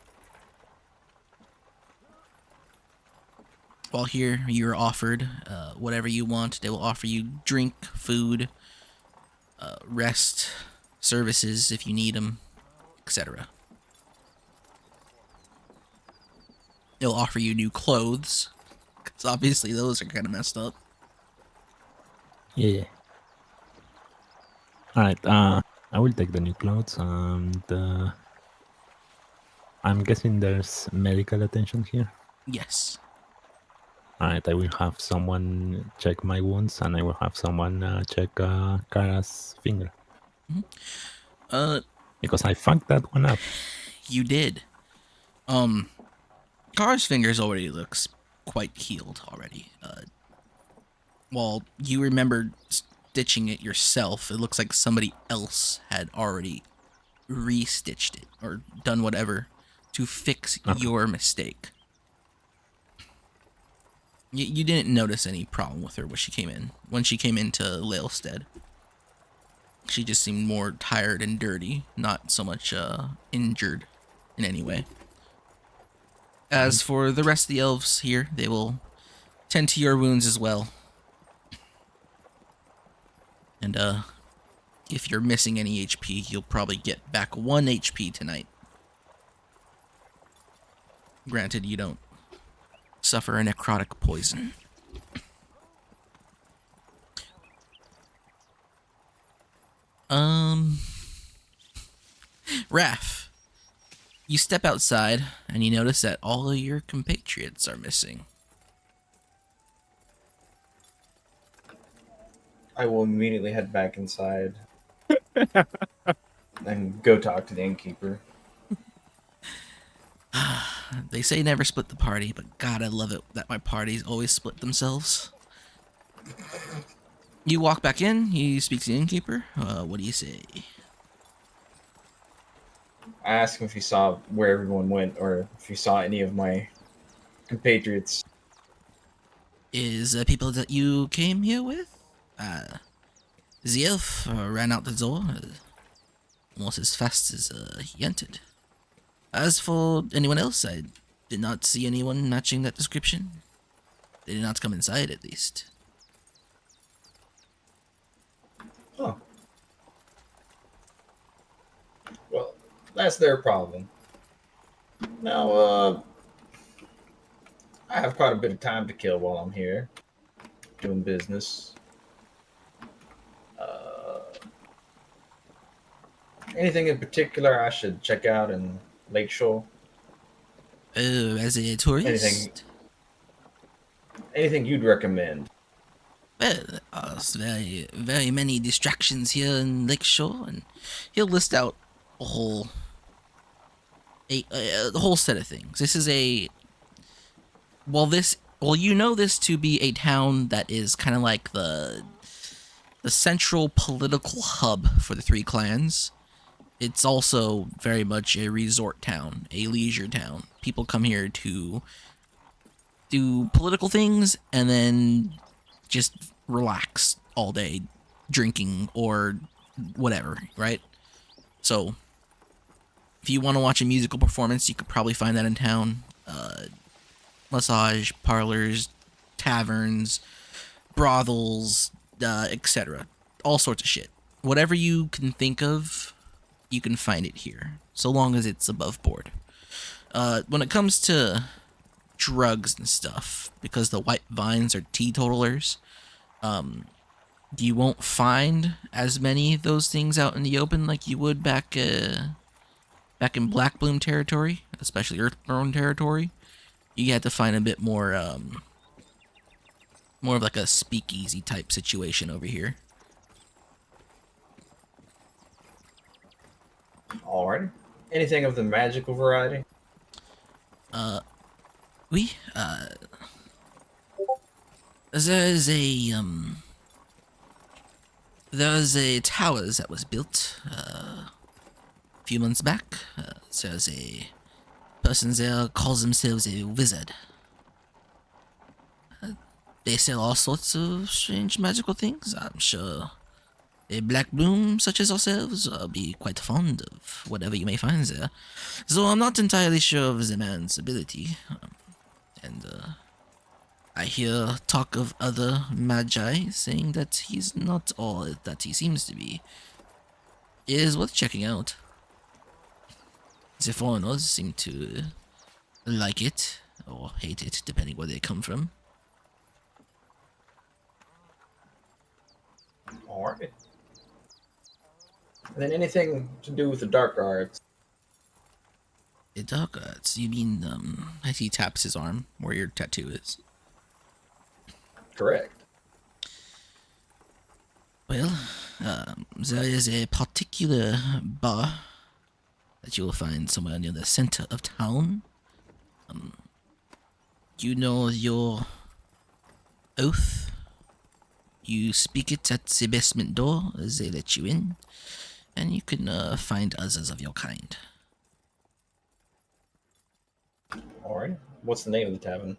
While here, you're offered whatever you want. They will offer you drink, food, rest, services if you need them, etc. They'll offer you new clothes, because obviously those are kind of messed up. Yeah. Alright, I will take the new clothes and I'm guessing there's medical attention here. Yes. Alright, I will have someone check my wounds and I will have someone check Kara's finger. Because I fucked that one up. You did. Kara's fingers already looks quite healed already. While you remember stitching it yourself, it looks like somebody else had already re-stitched it or done whatever to fix your mistake. You didn't notice any problem with her when she came into Lalestead. She just seemed more tired and dirty, not so much injured in any way. As for the rest of the elves here, they will tend to your wounds as well. And if you're missing any HP, you'll probably get back 1 HP tonight. Granted, you don't suffer a necrotic poison. Um, Raph, you step outside and you notice that all of your compatriots are missing. I will immediately head back inside and go talk to the innkeeper. They say never split the party, but God, I love it that my parties always split themselves. You walk back in, you speak to the innkeeper. What do you say? I asked him if he saw where everyone went or if he saw any of my compatriots. Is people that you came here with? The elf ran out the door almost as fast as he entered. As for anyone else, I did not see anyone matching that description. They did not come inside, at least. Oh. Well, that's their problem. Now, I have quite a bit of time to kill while I'm here doing business. Uh, Anything in particular I should check out in Lakeshore? Oh, as a Anything, tourist? anything you'd recommend? Well, there's very, very many distractions here in Lakeshore, and he'll list out a whole, the whole set of things. This is a, well, you know this to be a town that is kind of like the central political hub for the three clans. It's also very much a resort town, a leisure town. People come here to do political things and then just relax all day, drinking or whatever, right? So, if you want to watch a musical performance, you could probably find that in town. Massage parlors, taverns, brothels, etc. All sorts of shit. Whatever you can think of, you can find it here, so long as it's above board. When it comes to drugs and stuff, because the white vines are teetotalers, you won't find as many of those things out in the open like you would back in Black Bloom territory, especially Earthborn territory. You had to find a bit more of like a speakeasy type situation over here. Alright. Anything of the magical variety? We there's a towers that was built a few months back. There's a person there calls themselves a wizard. They sell all sorts of strange magical things. I'm sure a black bloom such as ourselves will be quite fond of whatever you may find there. So I'm not entirely sure of the man's ability. And I hear talk of other magi saying that he's not all that he seems to be. It is worth checking out. The foreigners seem to like it or hate it, depending where they come from. Alright. And then anything to do with the dark arts? The dark arts, you mean, as he taps his arm where your tattoo is. Correct. Well, there is a particular bar that you will find somewhere near the center of town. You know your oath. You speak it at the basement door as they let you in, and you can find others of your kind. Alright. What's the name of the tavern?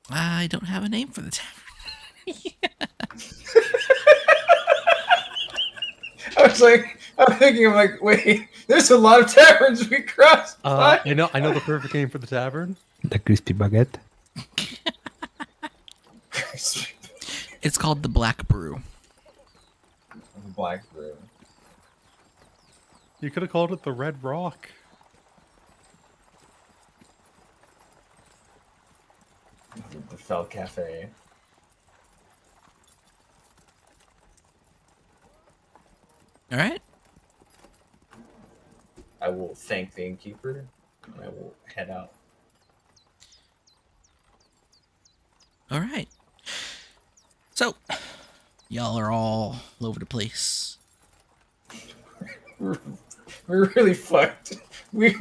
I don't have a name for the tavern. I was like, I'm thinking, I'm like, wait, there's a lot of taverns we crossed. by. I know the perfect name for the tavern. The crispy baguette. It's called the Black Brew. Black Brew. You could have called it the Red Rock. The Fell Cafe. All right. I will thank the innkeeper, and I will head out. All right. So, y'all are all over the place. We're, we're really fucked. We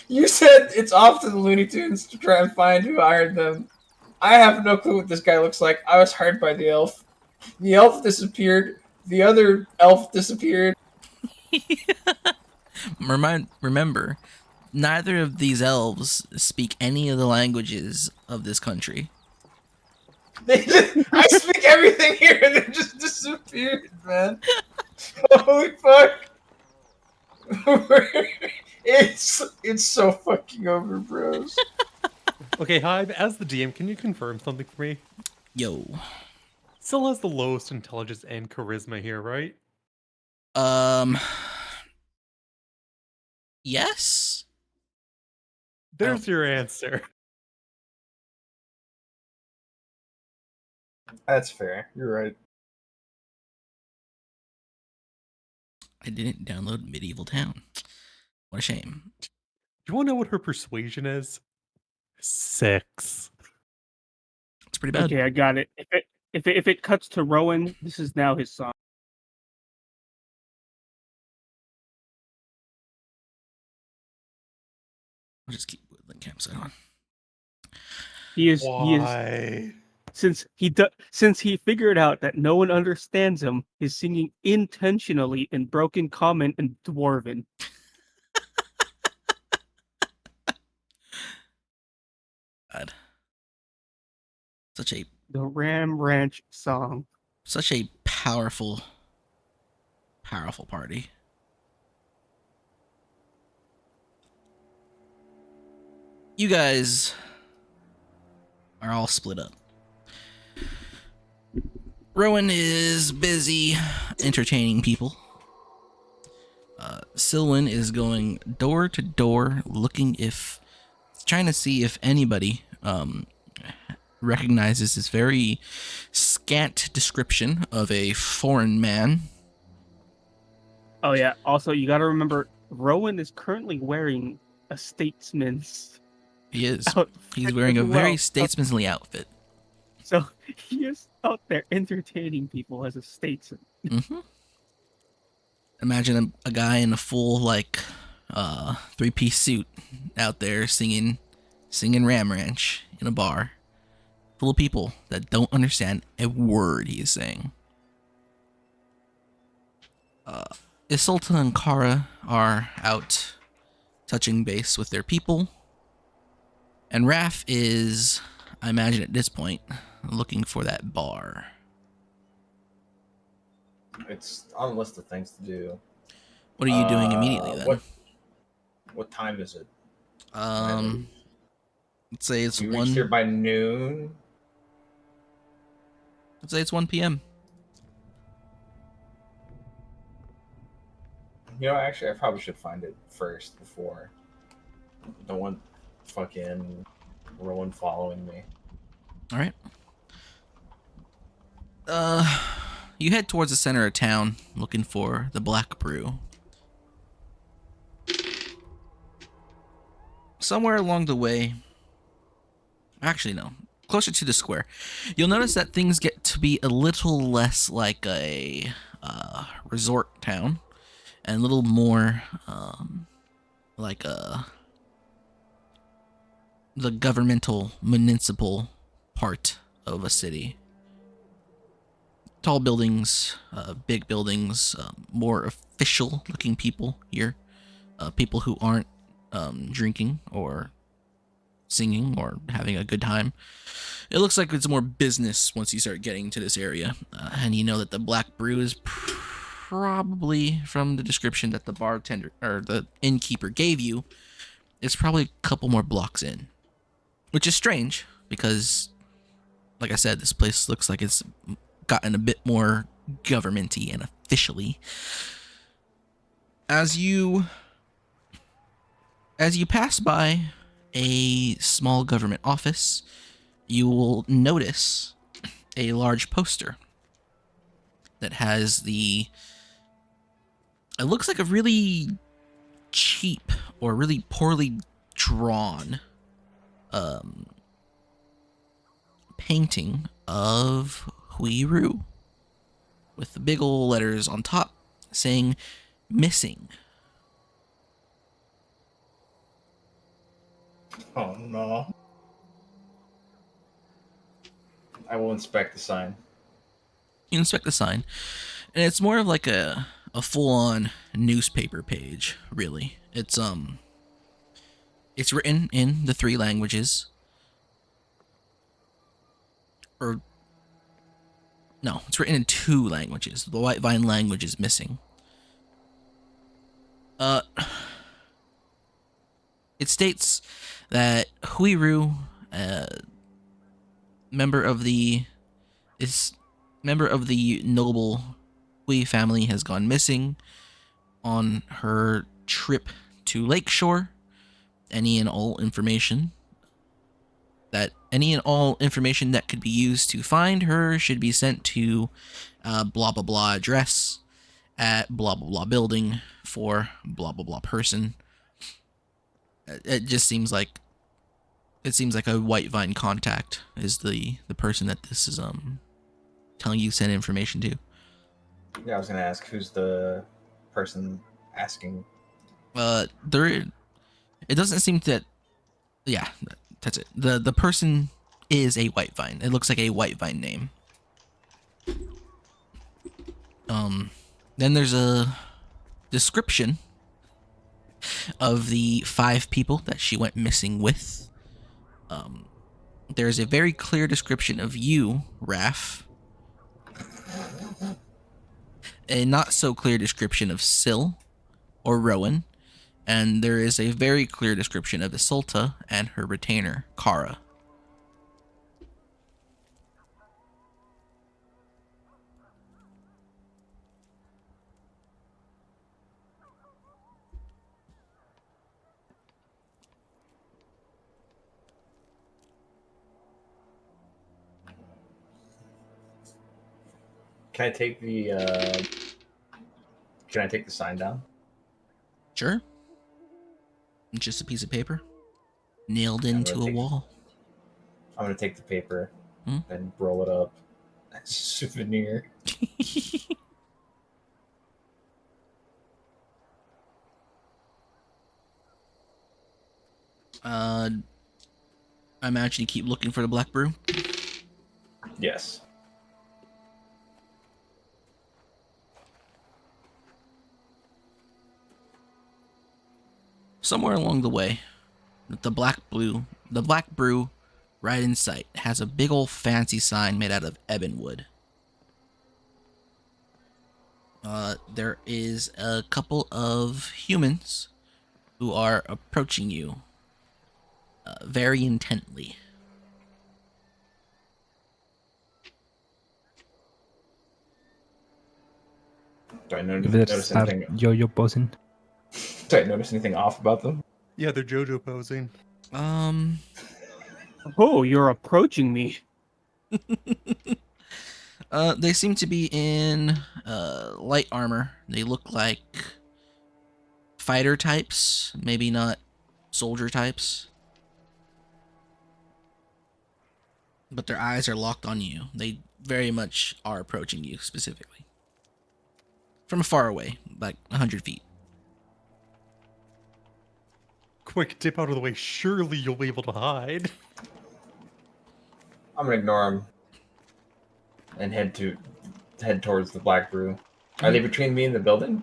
you said it's off to the Looney Tunes to try and find who hired them. I have no clue what this guy looks like. I was hired by the elf. The elf disappeared. The other elf disappeared. Remember, neither of these elves speak any of the languages of this country. I speak everything here, and they just disappeared, man. Holy fuck! it's so fucking over, bros. Okay, Hive, as the DM, can you confirm something for me? Yo. Still has the lowest intelligence and charisma here, right? Um. Yes. There's your answer. That's fair. You're right. I didn't download Medieval Town. What a shame. Do you want to know what her persuasion is? 6. It's pretty bad. Okay, I got it. If it cuts to Rowan, this is now his song. I'll just keep the campsite on. He is Why? since he figured out that no one understands him, he's singing intentionally in broken common and dwarven. God. Such a The Ram Ranch song. powerful party. You guys are all split up. Rowan is busy entertaining people. Silwyn is going door to door trying to see if anybody recognizes this very scant description of a foreign man. Oh yeah. Also, you got to remember, Rowan is currently wearing a statesman's He is. outfit. He's wearing a as very well. statesmanly outfit. So he is out there entertaining people as a statesman. Mm-hmm. Imagine a guy in a full three-piece suit out there singing Ram Ranch in a bar full of people that don't understand a word he is saying. Isolta and Kara are out touching base with their people, and Raph is, I imagine at this point, looking for that bar. It's on a list of things to do. What are you doing immediately then? What time is it? Let's say it's We reached here by noon. Let's say it's 1 p.m. You know, actually, I probably should find it first before. Don't want fucking Rowan following me. All right. You head towards the center of town looking for the Black Brew. Somewhere along the way, actually no, closer to the square, you'll notice that things get to be a little less like a resort town and a little more like the governmental municipal part of a city. Tall buildings, big buildings, more official looking people here. People who aren't drinking or singing or having a good time. It looks like it's more business once you start getting to this area. And you know that the Black Brew is probably, from the description that the bartender or the innkeeper gave you, it's probably a couple more blocks in. Which is strange because, like I said, this place looks like it's gotten a bit more government-y and officially. As you pass by a small government office, you will notice a large poster that has the It looks like a really cheap or really poorly drawn painting of Huiru with the big ol' letters on top saying missing. Oh no. I will inspect the sign. You inspect the sign, and it's more of like a full-on newspaper page, really. It's written in the 3 languages. Or no, it's written in 2 languages. The White Vine language is missing. It states that Huiru, member of the noble Hui family, has gone missing on her trip to Lakeshore. Any and all information that could be used to find her should be sent to blah blah blah address at blah blah blah building for blah blah blah person. It just seems like a White Vine contact is the person that this is telling you send information to. Yeah, I was gonna ask who's the person asking. It doesn't seem that. Yeah, that's it. The person is a White Vine. It looks like a White Vine name. Then there's a description of the 5 people that she went missing with. There's a very clear description of you, Raph. A not so clear description of Syl or Rowan. And there is a very clear description of Isolta and her retainer, Kara. Can I take the sign down? Sure. It's just a piece of paper nailed into a wall. I'm gonna take the paper Hmm? and roll it up as a souvenir. I imagine you keep looking for the black brew. Yes. Somewhere along the way, the black brew, right in sight, has a big old fancy sign made out of ebon wood. There is a couple of humans who are approaching you very intently. Do I If notice, they notice start anything? yo-yo posing, Do I notice anything off about them? Yeah, they're JoJo posing. Oh, you're approaching me. They seem to be in light armor. They look like fighter types, maybe not soldier types. But their eyes are locked on you. They very much are approaching you specifically. From far away, like 100 feet. Quick, dip out of the way. Surely you'll be able to hide. I'm gonna ignore them and head towards the black brew. Are they between me and the building?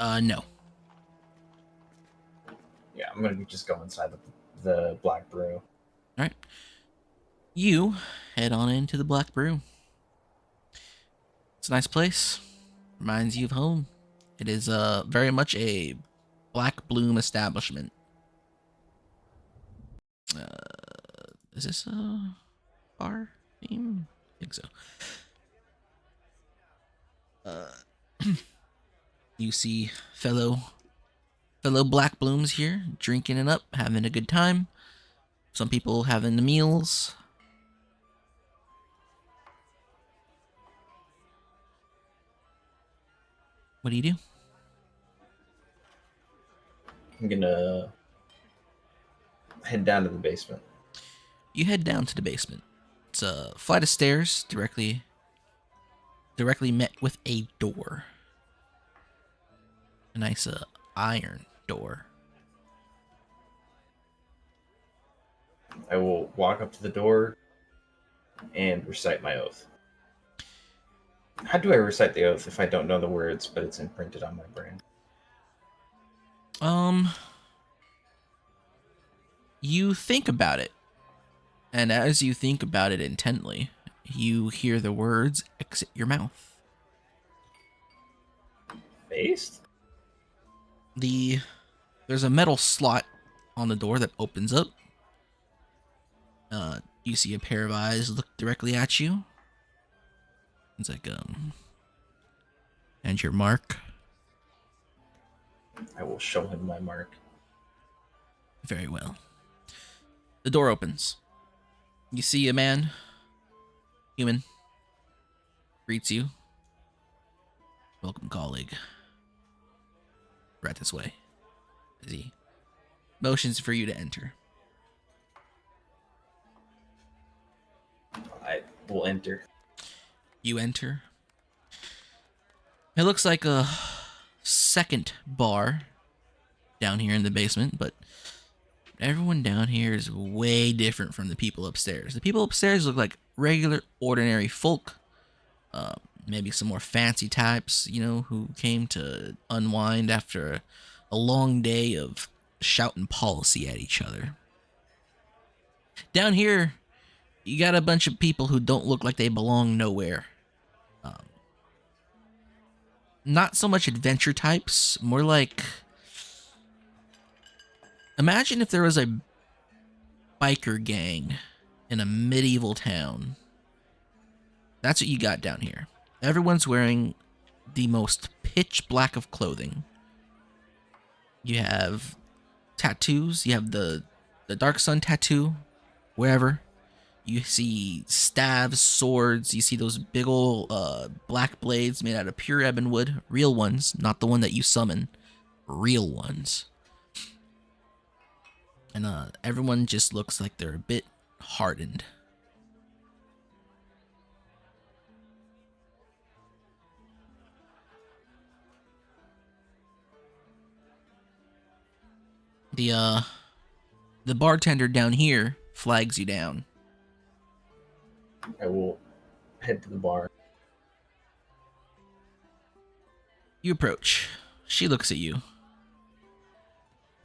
No. Yeah, I'm gonna just go inside the black brew. All right. You head on into the Black Brew. It's a nice place. Reminds you of home. It is very much a Black Bloom establishment. Is this a bar theme? I think so. You see fellow Black Blooms here drinking it up, having a good time. Some people having the meals. What do you do? I'm gonna head down to the basement. You head down to the basement. It's a flight of stairs directly met with a door. A nice iron door. I will walk up to the door and recite my oath. How do I recite the oath if I don't know the words, but it's imprinted on my brain? You think about it, and as you think about it intently, you hear the words exit your mouth. Based? There's a metal slot on the door that opens up. You see a pair of eyes look directly at you. It's like, and your mark. I will show him my mark. Very well. The door opens. You see a man, human, greets you. Welcome, colleague. Right this way. As he motions for you to enter. I will enter. You enter. It looks like a second bar down here in the basement, but everyone down here is way different from the people upstairs. The people upstairs look like regular, ordinary folk. Maybe some more fancy types, who came to unwind after a long day of shouting policy at each other. Down here, you got a bunch of people who don't look like they belong nowhere. Not so much adventure types, more like... Imagine if there was a biker gang in a medieval town. That's what you got down here. Everyone's wearing the most pitch black of clothing. You have tattoos. You have the Dark Sun tattoo, wherever. You see staves, swords. You see those big ol' black blades made out of pure ebon wood. Real ones, not the one that you summon. Real ones. And everyone just looks like they're a bit hardened. The bartender down here flags you down. I will head to the bar. You approach. She looks at you.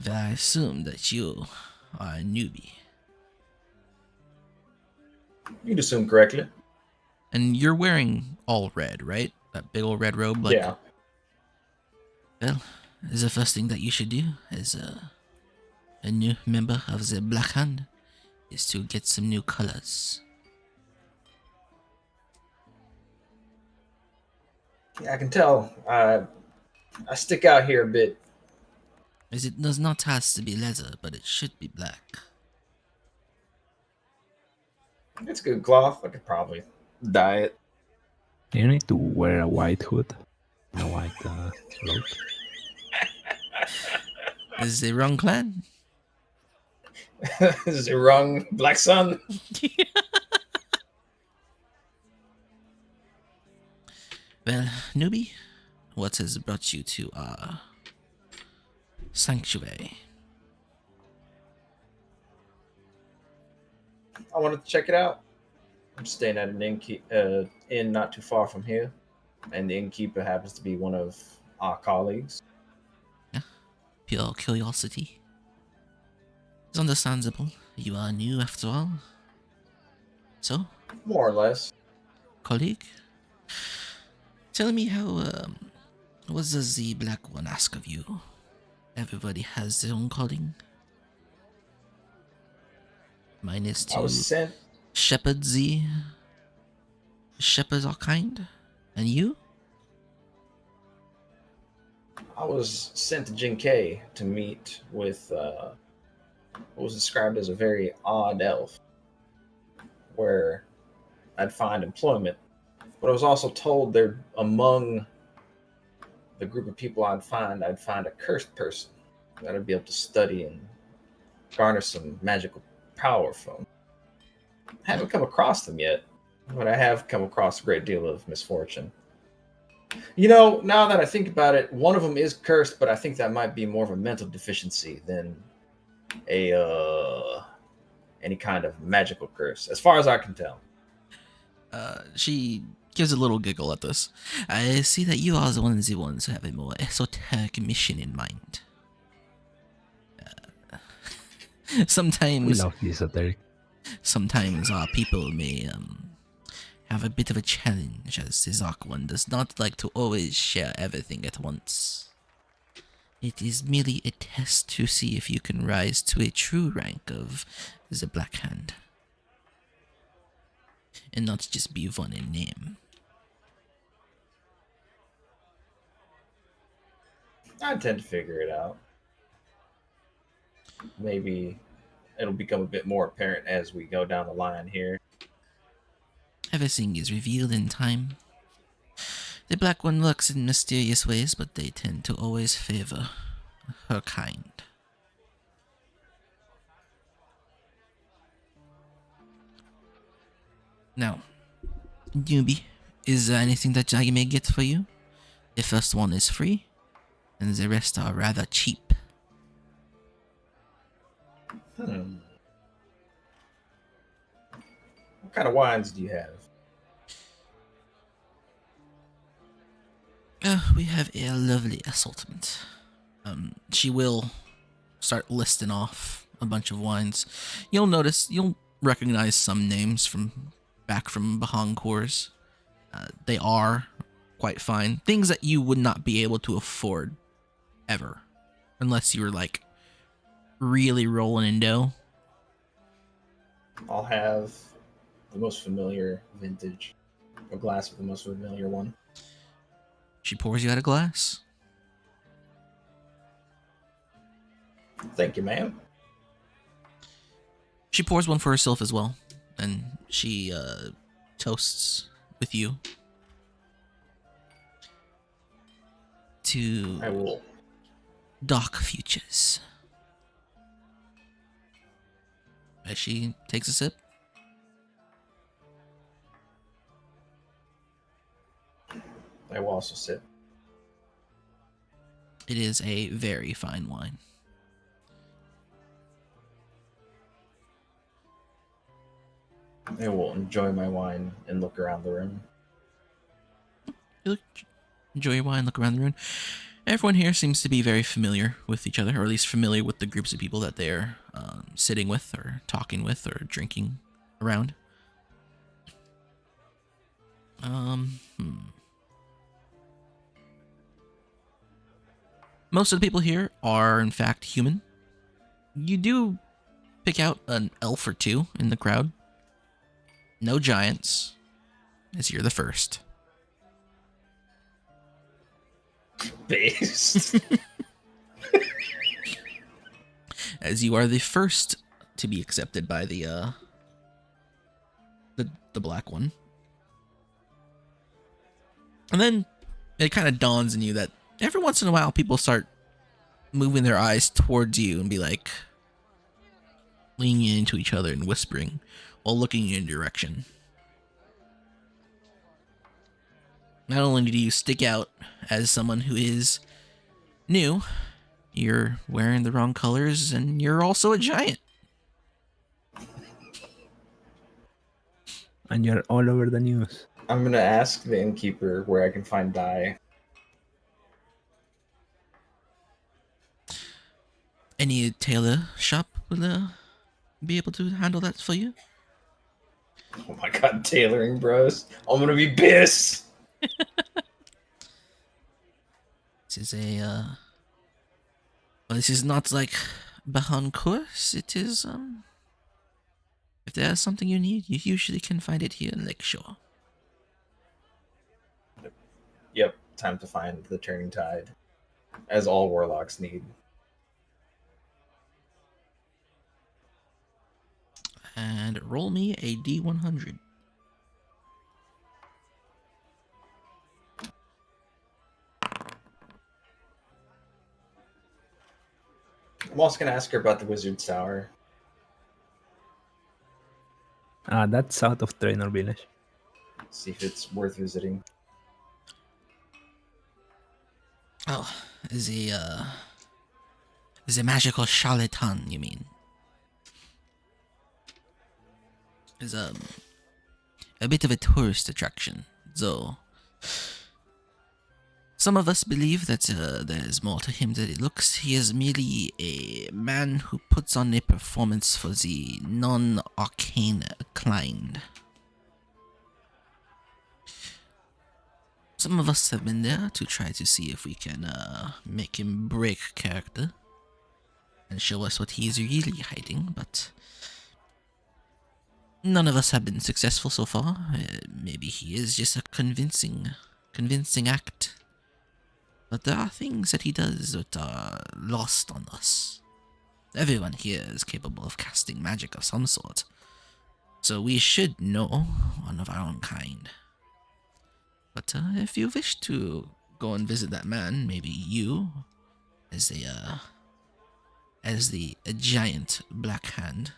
I assume that you are a newbie. You'd assume correctly. And you're wearing all red, right? That big old red robe? Yeah. Well, the first thing that you should do as a new member of the Black Hand is to get some new colors. Yeah, I can tell. I stick out here a bit. As it does not have to be leather, but it should be black. It's good cloth. I could probably dye it. You need to wear a white hood, a white cloak. Is the wrong clan? Is it wrong, Black Sun? Well, newbie, what has brought you to our sanctuary? I wanted to check it out. I'm staying at an inn not too far from here, and the innkeeper happens to be one of our colleagues. Yeah, pure curiosity. It's understandable. You are new after all. So, More or less. colleague, tell me how, what does the Black One ask of you? Everybody has their own calling. Mine is I was to sent. shepherd the shepherds are kind. And you? I was sent to Jinkai to meet with what was described as a very odd elf, where I'd find employment. But I was also told that among the group of people I'd find a cursed person Gotta be able to study and garner some magical power from. I haven't come across them yet, but I have come across a great deal of misfortune. You know, now that I think about it, one of them is cursed, but I think that might be more of a mental deficiency than a any kind of magical curse, as far as I can tell. She gives a little giggle at this. I see that you are the ones who have a more esoteric mission in mind. We Sometimes, love the esoteric. sometimes our people may have a bit of a challenge, as the Zark one does not like to always share everything at once. It is merely a test to see if you can rise to a true rank of the Black Hand, and not just be one in name. I tend to figure it out. Maybe it'll become a bit more apparent as we go down the line here. Everything is revealed in time. The Black One works in mysterious ways, but they tend to always favor her kind. Now, newbie, is there anything that I may get for you? The first one is free, and the rest are rather cheap. Hmm. What kind of wines do you have? We have a lovely assortment. She will start listing off a bunch of wines. You'll recognize some names from back from Bahangkor's. They are quite fine. Things that you would not be able to afford ever, unless you were like really rolling in dough. I'll have the most familiar vintage, a glass of the most familiar one. She pours you out a glass. Thank you, ma'am. She pours one for herself as well, and she toasts with you I to will. dark futures. As she takes a sip, I will also sip. it is a very fine wine. I will enjoy my wine and look around the room. You look, enjoy your wine, look around the room. Everyone here seems to be very familiar with each other, or at least familiar with the groups of people that they're sitting with, or talking with, or drinking around. Most of the people here are, in fact, human. You do pick out an elf or two in the crowd. No giants, as you're the first. Based. As you are the first to be accepted by the black one. And then it kind of dawns on you that every once in a while people start moving their eyes towards you and be like leaning into each other and whispering while looking in your direction. Not only do you stick out as someone who is new, you're wearing the wrong colors and you're also a giant. And you're all over the news. I'm gonna ask the innkeeper where I can find dye. Any tailor shop will be able to handle that for you? Oh my god, tailoring bros. I'm gonna be pissed. This is a well, this is not like Bahan course. It is if there's something you need, you usually can find it here in Lakeshore. Yep, time to find the turning tide. As all warlocks need. And roll me a D100. I'm also gonna ask her about the Wizard's Tower. That's south of Trainer Village. See if it's worth visiting. Oh, is a magical charlatan, you mean? Is a bit of a tourist attraction, though. Some of us believe that there's more to him than it looks. He is merely a man who puts on a performance for the non-arcane inclined. Some of us have been there to try to see if we can make him break character and show us what he is really hiding, but none of us have been successful so far. Maybe he is just a convincing act. But there are things that he does that are lost on us. Everyone here is capable of casting magic of some sort, so we should know one of our own kind. But if you wish to go and visit that man, maybe you, as the giant black hand,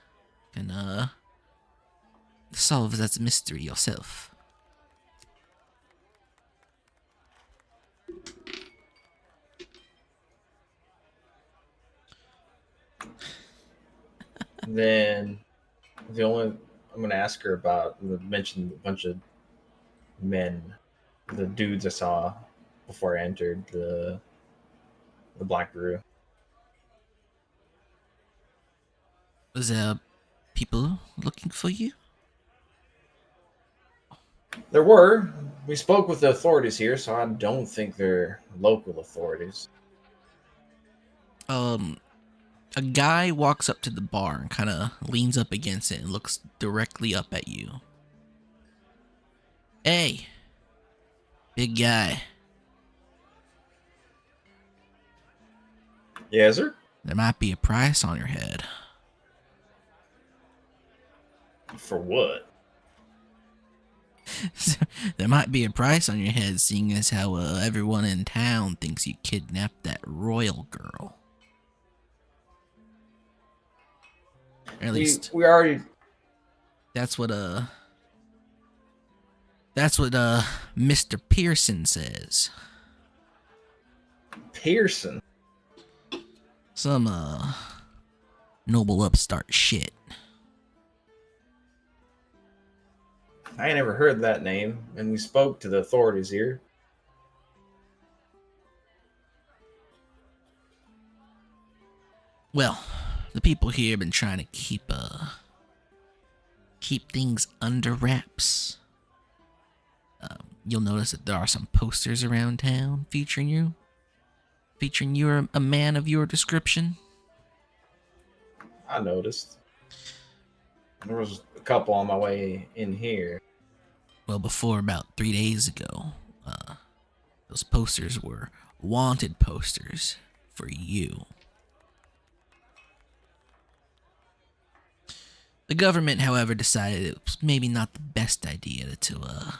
can solve that mystery yourself. Then the only I'm gonna ask her about mention a bunch of men, the dudes I saw before I entered the Black Brew. Was there people looking for you? There were. We spoke with the authorities here, so I don't think they're local authorities. A guy walks up to the bar and kind of leans up against it and looks directly up at you. Hey, big guy. Yes, sir. There might be a price on your head. For what? There might be a price on your head, seeing as how everyone in town thinks you kidnapped that royal girl. Or at least We already. that's what Mr. Pearson says. Pearson. Some noble upstart shit. I ain't never heard that name, and we spoke to the authorities here. Well, the people here have been trying to keep things under wraps. You'll notice that there are some posters around town featuring you. Featuring you, a man of your description. I noticed. There was a couple on my way in here. Well, before about 3 days ago, those posters were wanted posters for you. The government, however, decided it was maybe not the best idea to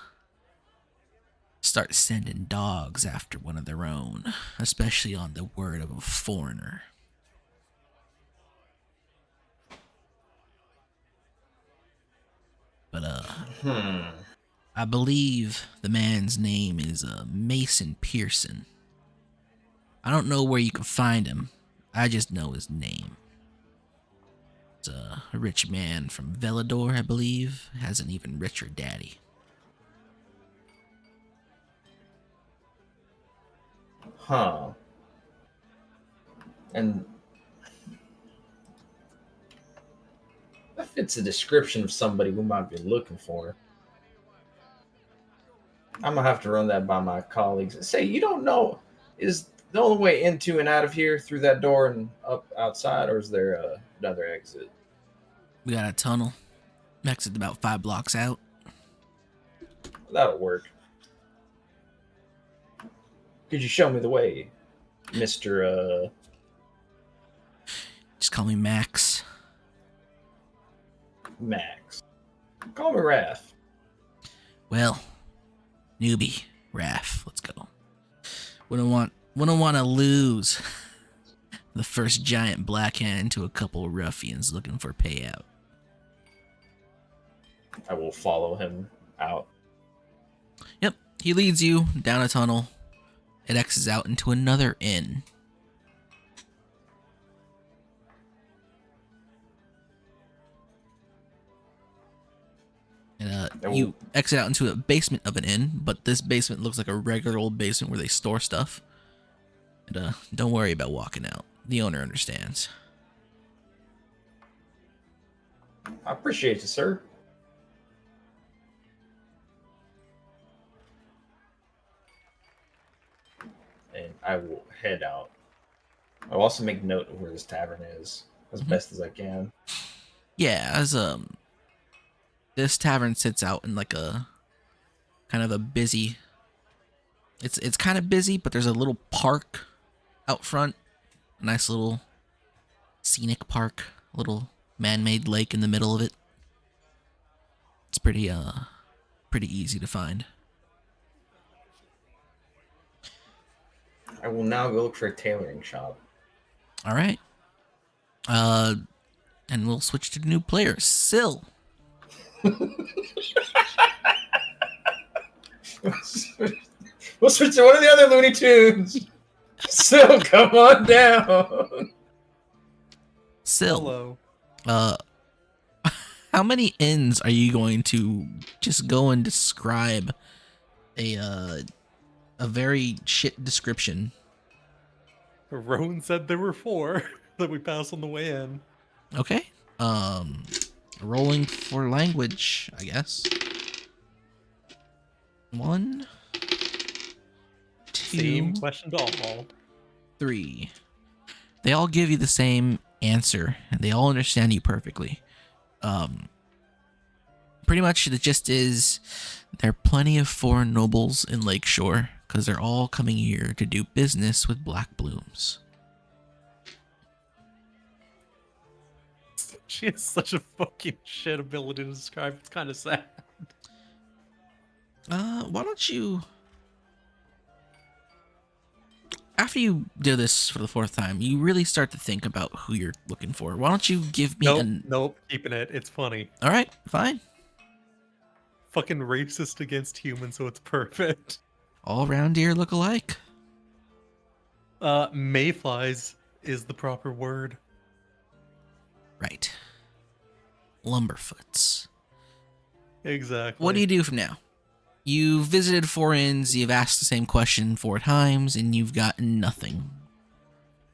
start sending dogs after one of their own, especially on the word of a foreigner. But I believe the man's name is Mason Pearson. I don't know where you can find him. I just know his name. It's a rich man from Velador, I believe. Has an even richer daddy. Huh. And that fits a description of somebody we might be looking for. I'm gonna have to run that by my colleagues. Say, you don't know, is the only way into and out of here through that door and up outside, or is there another exit? We got a tunnel. Exit about 5 blocks out. That'll work. Could you show me the way, Mr. Just call me Max. Max? Call me Raph. Well, newbie, Raph, let's go. Wouldn't want to lose The first giant black hand to a couple of ruffians looking for payout. I will follow him out. Yep, he leads you down a tunnel. It exits out into another inn. And you exit out into a basement of an inn, but this basement looks like a regular old basement where they store stuff. And don't worry about walking out. The owner understands. I appreciate you, sir. And I will head out. I'll also make note of where this tavern is as best as I can. Yeah, as this tavern sits out in like a kind of a busy. It's kind of busy, but there's a little park out front. A nice little scenic park, a little man-made lake in the middle of it. It's pretty easy to find. I will now go look for a tailoring shop. All right. And we'll switch to the new player, Syl. We'll switch to one of the other Looney Tunes. So come on down. Syl. Hello. How many inns are you going to just go and describe a very shit description? Rowan said there were 4 that we passed on the way in. Okay. Rolling for language, I guess. 1, 2, Same question to all. 3. They all give you the same answer, and they all understand you perfectly. Pretty much the gist is there are plenty of foreign nobles in Lakeshore because they're all coming here to do business with Black Blooms. She has such a fucking shit ability to describe. It's kind of sad. Why don't you... After you do this for the 4th time, you really start to think about who you're looking for. Why don't you give me Nope, keeping it. It's funny. All right, fine. Fucking racist against humans, so it's perfect. All around here look alike. Mayflies is the proper word. Right. Lumberfoots. Exactly. What do you do from now? You've visited 4 inns, you've asked the same question 4 times, and you've gotten nothing.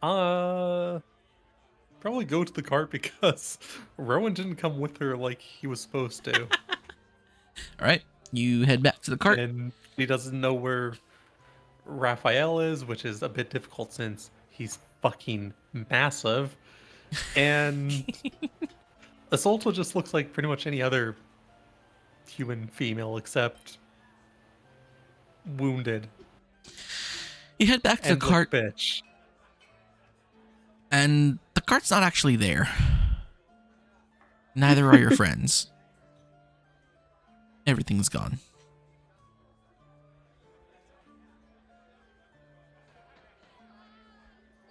Probably go to the cart because Rowan didn't come with her like he was supposed to. All right, you head back to the cart. And he doesn't know where Raphael is, which is a bit difficult since he's fucking massive. And Assaulta just looks like pretty much any other human female except wounded. You head back to the And cart, bitch. and the cart's not actually there. Neither are your friends. Everything's gone.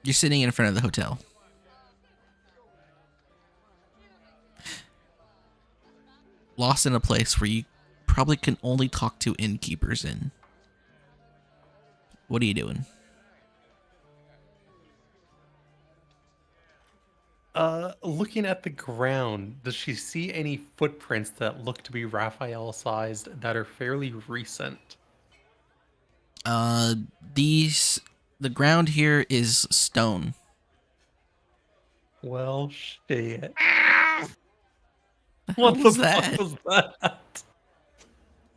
You're sitting in front of the hotel. Lost in a place where you probably can only talk to innkeepers in. What are you doing? Looking at the ground, does she see any footprints that look to be Raphael-sized that are fairly recent? The ground here is stone. Well, shit. The What hell the was that? fuck was that?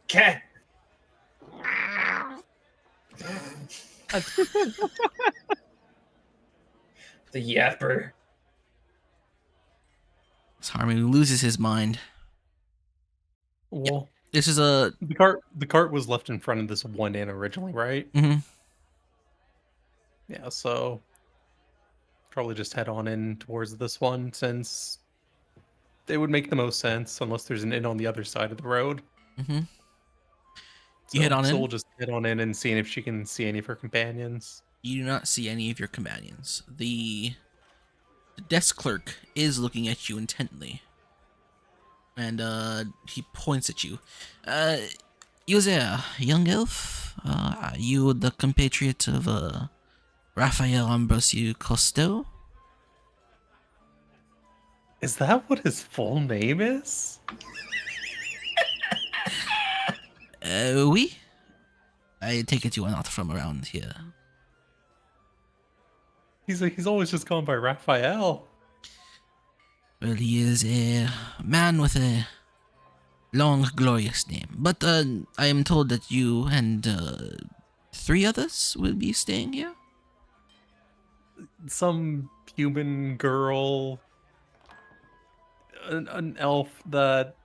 Cat. The yapper. Harmony loses his mind. Well, This is a... the cart was left in front of this one inn originally, right? Mhm. Yeah, so probably just head on in towards this one since it would make the most sense unless there's an inn on the other side of the road. You head on so in? we'll just head on in and seeing if she can see any of her companions. You do not see any of your companions. The desk clerk is looking at you intently, and he points at you. You there, young elf? Are you the compatriot of Raphael Ambrosio Costello? Is that what his full name is? Oui. I take it you are not from around here. He's always just gone by Raphael. Well, he is a man with a long, glorious name. But I am told that you and 3 others will be staying here? Some human girl, an elf that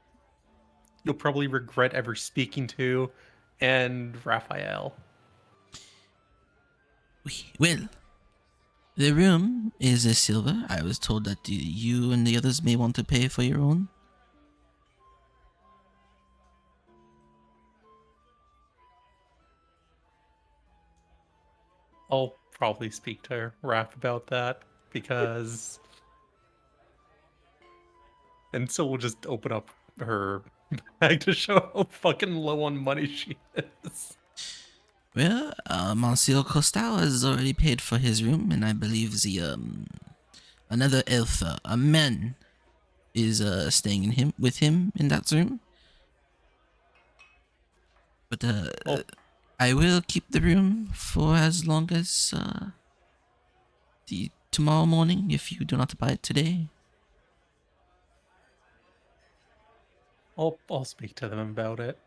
you'll probably regret ever speaking to, and Raphael. Well, the room is a silver. I was told that you and the others may want to pay for your own. I'll probably speak to Raph about that because, and so we'll just open up her bag to show how fucking low on money she is. Well, Monsieur Costal has already paid for his room, and I believe the another elf, a man, is staying with him in that room. But Oh. I will keep the room for as long as the tomorrow morning if you do not buy it today. I'll speak to them about it.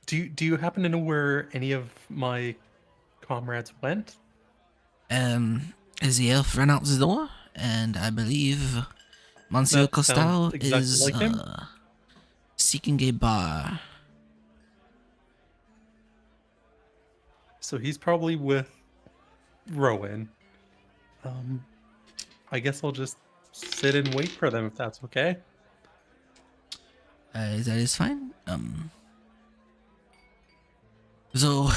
Do you happen to know where any of my comrades went? As the elf ran out the door, and I believe Monsieur That Costal sounds exactly is like him. seeking a bar. So he's probably with Rowan. I guess I'll just sit and wait for them if that's okay. That is fine. So,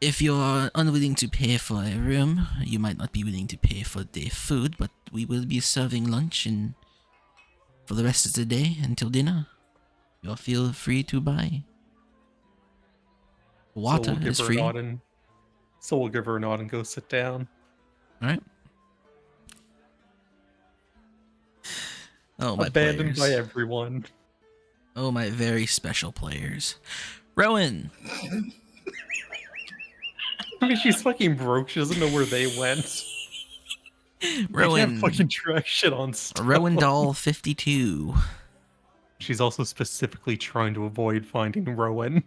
if you're unwilling to pay for a room, you might not be willing to pay for the food, but we will be serving lunch and for the rest of the day until dinner. You'll feel free to buy. Water is free. So we'll give her a nod and go sit down. All right. Oh, my Abandoned players. by everyone. Oh, my very special players. Rowan. I mean, she's fucking broke. She doesn't know where they went. They can't Rowan. fucking track shit on stuff. Rowan Doll 52. She's also specifically trying to avoid finding Rowan.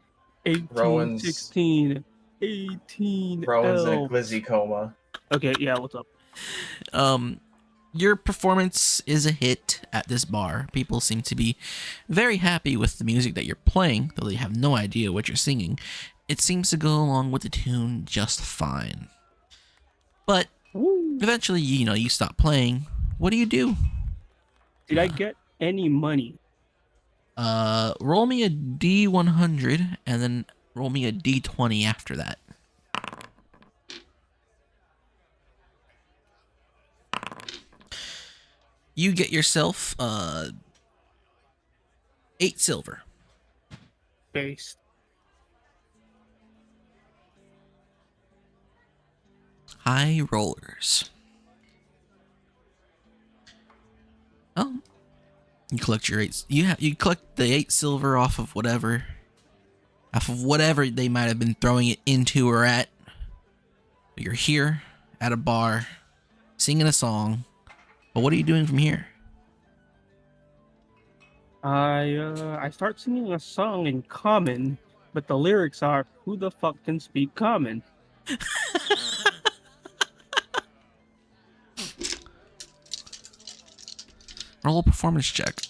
18, Rowan's- 16, 18. Rowan's in a elves. glizzy coma. Okay, yeah, what's up? Your performance is a hit at this bar. People seem to be very happy with the music that you're playing, though they have no idea what you're singing. It seems to go along with the tune just fine. But Woo. eventually, you stop playing. What do you do? Did I get any money? Roll me a D100 and then roll me a D20 after that. You get yourself 8 silver. Based. High rollers. Oh, you collect your 8. You collect the 8 silver off of whatever they might have been throwing it into or at. You're here at a bar, singing a song. But what are you doing from here? I start singing a song in common, but the lyrics are, "Who the fuck can speak common?" Roll a performance check.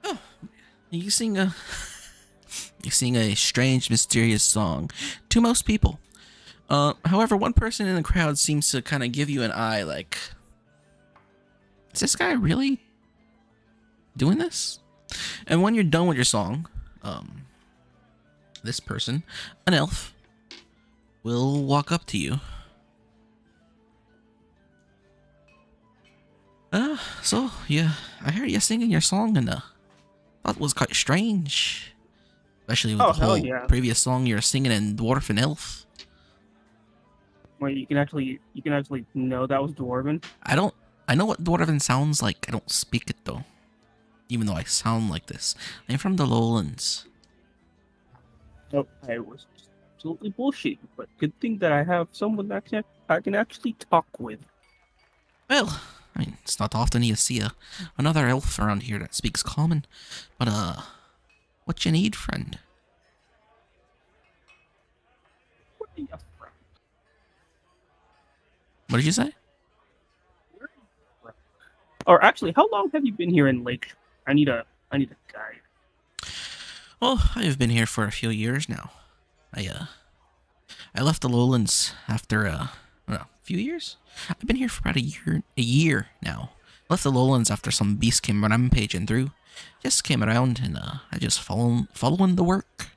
Oh, you sing a strange, mysterious song to most people. However, one person in the crowd seems to kind of give you an eye, like, is this guy really doing this? And when you're done with your song, this person, an elf, will walk up to you. So yeah, I heard you singing your song and thought it was quite strange, especially with Oh the hell whole yeah! previous song you're singing in dwarf and elf. Wait, you can actually know that was dwarven. I know what dwarven sounds like. I don't speak it though, even though I sound like this. I'm from the lowlands. Oh, I was just absolutely bullshit. But good thing that I have someone that I can actually talk with. Well, I mean, it's not often you see another elf around here that speaks common. But what you need, friend? Where are you from? What did you say? Where are you from? Or actually, how long have you been here in Lakeshore? I need a guide. Well, I've been here for a few years now. I left the lowlands after a few years. I've been here for about a year now. Left the lowlands after some beast came rampaging through. Just came around and I just following the work.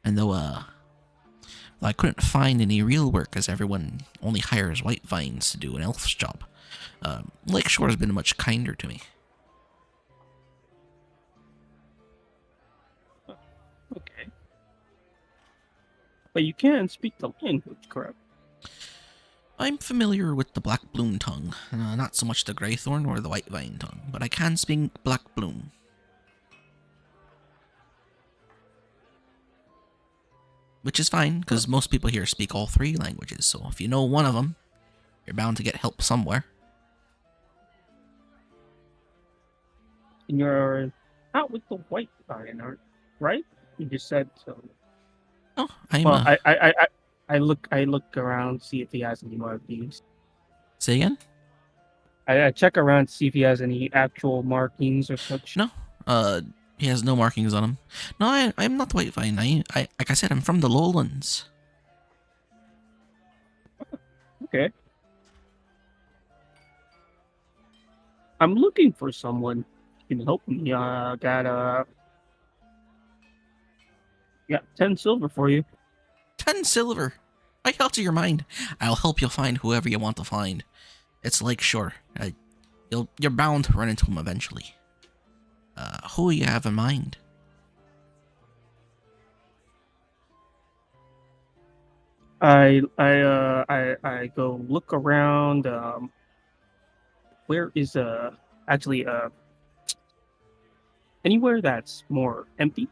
And though I couldn't find any real work as everyone only hires white vines to do an elf's job, Lakeshore has been much kinder to me. Okay. But you can speak the language, correct? I'm familiar with the black bloom tongue, not so much the greythorn or the white vine tongue, but I can speak black bloom. Which is fine, because most people here speak all three languages, so if you know one of them, you're bound to get help somewhere. And you're out with the white vine, right? You just said so. Oh, I'm, Well, I look around, see if he has any more of these. say again? I check around to see if he has any actual markings or such. No, he has no markings on him. No, I'm not white vine. I like I said, I'm from the lowlands. Okay. I'm looking for someone who can help me. Got 10 silver for you. 10 silver. I alter your mind. I'll help you find whoever you want to find. It's Lakeshore. You're bound to run into him eventually. Who you have in mind? I go look around. Where is actually anywhere that's more empty?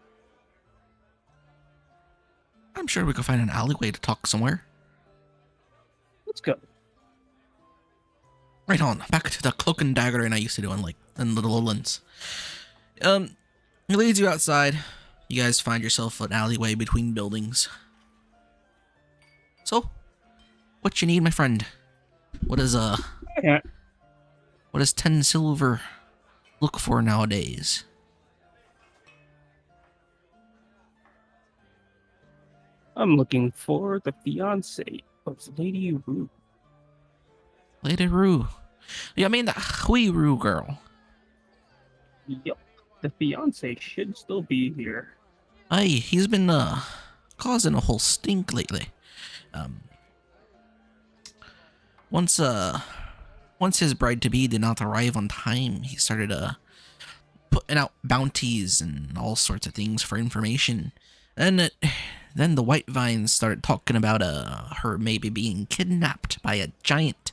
I'm sure we could find an alleyway to talk somewhere. Let's go. Right on. Back to the cloak and dagger and I used to do in the lowlands. It leads you outside. You guys find yourself an alleyway between buildings. So, what you need, my friend? What is Yeah. what does 10 silver look for nowadays? I'm looking for the fiance of Lady Rue. Lady Rue. Yeah, I mean the Hui Rue girl. Yup. The fiance should still be here. Aye, he's been causing a whole stink lately. Once his bride to be did not arrive on time, he started putting out bounties and all sorts of things for information. And then the White Vines started talking about her maybe being kidnapped by a giant.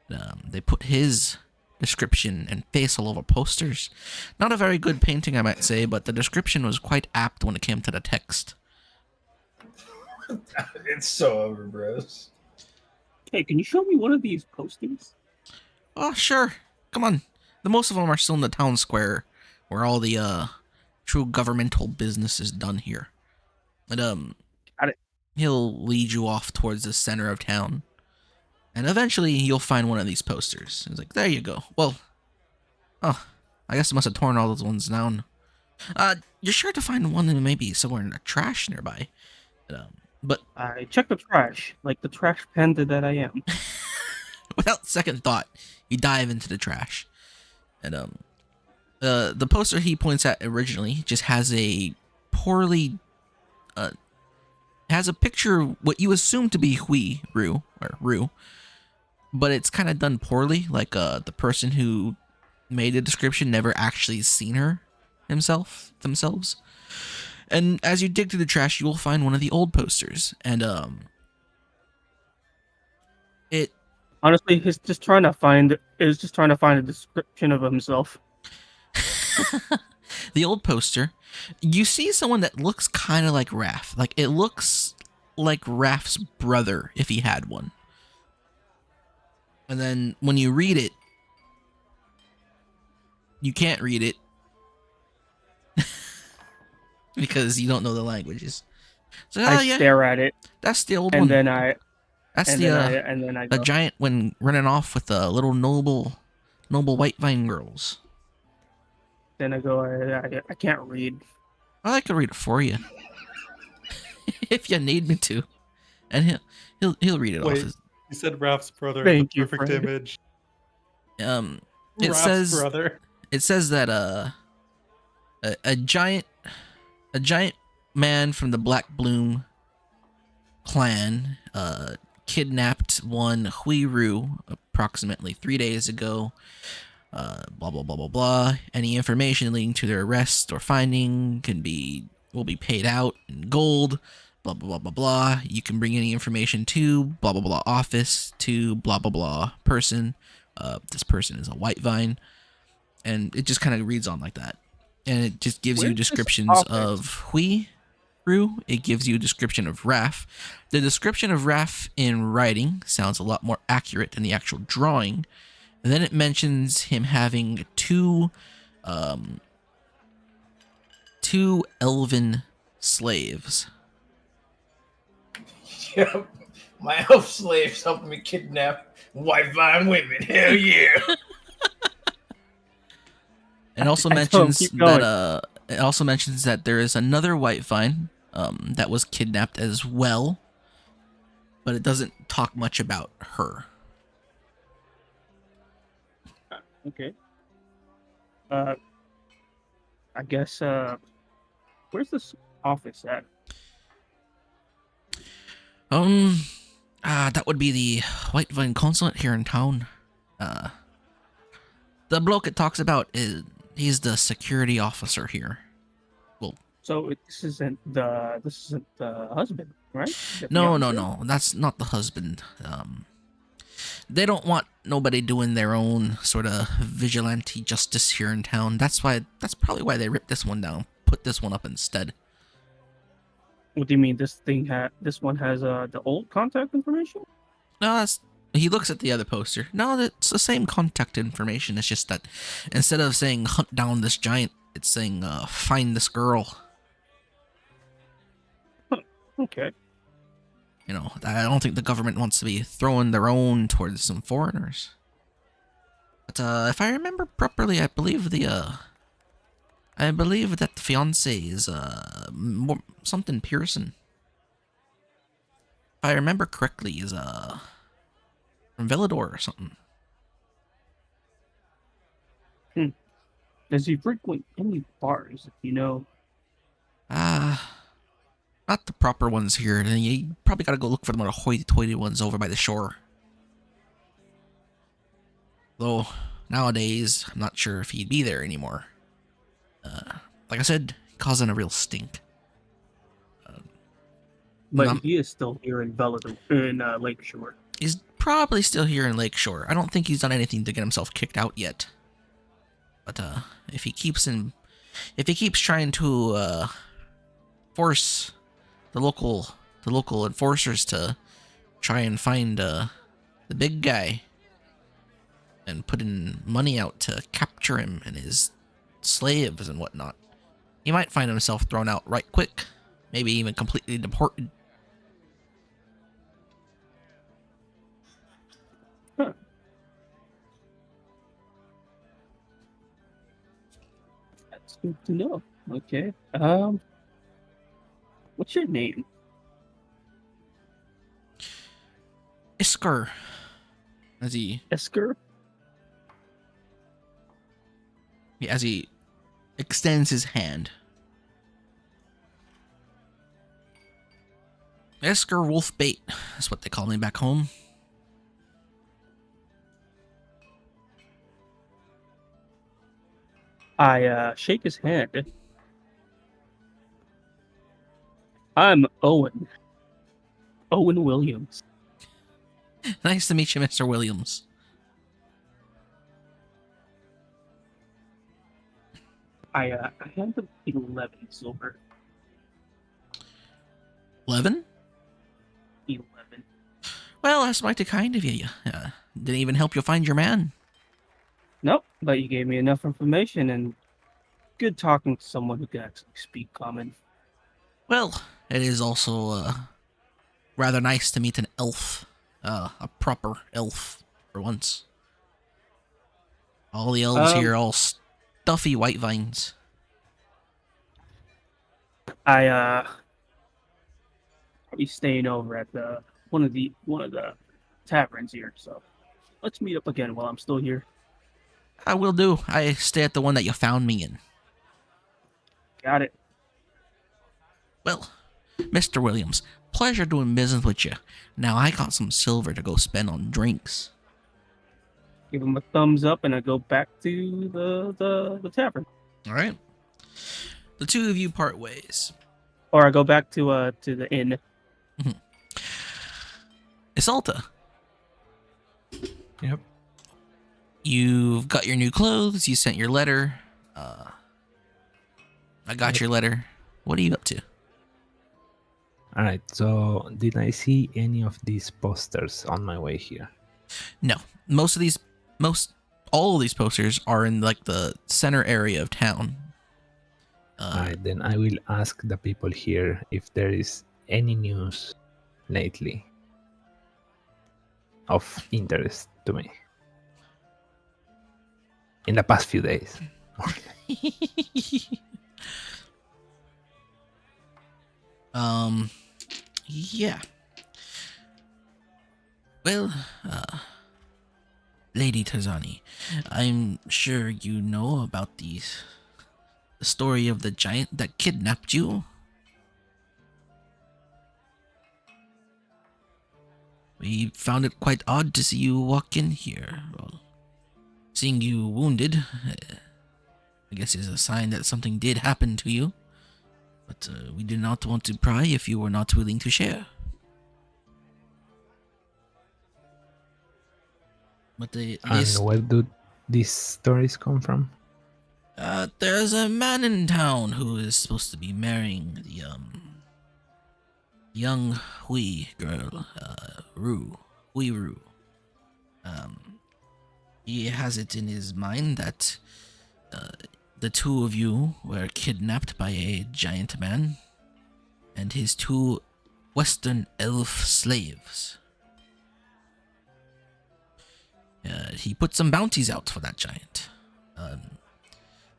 They put his description and face all over posters. Not a very good painting, I might say, but the description was quite apt when it came to the text. It's so over, bros. Hey, can you show me one of these postings? Oh, sure. Come on. The most of them are still in the town square, where all the true governmental business is done here. And Got it. he'll lead you off towards the center of town. And eventually you'll find one of these posters. It's like, there you go. Well, oh, I guess I must have torn all those ones down. You're sure to find one maybe somewhere in the trash nearby. But I check the trash, like the trash panda that I am. without second thought, you dive into the trash. And the poster he points at originally just has a poorly has a picture of what you assume to be Rue, but it's kind of done poorly. Like the person who made the description never actually seen her themselves. And as you dig through the trash, you will find one of the old posters, and it Honestly, he's just trying to find. Is just trying to find a description of himself. the old poster, you see someone that looks kind of like Raph. Like it looks like Raph's brother if he had one. And then when you read it, you can't read it because you don't know the languages. So I stare at it, that's the old and one. then I That's and the then I the go. giant when running off with the little noble white vine girls. Then I go. I can't read. Well, I could read it for you if you need me to, and he'll read it Wait, off. you said Raph's brother, Thank the you, perfect friend. image. It Raph's brother. says that a giant man from the Black Bloom clan kidnapped one Huiru approximately 3 days ago. Blah blah blah blah blah. Any information leading to their arrest or finding will be paid out in gold. Blah blah blah blah blah. You can bring any information to blah blah blah office to blah blah blah person. This person is a white vine, and it just kind of reads on like that, and it just gives you Where's this descriptions office? of Huiru. It gives you a description of Raph. The description of Raph in writing sounds a lot more accurate than the actual drawing. And then it mentions him having two elven slaves. Yep. My elf slaves helping me kidnap white vine women. Hell yeah. It also I told him, mentions keep going. that there is another white vine that was kidnapped as well, but it doesn't talk much about her. Okay. I guess. Where's this office at? That would be the White Vine Consulate here in town. The bloke it talks about he's the security officer here. So this isn't the husband, right? The No, fiancé? that's not the husband. They don't want nobody doing their own sort of vigilante justice here in town. That's probably why they ripped this one down, put this one up instead. What do you mean? This one has the old contact information? No, he looks at the other poster. No, it's the same contact information. It's just that instead of saying hunt down this giant, it's saying find this girl. Okay. You know, I don't think the government wants to be throwing their own towards some foreigners. But if I remember properly, I believe that the fiance is something Pearson. If I remember correctly, is from Villador or something. Does he frequent any bars? You know. Not the proper ones here. Then you probably gotta go look for the more hoity-toity ones over by the shore. Though nowadays, I'm not sure if he'd be there anymore. Like I said, causing a real stink. But he is still here in Lakeshore. He's probably still here in Lakeshore. I don't think he's done anything to get himself kicked out yet. But if he keeps trying to force the local enforcers to try and find the big guy and put in money out to capture him and his slaves and whatnot, he might find himself thrown out right quick, maybe even completely deported. Huh. That's good to know. Okay. What's your name? Iskar. As he Esker? extends his hand. Esker Wolfbait, that's what they call me back home. I shake his hand. I'm Owen. Owen Williams. Nice to meet you, Mr. Williams. I hand him 11 silver. 11? 11. Well, that's mighty kind of you. Didn't even help you find your man. Nope, but you gave me enough information and good talking to someone who can actually speak common. Well, it is also rather nice to meet an elf. A proper elf, for once. All the elves here are all stuffy white vines. I'll be staying over at the one of the taverns here, so let's meet up again while I'm still here. I will do. I stay at the one that you found me in. Got it. Well, Mr. Williams, pleasure doing business with you. Now I got some silver to go spend on drinks. Give him a thumbs up, and I go back to the tavern, All right. The two of you part ways. or I go back to the inn. Isalta, Yep. you've got your new clothes. You sent your letter. I got your letter. What are you up to? All right. So, did I see any of these posters on my way here? No, all of these posters are in like the center area of town. All right. Then I will ask the people here if there is any news lately of interest to me in the past few days. Yeah. Well, Lady Tazani, I'm sure you know about the story of the giant that kidnapped you. We found it quite odd to see you walk in here. Well, seeing you wounded, I guess is a sign that something did happen to you. But we did not want to pry if you were not willing to share. But And where do these stories come from? there's a man in town who is supposed to be marrying the young Hui girl, Hui Ru. He has it in his mind that the two of you were kidnapped by a giant man and his two Western elf slaves. He put some bounties out for that giant.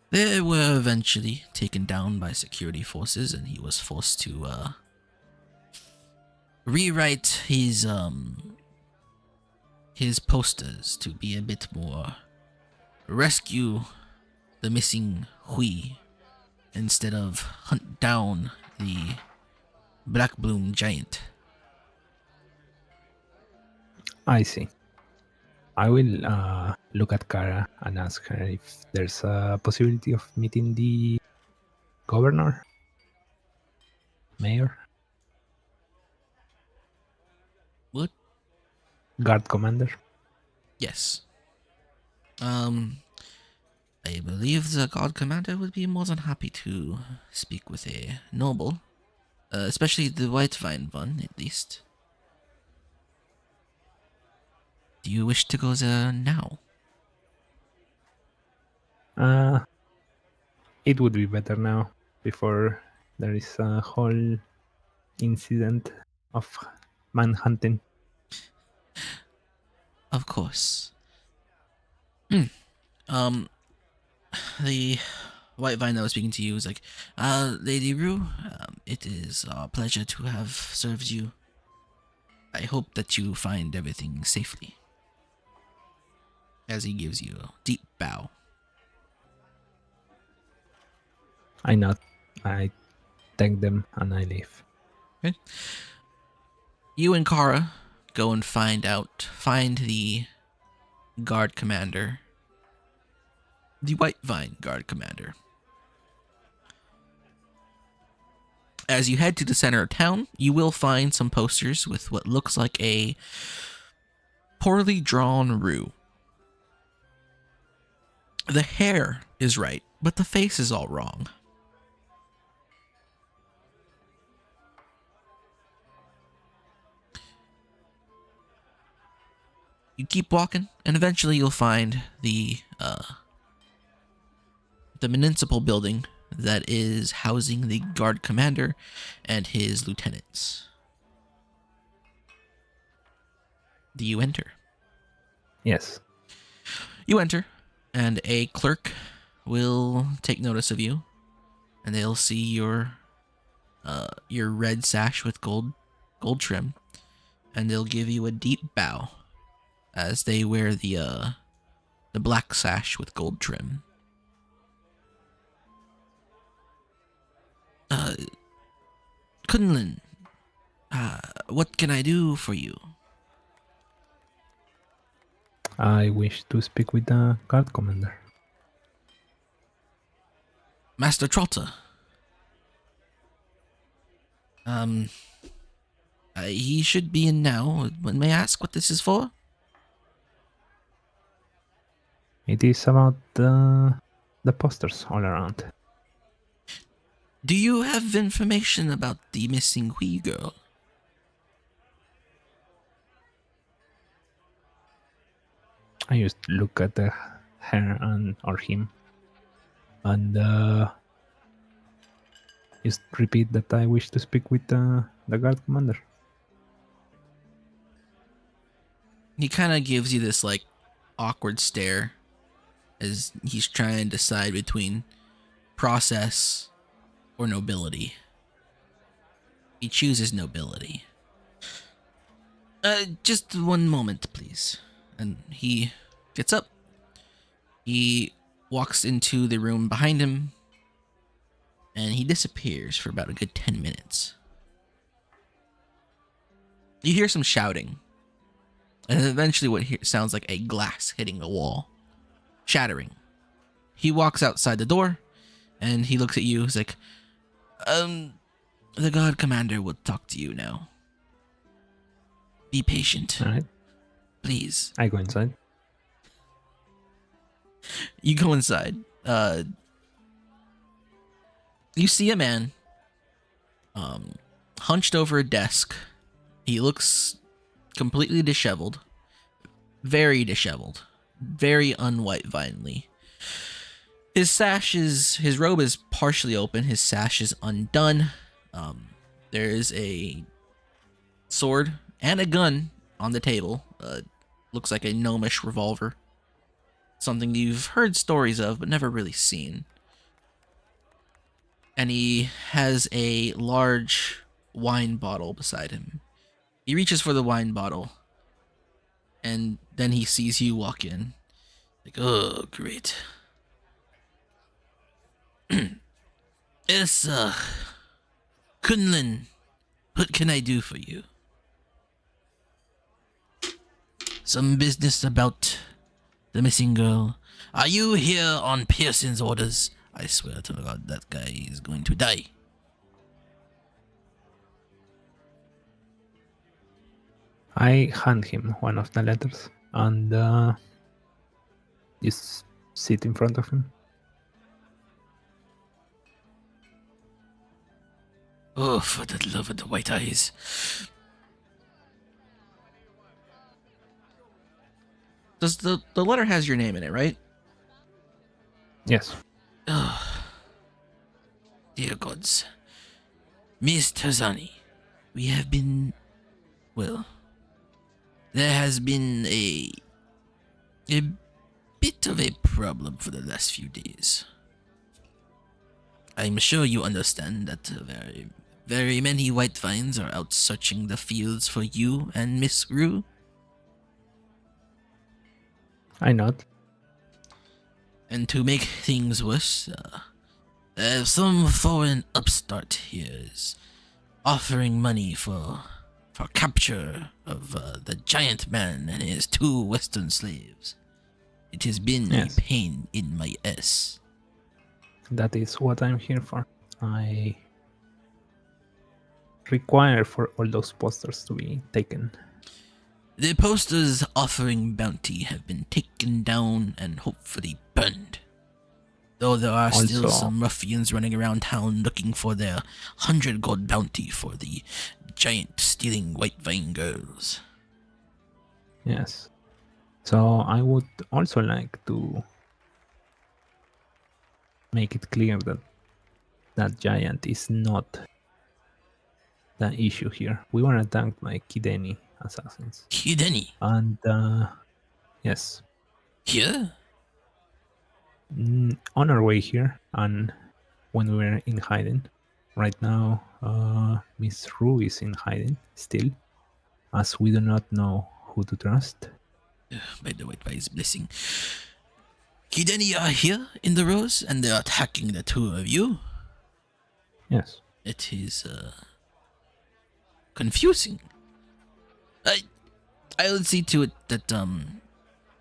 They were eventually taken down by security forces, and he was forced to rewrite his posters to be a bit more rescue the missing Hui instead of hunt down the Black Bloom giant. I see. I will look at Kara and ask her if there's a possibility of meeting the governor, mayor, What? guard commander. Yes. I believe the God Commander would be more than happy to speak with a noble, especially the White Vine one, at least. Do you wish to go there now? It would be better now before there is a whole incident of manhunting. Of course. The White Vine that was speaking to you was like, Lady Rue, it is our pleasure to have served you. I hope that you find everything safely. as he gives you a deep bow. I nod. I thank them and I leave. Okay. You and Kara go and find the guard commander, the White Vine guard commander. As you head to the center of town, you will find some posters with what looks like a poorly drawn Rue. The hair is right, but the face is all wrong. You keep walking, and eventually you'll find the municipal building that is housing the guard commander and his lieutenants. Do you enter? Yes. You enter, and a clerk will take notice of you, and they'll see your red sash with gold trim, and they'll give you a deep bow as they wear the black sash with gold trim. Kunlin, what can I do for you? I wish to speak with the guard commander. Master Trotter. He should be in now. May I ask what this is for? It is about the posters all around. Do you have information about the missing Hui girl? I just look at her and or him, and just repeat that I wish to speak with the guard commander. He kind of gives you this like awkward stare as he's trying to decide between process or nobility. He chooses nobility. Just one moment, please. And he gets up. He walks into the room behind him, and he disappears for about a good 10 minutes. You hear some shouting, and eventually what sounds like a glass hitting a wall, shattering. He walks outside the door, and he looks at you. He's like, the guard commander will talk to you now. Be patient. All right. Please. I go inside. You go inside. You see a man hunched over a desk. He looks completely disheveled. Very disheveled. Very unwhite vinely. His robe is partially open. His sash is undone. There is a sword and a gun on the table. Looks like a gnomish revolver. Something you've heard stories of, but never really seen. And he has a large wine bottle beside him. He reaches for the wine bottle, and then he sees you walk in. Like, oh, great. Yes, Kunlin, what can I do for you? Some business about the missing girl. Are you here on Pearson's orders? I swear to God, that guy is going to die. I hand him one of the letters and just sit in front of him. Oh, for the love of the white eyes. Does the letter has your name in it, right? Yes. Oh, dear gods. Miss Tarzani, we have been... Well, there has been a bit of a problem for the last few days. I'm sure you understand that very many white vines are out searching the fields for you and Miss Rue. I nod. And to make things worse, some foreign upstart here is offering money for capture of the giant man and his 2 Western slaves. It has been Yes. a pain in my ass. That is what I'm here for. I require for all those posters to be taken. The posters offering bounty have been taken down and hopefully burned. Though there are still Also- some ruffians running around town looking for their 100 gold bounty for the giant stealing white vine girls. Yes. So I would also like to make it clear that that giant is not the issue here. We were attacked by Kideni assassins. Hideni, And yes, here? on our way here and when we were in hiding. Right now, Miss Rue is in hiding still, as we do not know who to trust. By the white vine's blessing. Hideni are here in the rose and they're attacking the 2 of you. Yes. It is confusing. I'll see to it that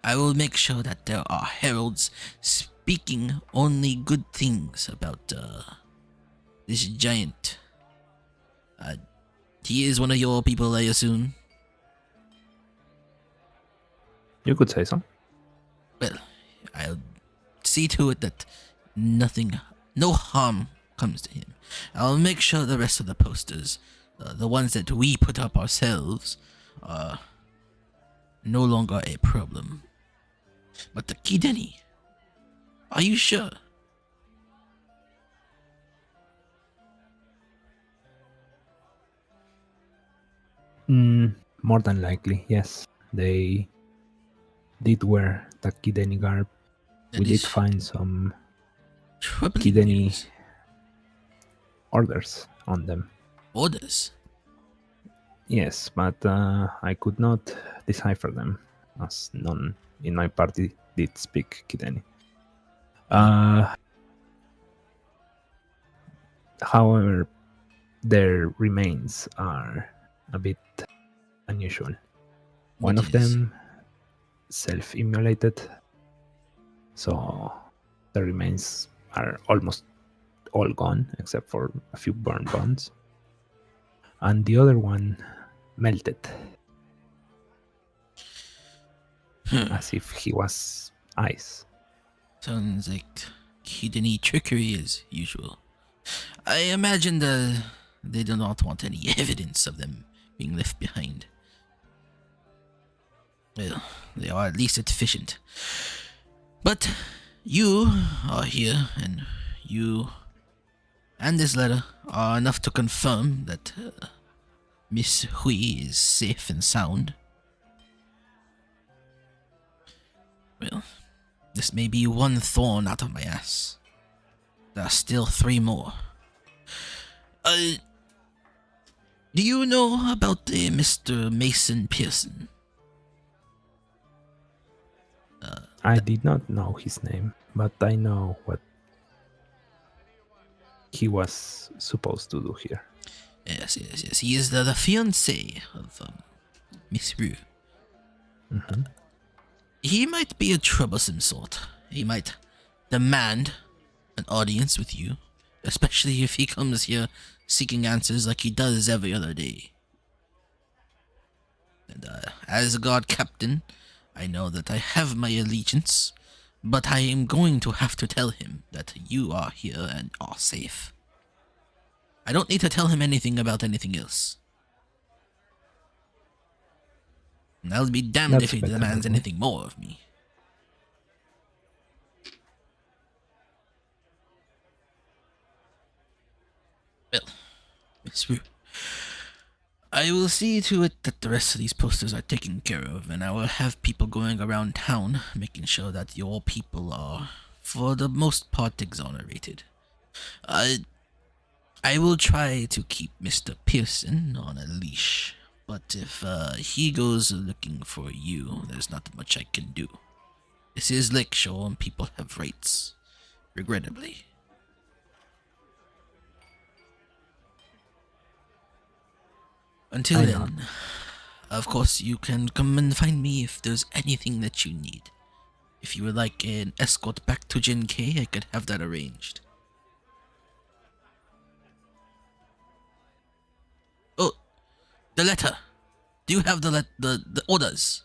I will make sure that there are heralds speaking only good things about this giant. He is one of your people, I assume. You could say so. Well, I'll see to it that no harm comes to him. I'll make sure the rest of the posters, the ones that we put up ourselves, are no longer a problem. But the Kideni, are you sure? More than likely, yes. They did wear the Kideni garb. That We did is find some troubling Kideni news. orders on them. Orders. Yes, but I could not decipher them, as none in my party did speak Kideni. However, their remains are a bit unusual. One What of is? them self-immolated, so the remains are almost all gone except for a few burned bones. And the other one melted, as if he was ice. Sounds like Kideni trickery as usual. I imagine they do not want any evidence of them being left behind. Well, they are at least efficient. But you are here, and you and this letter are enough to confirm that Miss Hui is safe and sound. Well, this may be one thorn out of my ass. There are still 3 more. Do you know about the Mr. Mason Pearson? I did not know his name, but I know what he was supposed to do here. Yes. He is the fiancé of Miss Rue. Mm-hmm. He might be a troublesome sort. He might demand an audience with you, especially if he comes here seeking answers like he does every other day. And as a guard captain, I know that I have my allegiance, but I am going to have to tell him that you are here and are safe. I don't need to tell him anything about anything else. And I'll be damned That's if he better, demands okay. anything more of me. Well, Miss Rue, I will see to it that the rest of these posters are taken care of, and I will have people going around town making sure that your people are, for the most part, exonerated. I will try to keep Mr. Pearson on a leash, but if he goes looking for you, there's not much I can do. This is Lakeshore and people have rights, regrettably. Until I know. then, of course, you can come and find me if there's anything that you need. If you would like an escort back to Gen K, I could have that arranged. Oh, the letter. Do you have the orders?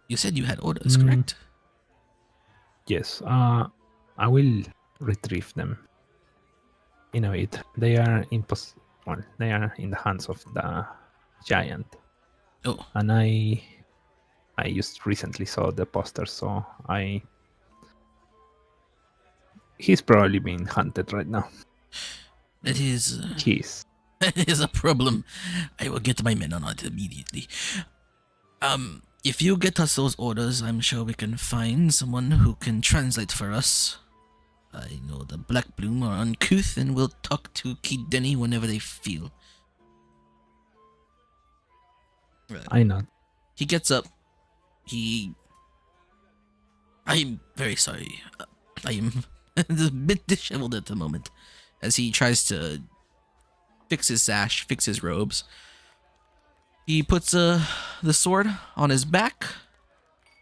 You said you had orders, Mm. correct? Yes, I will retrieve them in a bit. They are they are in the hands of the giant, Oh, and I just recently saw the poster, so he's probably being hunted right now. that is He's that is a problem. I will get my men on it immediately. If you get us those orders, I'm sure we can find someone who can translate for us. I know the Black Bloom are uncouth and will talk to Kid Denny whenever they feel. I know. He gets up. I'm very sorry. I am a bit disheveled at the moment as he tries to fix his sash, fix his robes. He puts the sword on his back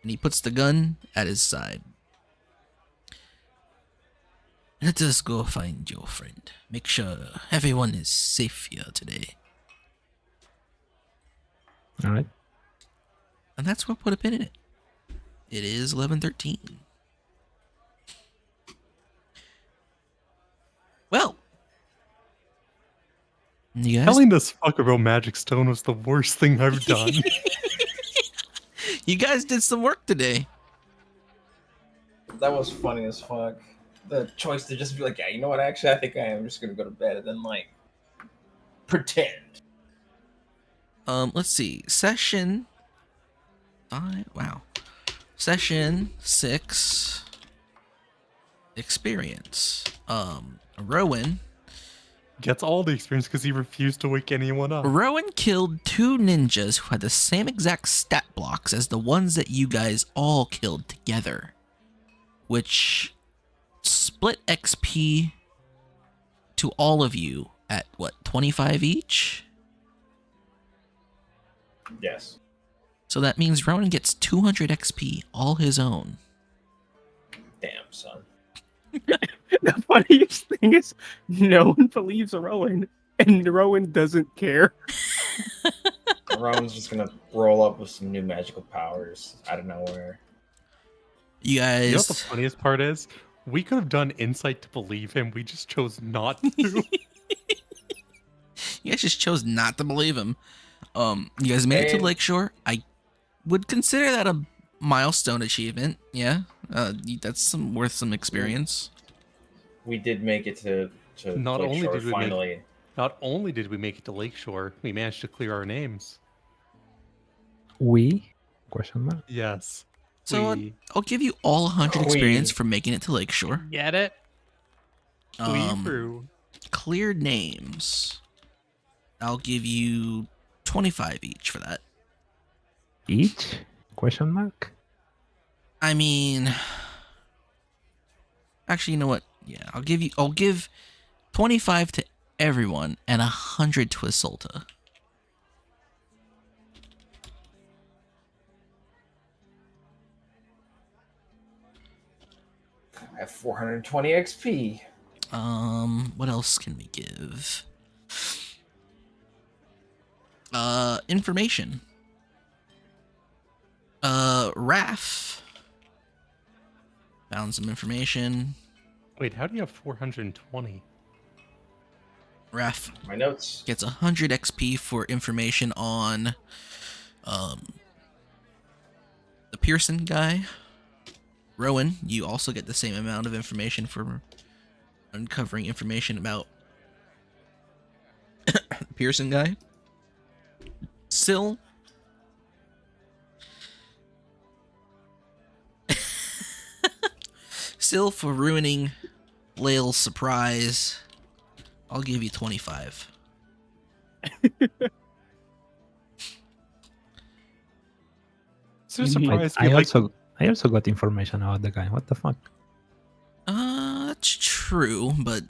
and he puts the gun at his side. Let us go find your friend. Make sure everyone is safe here today. All right. And that's what put a pin in it. It is 11:13. Well, you guys, Telling this fuck about Magic Stone was the worst thing I've done. you guys did some work today. That was funny as fuck. The choice to just be like, yeah, you know what? Actually, I think I am just gonna go to bed and then like pretend. Let's see. Session 5. Wow. Session 6. Experience. Rowan. Gets all the experience because he refused to wake anyone up. Rowan killed 2 ninjas who had the same exact stat blocks as the ones that you guys all killed together, which split XP to all of you at what, 25 each? Yes. So that means Rowan gets 200 XP all his own. Damn, son. The funniest thing is, no one believes Rowan, and Rowan doesn't care. Rowan's just gonna roll up with some new magical powers out of nowhere. You guys, You know what the funniest part is? We could have done insight to believe him. We just chose not to. you guys just chose not to believe him. You guys made it to And- Lakeshore. I would consider that a milestone achievement. Yeah, that's worth some experience. We did make it to Not only Lakeshore did we finally. Not only did we make it to Lakeshore, we managed to clear our names. We? Question mark. Yes. So we I'll give you all 100 We- experience for making it to Lakeshore. get it. Um, Through. cleared names. I'll give you 25 each for that. Each? Question mark. I mean, actually, you know what? Yeah, I'll give 25 to everyone and 100 to Isolta. I have 420 XP. What else can we give? Information. Raph found some information. Wait, how do you have 420? Raph My notes. gets 100 XP for information on the Pearson guy. Rowan, you also get the same amount of information for uncovering information about the Pearson guy. Syl, Syl, for ruining Lael's surprise, I'll give you 25. so You need- surprised me. I also got information about the guy. What the fuck? That's true, but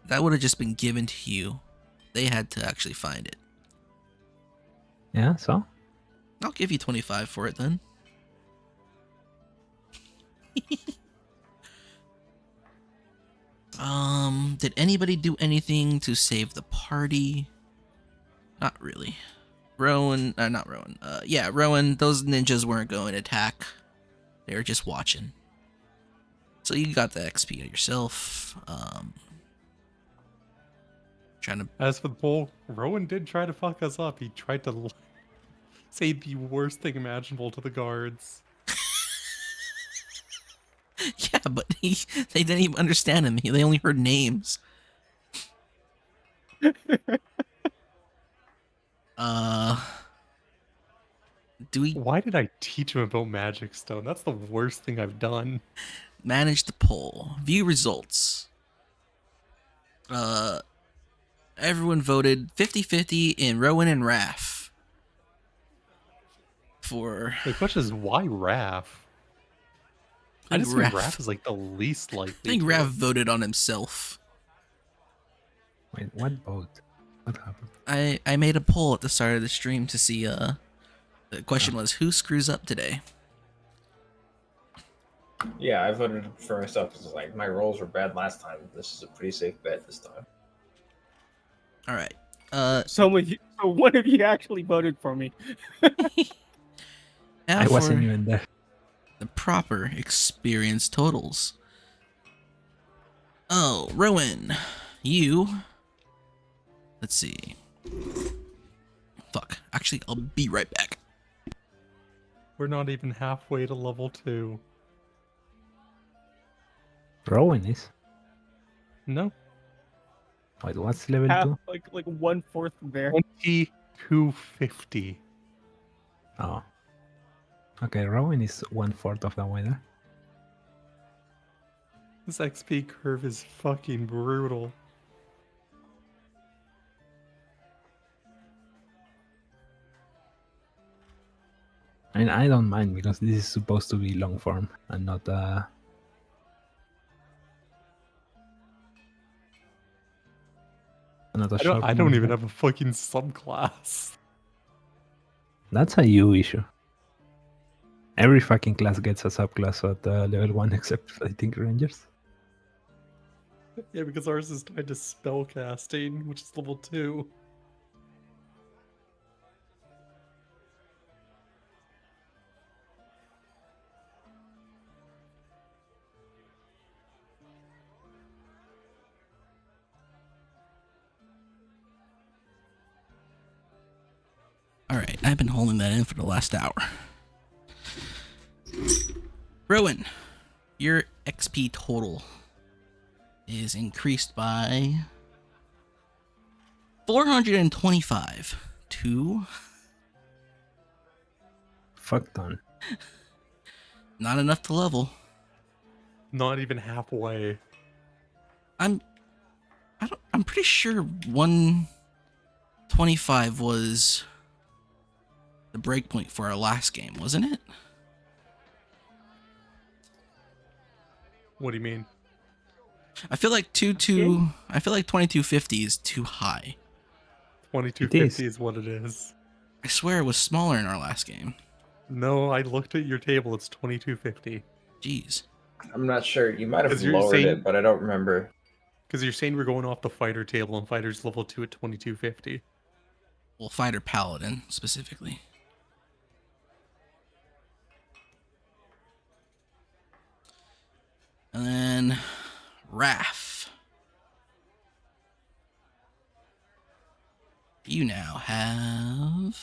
that would have just been given to you. They had to actually find it. Yeah, so I'll give you 25 for it then. Did anybody do anything to save the party? Not really. Rowan, not Rowan. Yeah, Rowan, those ninjas weren't going to attack. They were just watching. So you got the XP yourself. Trying to. As for the poll, Rowan did try to fuck us up. He tried to say the worst thing imaginable to the guards. Yeah, but they didn't even understand him. They only heard names. Do we Why did I teach him about Magic Stone? That's the worst thing I've done. manage the poll? View results. Everyone voted 50-50 in Rowan and Raph. For The question is, why Raph? I think just think Raph. Raph is like the least likely. I think to. Raph voted on himself. wait, what vote? What happened? I made a poll at the start of the stream to see the question was who screws up today. Yeah, I voted for myself because like my rolls were bad last time. This is a pretty safe bet this time. All right. So one of you actually voted for me. Now I wasn't for even there. the proper experience totals. Oh, Rowan, you. Let's see. Fuck. Actually, I'll be right back. We're not even halfway to level 2. Rowan is. No. Wait, what's level Half, 2? like 1/4 there. 2250. Oh. Okay, Rowan is 1/4 of the way there. This XP curve is fucking brutal. I mean, I don't mind because this is supposed to be long form and not not a short I don't one. even have a fucking subclass. That's a you issue. Every fucking class gets a subclass at level 1 except I think Rangers. Yeah, because ours is tied to spellcasting, which is level 2. Alright, I've been holding that in for the last hour. Rowan, your XP total is increased by 425 to Fuck done. not enough to level. Not even halfway. I'm pretty sure 125 was the breakpoint for our last game, wasn't it? What do you mean? I feel like 2250 is too high. 2250 is what it is. I swear it was smaller in our last game. No, I looked at your table. It's 2250. Jeez. I'm not sure. You might have 'Cause you're lowered saying- it, but I don't remember. Because you're saying we're going off the fighter table, and fighter's level 2 at 2250. Well, fighter paladin specifically. And then Raph. You now have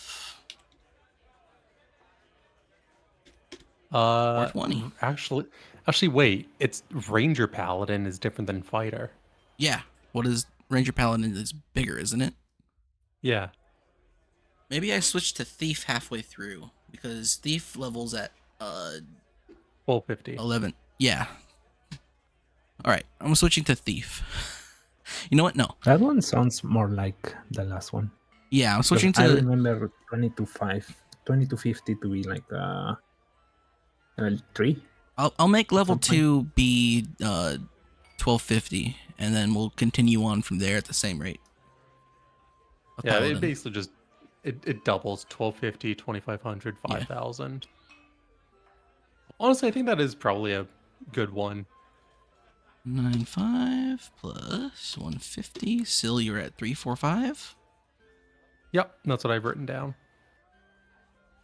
420. Actually, wait. It's Ranger Paladin is different than fighter. Yeah. What is Ranger Paladin is bigger, isn't it? Yeah. Maybe I switched to Thief halfway through because Thief levels at 1250. 11. Yeah. All right, I'm switching to Thief. You know what? No. That one sounds more like the last one. Yeah, I'm Because switching I to remember 22.5 20 to 50 to be like level 3. I'll make level Something. 2 be 1250, and then we'll continue on from there at the same rate. A Yeah, it paladin. basically just it doubles 1250, 2500, Yeah. 5000. Honestly, I think that is probably a good one. 95 plus 150. Sil, you're at 345. Yep, that's what I've written down.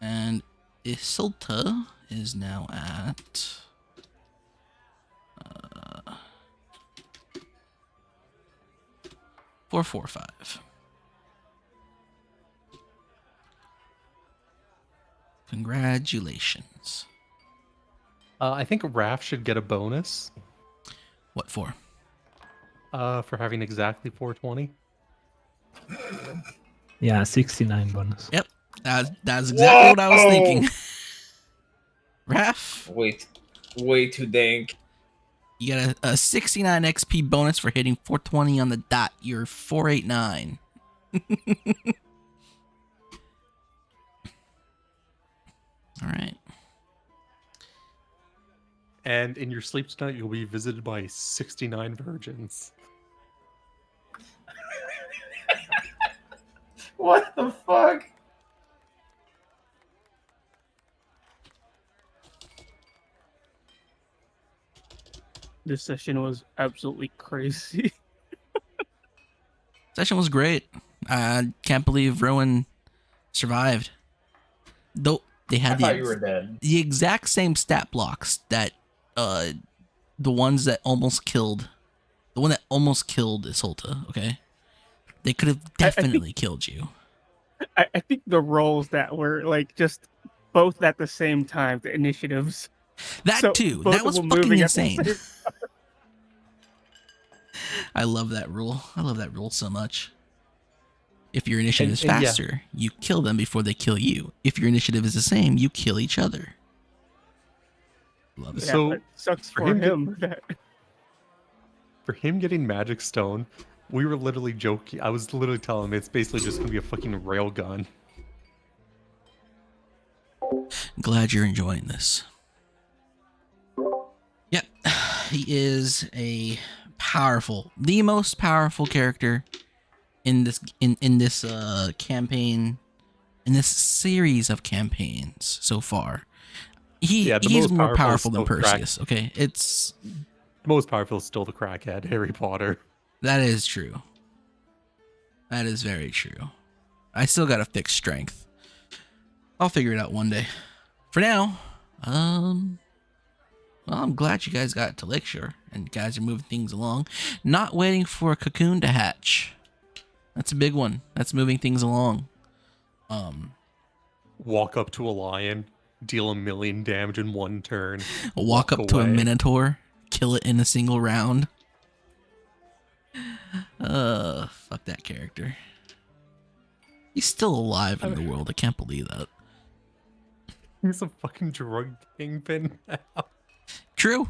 And Isilta is now at 445. Congratulations. I think Raph should get a bonus What for? for having exactly 420. Yeah, 69 bonus. Yep, that's exactly what I was thinking. Raph, Way too dank. you got a 69 XP bonus for hitting 420 on the dot. You're 489. All right. And in your sleep tonight, you'll be visited by 69 virgins. What the fuck? This session was absolutely crazy. Session was great. I can't believe Rowan survived. Though they I had thought you were dead. the exact same stat blocks that the ones that almost killed, the one that almost killed Isolta, okay? They could have definitely killed you. I think the roles that were like just both at the same time, the initiatives. That So, too. both That of was them fucking moving at the insane. same- I love that rule. I love that rule so much. If your initiative is And yeah. faster, you kill them before they kill you. If your initiative is the same, you kill each other. Love it. Yeah, So, but sucks for for him to- him. For him getting Magic Stone, we were literally joking. I was literally telling him it's basically just going to be a fucking railgun. Glad you're enjoying this. Yep, he is a powerful, the most powerful character in this campaign, in this series of campaigns so far. He's most more powerful is powerful than still Crack. Perseus. Okay, it's The most powerful is still the crackhead, Harry Potter. that is true. That is very true. I still gotta fix strength. I'll figure it out one day. For now, well, I'm glad you guys got to Lakeshore and you guys are moving things along. Not waiting for a cocoon to hatch. That's a big one. That's moving things along. Walk up to a lion, deal 1,000,000 damage in one turn. Walk up to a away. minotaur, kill it in a single round. Fuck that character. He's still alive in the world. I can't believe that. He's a fucking drug kingpin now. True.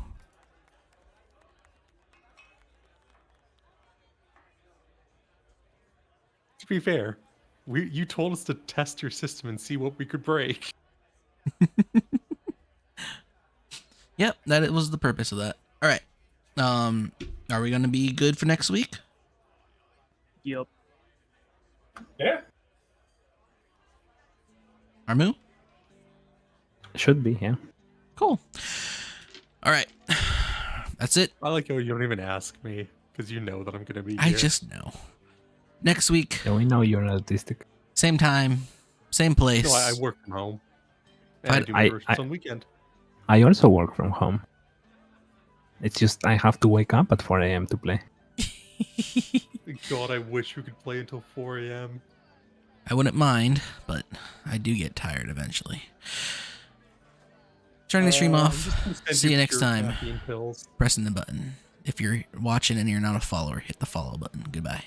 To be fair, you told us to test your system and see what we could break. Yep, that was the purpose of that. All right. Are we gonna be good for next week? Yep. Yeah. Armu? Should be, yeah. Cool. All right. That's it. I like how you don't even ask me, because you know that I'm going to be I here. just know. Next week, Yeah, we know you're autistic. same time, same place. No, I work from home. And I But do my versions I- on weekend. I also work from home. It's just I have to wake up at 4 a.m. to play. God, I wish we could play until 4 a.m. I wouldn't mind, but I do get tired eventually. Turning the stream I'm off. just gonna send See you next pure time. caffeine pills. Pressing the button. If you're watching and you're not a follower, hit the follow button. Goodbye.